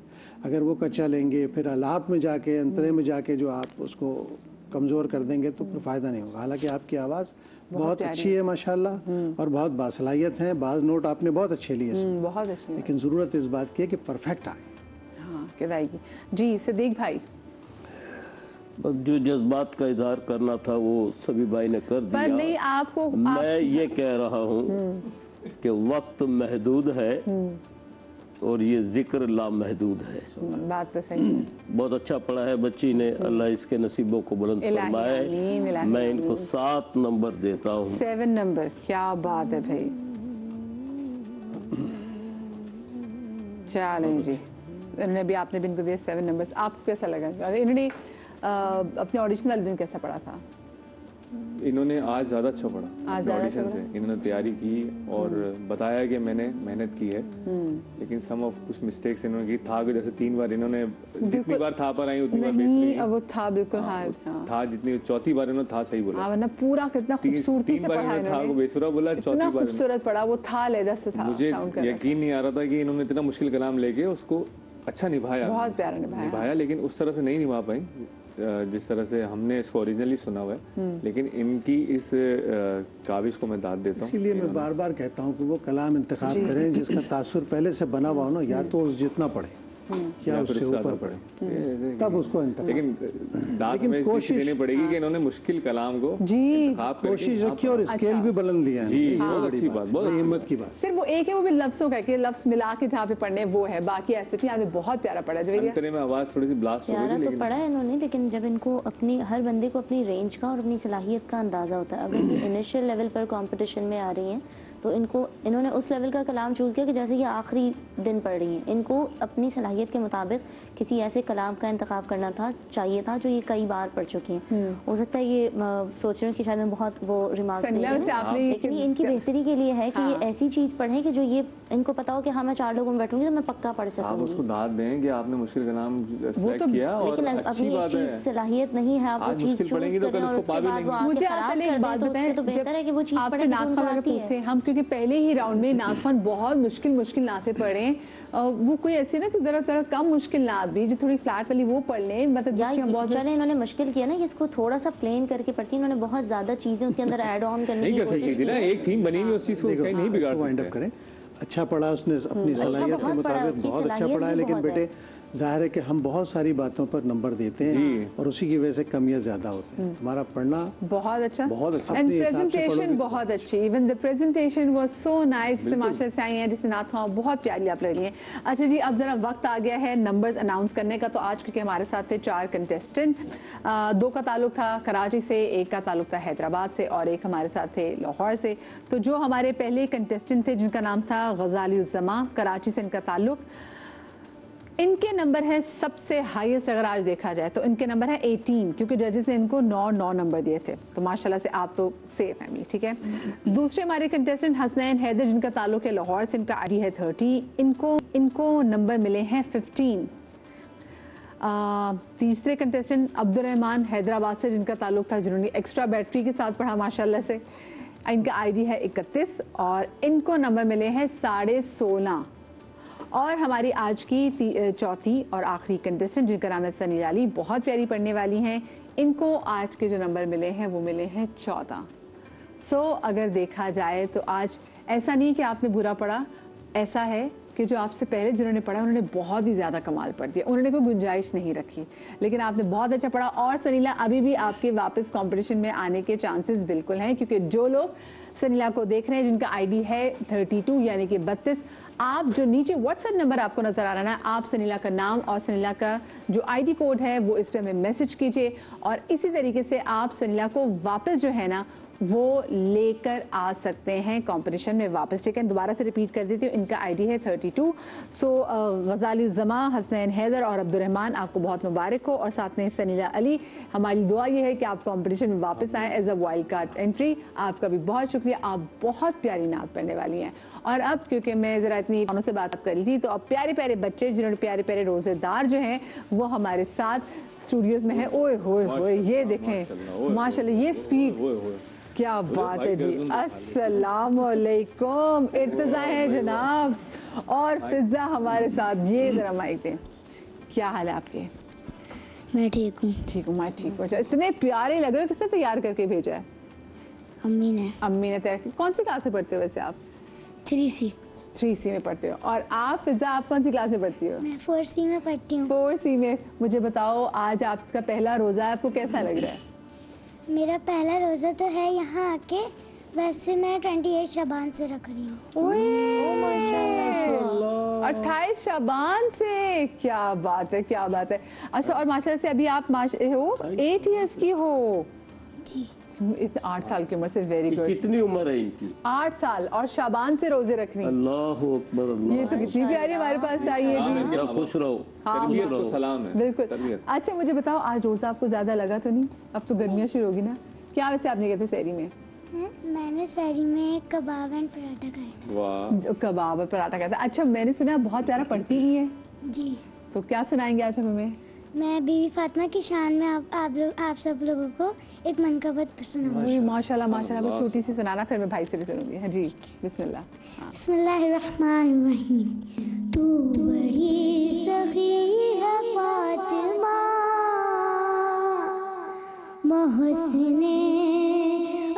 अगर वो कच्चा लेंगे फिर अलाप में जाके, अंतरे में जाके जो आप उसको कमज़ोर कर देंगे तो फिर फ़ायदा नहीं होगा। हालांकि आपकी आवाज़ बहुत अच्छी है माशाल्लाह और बहुत बासलाहियत है, बाज़ नोट आपने बहुत अच्छे लिए बहुत अच्छे, लेकिन ज़रूरत इस बात की है कि परफेक्ट आए। हाँ किदाएगी। जी सिद्दीक भाई, बस जो जज्बात का इजहार करना था वो सभी भाई ने कर दिया। पर नहीं आपको मैं ये कह रहा हूँ कि वक्त महदूद है और ये जिक्र लामहदूद है। बात तो सही है। बहुत अच्छा पढ़ा है बच्ची ने, अल्लाह इसके नसीबों को बुलंद फरमाए। मैं इनको 7 नंबर देता हूँ। 7 नंबर, क्या बात है भाई। चलें जी, इन्होंने भी, आपने भी इनको दिए 7 नंबर्स। आपको कैसा लगा? और इन्होंने अपने ऑडिशन वाले दिन कैसा पढ़ा था? इन्होंने आज ज़्यादा अच्छा पढ़ा आज ज़्यादा ऑडिशन अच्छा से। इन्होंने तैयारी की और बताया कि मैंने मेहनत की है, लेकिन सम ऑफ कुछ मिस्टेक्स इन्होंने की। था कि जैसे 3 बार इन्होंने जितनी बार था पर आई उतनी बार बेस नहीं, नहीं अब वो था बिल्कुल। हाँ था जितनी, चौथी बार इन्होंने था सही बोला। वरना पूरा कितना खूबसूरती से पढ़ा था इन्होंने, को बेसुरा बोला, चौथी इतना बार खूबसूरत पढ़ा, वो था लेदा से था। मुझे sound कर रहा था। यकीन नहीं आ रहा था कि इन्होंने इतना मुश्किल कलाम लेके उसको अच्छा निभाया, बहुत प्यारा निभाया। लेकिन उस तरह से नहीं निभा पाई जिस तरह से हमने इसको ओरिजिनली सुना हुआ है। लेकिन इनकी इस काविश को मैं दाद देता हूँ। इसीलिए मैं बार बार कहता हूँ कि वो कलाम इंतखाब करें जिसका तासुर पहले से बना हुआ हो ना, या तो उस जितना पढ़े या उससे ऊपर पढ़े, तब उसको लेकिन दाद में कोशिश देनी पड़ेगी कि इन्होंने मुश्किल कलाम को कोशिश रखी और स्केल भी बुलंद लिया है। जी, बहुत अच्छी बात, बहुत हिम्मत की बात। सिर्फ वो एक है, वो भी लफ्जों का कि लफ्ज मिला के जहाँ पे पढ़ने वो है, बाकी ऐसे नहीं। आपने बहुत प्यारा पढ़ा जो अंतरे में आवाज थोड़ी सी ब्लास्ट हो गई, तो पढ़ा है इन्होंने, लेकिन जब इनको अपनी हर बंदे को अपनी रेंज का और अपनी सलाहियत का अंदाजा होता है। अगर ये इनिशियल लेवल पर कंपटीशन में आ रही हैं तो इन्होंने उस लेवल का कलाम चूज़ किया कि जैसे ये आखिरी दिन पढ़ रही हैं। इनको अपनी सलाहियत के मुताबिक किसी ऐसे कलाम का इंतखाब करना चाहिए था जो ये कई बार पढ़ चुकी हैं। हो सकता है ये सोच रहे हो कि शायद मैं बहुत वो रिमार्क, लेकिन इनकी बेहतरी के लिए है कि ये ऐसी चीज़ पढ़ें कि जो ये इनको पता हो कि हाँ मैं 4 लोगों में बैठूंगी तो मैं पक्का पढ़ सकूंगी। आप उसको दाद दें कि आपने मुश्किल कलाम सेलेक्ट किया और अच्छी बात है। सलाहियत नहीं है, आप वो चीज़ चूज़ करें और उसके बाद वो आके खराब कर दें, तो उससे तो बेहतर है कि वो चीज़ पढ़ें जो उनको आती है। हम क्योंकि पहले ही राउंड में नात खान बहुत मुश्किल नाते पढ़े, वो कोई ऐसी ना कि जरा कम मुश्किल नात भी जो थोड़ी फ्लैट वाली वो पढ़ लें, मतलब जिसके हम बहुत चले इन्होंने मुश्किल किया ना कि इसको थोड़ा सा प्लेन करके पढ़ती, इन्होंने बहुत ज्यादा चीजें उसके अंदर ऐड ऑन करने की कोशिश की ना। एक थीम बनी हुई उस चीज को कहीं नहीं बिगाड़ सकते। अच्छा पढ़ा उसने अपनी सलाहियत के मुताबिक, बहुत अच्छा पढ़ा है। लेकिन बेटे जाहिर है कि हम बहुत सारी बातों पर नंबर देते हैं और उसी की वजह से कमियां ज्यादा होती हैं। हमारा पढ़ना बहुत अच्छा, बहुत अच्छा, एंड प्रेजेंटेशन बहुत अच्छी। Even the presentation was so nice. जिससे माशा से आई हैं, जिससे नात खां बहुत प्यारी आप लग रही हैं। अच्छा जी, अब जरा वक्त आ गया है नंबर्स अनाउंस करने का। तो आज क्योंकि हमारे साथ थे 4 कंटेस्टेंट, 2 का ताल्लुक था कराची से, 1 का ताल्लुक था हैदराबाद से और 1 हमारे साथ थे लाहौर से। तो जो हमारे पहले कंटेस्टेंट थे जिनका नाम था गजाली उज़्ज़मा, कराची से इनका ताल्लुक, इनके नंबर है सबसे हाईएस्ट। अगर आज देखा जाए तो इनके नंबर है 18, क्योंकि जजेस ने इनको 9 नंबर दिए थे। तो माशाल्लाह से आप तो सेफ फैमिली, ठीक है। दूसरे हमारे कंटेस्टेंट हसनैन हैदर जिनका ताल्लुक है लाहौर से, इनका आईडी है 30, इनको नंबर मिले हैं 15। तीसरे कंटेस्टेंट अब्दुर्रहमान हैदराबाद से जिनका ताल्लुक था, जिन्होंने एक्स्ट्रा बैटरी के साथ पढ़ा माशाल्लाह से, इनका आईडी है 31 और इनको नंबर मिले हैं 16.5। और हमारी आज की चौथी और आखिरी कंटेस्टेंट जिनका नाम है सनीला अली, बहुत प्यारी पढ़ने वाली हैं, इनको आज के जो नंबर मिले हैं वो मिले हैं 14। सो अगर देखा जाए तो आज ऐसा नहीं कि आपने बुरा पढ़ा, ऐसा है कि जो आपसे पहले जिन्होंने पढ़ा उन्होंने बहुत ही ज़्यादा कमाल पढ़ दिया, उन्होंने कोई गुंजाइश नहीं रखी, लेकिन आपने बहुत अच्छा पढ़ा। और सनीला अभी भी आपके वापस कंपटीशन में आने के चांसेस बिल्कुल हैं, क्योंकि जो लोग सनीला को देख रहे हैं जिनका आईडी है 32 यानी कि 32, आप जो नीचे व्हाट्सएप नंबर आपको नज़र आ रहा है, आप सनीला का नाम और सनीला का जो आईडी कोड है वो इस पर हमें मैसेज कीजिए और इसी तरीके से आप सनीला को वापस जो है ना वो लेकर आ सकते हैं कंपटीशन में वापस। ठीक है, दोबारा से रिपीट कर देती हूँ, इनका आईडी है 32। सो गजाली उज़्ज़मा, हसनैन हैदर और अब्दुर्रहमान, आपको बहुत मुबारक हो। और साथ में सनीला अली, हमारी दुआ ये है कि आप कंपटीशन में वापस आएँ as a wild card entry. आपका भी बहुत शुक्रिया, आप बहुत प्यारी नात पढ़ने वाली हैं। और अब क्योंकि मैं ज़रा इतनी से बात कर रही थी, तो अब प्यारे प्यारे बच्चे जिन्होंने प्यारे प्यारे रोज़ेदार जो हैं वो हमारे साथ स्टूडियोज़ में हैं। ओए होए होए, ये देखें माशाल्लाह, ये स्पीड, क्या बात है जी। अस्सलाम वालेकुम, इर्तिज़ा है जनाब और फिज़ा हमारे साथ। ये जरा माइक दें, क्या हाल है आपके? मैं ठीक हूँ। ठीक हूँ, मैं ठीक हूँ। इतने प्यारे लग रहे हो, किसने तैयार करके भेजा है? अम्मी ने। अम्मी ने तैयार। कौन सी क्लास में पढ़ते हो वैसे आप? 3C में पढ़ते हो। और आप फिज़ा, आप कौन सी क्लास में पढ़ती हो? मैं 4C में पढ़ती हूँ। 4C में। मुझे बताओ, आज आपका पहला रोज़ा है, आपको कैसा लग रहा है? मेरा पहला रोज़ा तो है यहाँ आके, वैसे मैं 28 शाबान से रख रही हूँ। 28 शाबान से, क्या बात है, क्या बात है। अच्छा, और माशाल्लाह से अभी आप हो 8 इयर्स की हो जी। 8 साल की उम्र से, वेरी गुड। कितनी उम्र है इनकी? 8 साल और शाबान से रोजे रख रही। अल्लाह अकबर, अल्लाह। ये तो कितनी प्यारी हमारे पास आई है जी। खुश रहो, तरबियत को सलाम है। बिल्कुल। अच्छा मुझे बताओ, आज रोजा आपको ज्यादा लगा तो नहीं? अब तो गर्मियाँ शुरू होगी ना, क्या वैसे आपने कहते सहरी में? मैंने सहरी में कबाब एंड पराठा खाया। वाह, कबाब और पराठा खाया था। अच्छा, मैंने सुना आप बहुत प्यारा पढ़ती ही हैं। जी। तो क्या सुनाएंगे आज हमें? मैं बीवी फातिमा की शान में आप सब लोगों को एक मनकबत सुनाऊंगी। माशाल्लाह माशाल्लाह, वो छोटी सी सुनाना, फिर मैं भाई से भी सुनूंगी। हाँ जी, बिस्मिल्लाह। बिस्मिल्लाहिर्रहमानिर्रहीम। तू बड़ी सखी है फातिमा, मोहसिने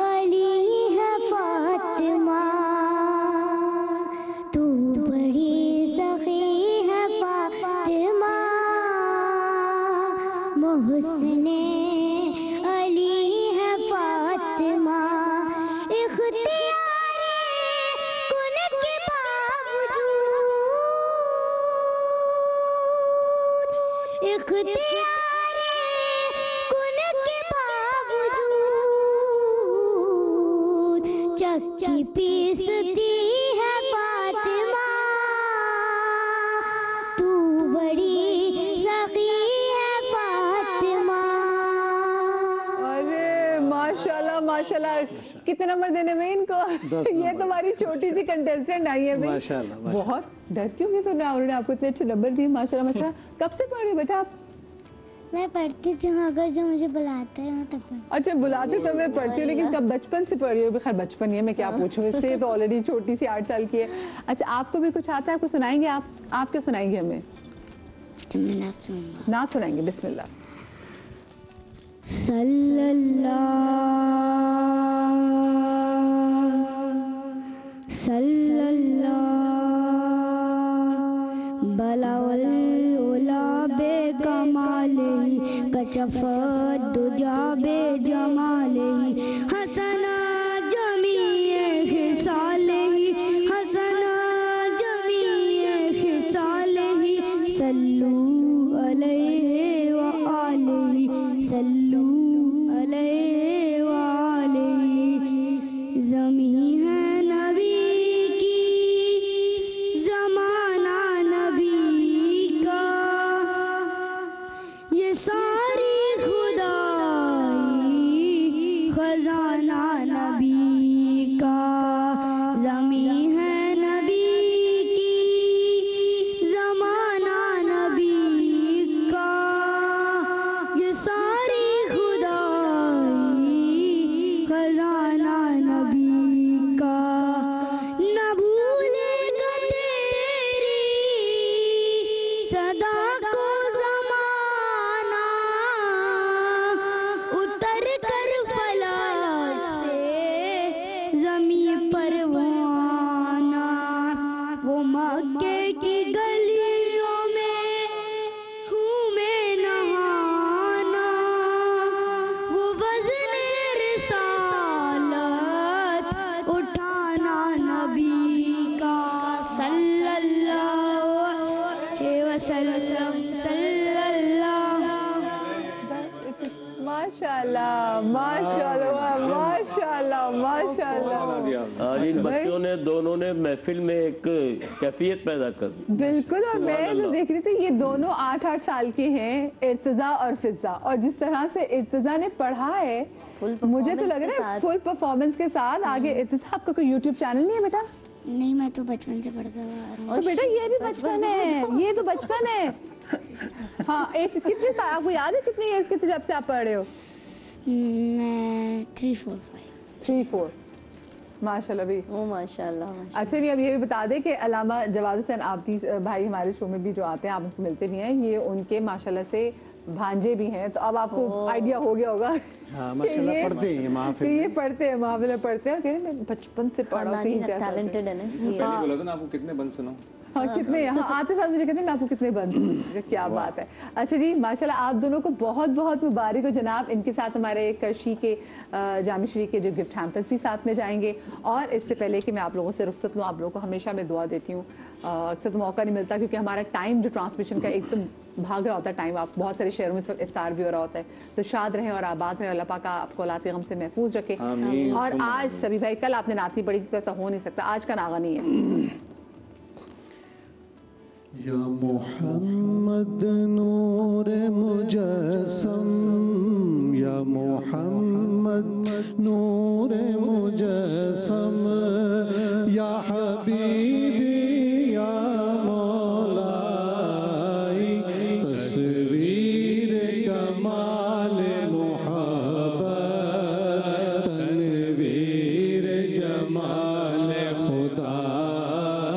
अली है फातिमा, तू बड़ी सखी है फातिमा, मोहसिने अली है फातिमा, इख्तियारे कुन के बावजूद, इख्तियारे कुन के बावजूद चक्की पीसती है फातिमा, तू बड़ी सखी है फातिमा। अरे माशाल्लाह माशाल्लाह, कितने नंबर देने में इनको? ये तुम्हारी छोटी सी कंटेस्टेंट आई है भाई। माशाल्लाह, बहुत डर क्यों गई तुमने? उन्होंने आपको इतने अच्छे नंबर दिए, माशाल्लाह माशाल्लाह। कब से पढ़ रही हो बेटा आप? मैं पढ़ती हूँ, अगर जो मुझे बुलाता है मैं तब पढ़ती हूँ। अच्छा, बुलाते तो मैं पढ़ती हूँ, लेकिन कब बचपन से पढ़ी हो? खैर बचपन ही है, मैं क्या पूछूं, इससे तो ऑलरेडी छोटी सी 8 साल की है। अच्छा, आपको भी कुछ आता है? आपको सुनाएंगे? आप क्या सुनाएंगे हमें? नात सुनाएंगे, बिस्मिल्लाह। कचफत दुजाबे जमालेही हसना जमीए खिसालेही, हसना जमीए खिसालेही, सल्लू अलैहि व आलिही, सल्लू अलैहि व आलिही। ज़मी है नबी की, ज़माना नबी का, ये सारी खुदाई खजाना नबी का। ज़मी है नबी की, ज़माना नबी का, ये सारी खुदाई खजाना नबी का। न भूलेगा तेरी सदा को ज़माना, उतर कर फलक से ज़मी पर वो आना, वो मक्के की गलियों में घूमे नहाना, वो वज़्न रिसालत उठाना नबी का। सल्लल्लाहु अलैहि वसल्लम, सल्लल्लाहु। माशाल्लाह माशाल्लाह माशाल्लाह माशाल्लाह। आज इन बच्चों ने दोनों ने महफिल में एक कैफियत पैदा कर दी। बिल्कुल, और मैं तो देख रही थी ये दोनों 8-8 साल के हैं, इर्तिजा और फिजा, और जिस तरह से इर्तिजा ने पढ़ा है, मुझे तो लग रहा है फुल परफॉर्मेंस के साथ आगे। इर्तिजा, आपका कोई यूट्यूब चैनल नहीं है बेटा? नहीं, मैं तो बचपन से पढ़ता हुआ। तो बेटा ये भी बचपन है, ये तो बचपन है। हाँ, एक कितने साल, आपको याद है कितने ईयर्स के थे जब से आप पढ़ रहे हो? मैं 3-4 माशाल्लाह भी। ओ माशाल्लाह। अच्छा भी, अब ये भी बता दें कि अल्लामा जवाद हुसैन आबदी भाई हमारे शो में भी जो आते हैं, आप उनको मिलते भी हैं, ये उनके माशाल्लाह से भांजे भी हैं, तो अब आपको आइडिया हो गया होगा। हाँ, माशाल्लाह पढ़ते हैं महफिल ये पढ़ते हैं, महफिल में पढ़ते हैं। मैं बचपन से पढ़ा हूँ, 3-4 साल। टैलेंटेड है ना। पहले बोला था ना आपको कितने बंद सुनाऊं। हाँ, कितने, हाँ आते साथ मुझे कहते हैं मैं आपको कितने बंद। क्या बात है। अच्छा जी, माशाल्लाह आप दोनों को बहुत बहुत मुबारक हो जनाब। इनके साथ हमारे करशी के जामी शरीफ के जो गिफ्ट हैम्पर्स भी साथ में जाएंगे। और इससे पहले कि मैं आप लोगों से रुखसत लूँ, आप लोगों को हमेशा मैं दुआ देती हूँ, अक्सर तो मौका नहीं मिलता क्योंकि हमारा टाइम जो ट्रांसमिशन का एकदम भाग रहा होता है टाइम, आप बहुत सारे शहरों में इफ्तार भी हो रहा होता है। तो शाद रहें और आबाद रहें, अल्लाह पाक आपको औलाद के गम से महफूज रखे। और आज सभी भाई, कल आपने नात नहीं पढ़ी तो ऐसा हो नहीं सकता, आज का नागा नहीं है। या मोहम्मद नूर मुजस्सम, या मोहम्मद नूर मुजस्सम, या हबीबी या मौलाई, तस्वीर कमाल मोहब्बत, तनवीर जमाल खुदाई,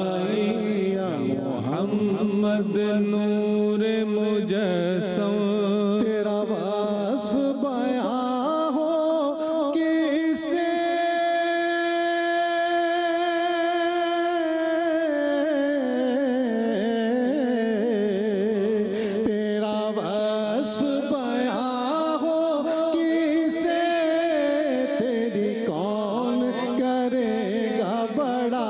या मोहम्मद नूर मुजस्सम। तेरा वास्फ बयां हो किसे, तेरा वास्फ बयां हो किसे, तेरी कौन करेगा बड़ा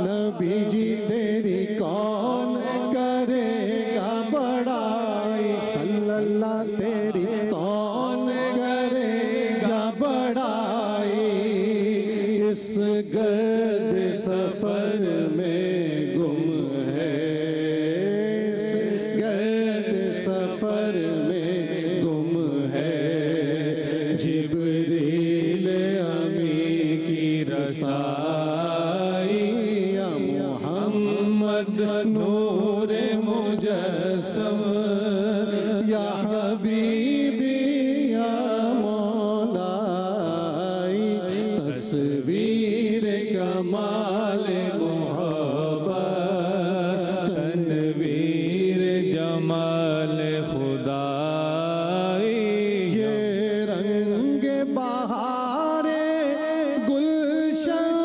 नबी जी, तेरी कौन करेगा बड़ाई, सल्लल्लाह तेरी कौन करेगा बड़ाई। इस गर्द सफर में गुम है, इस गर्द सफर में गुम है, जिब्रील अमी की रसाई, या मोहम्मद नूर मुजस्सम, या हबीबी या मौलाई, तस्वीर कमाल मोहब्बत, तनवीर जमाल खुदाई। ये रंग बहारे गुलशन,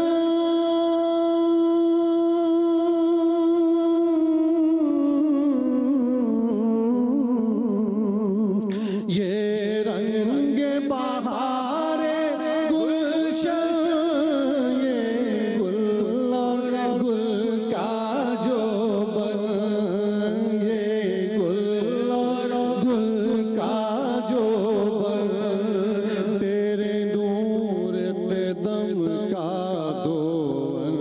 ये रंग बहारे गुलशन, ये गुल और गुल का जो बन, ये गुल और गुल का जो बन, तेरे नूर कदम का दोन,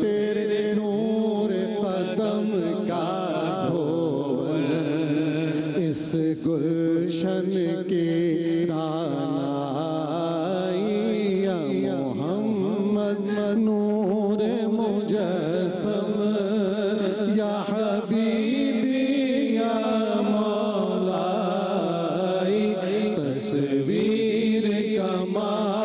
तेरे नूर कदम का धोवन, इस गुलशन के दानाई, या मोहम्मद नूर मुजस्सम, या हबीबी या मौलाई, तस्वीर कमाल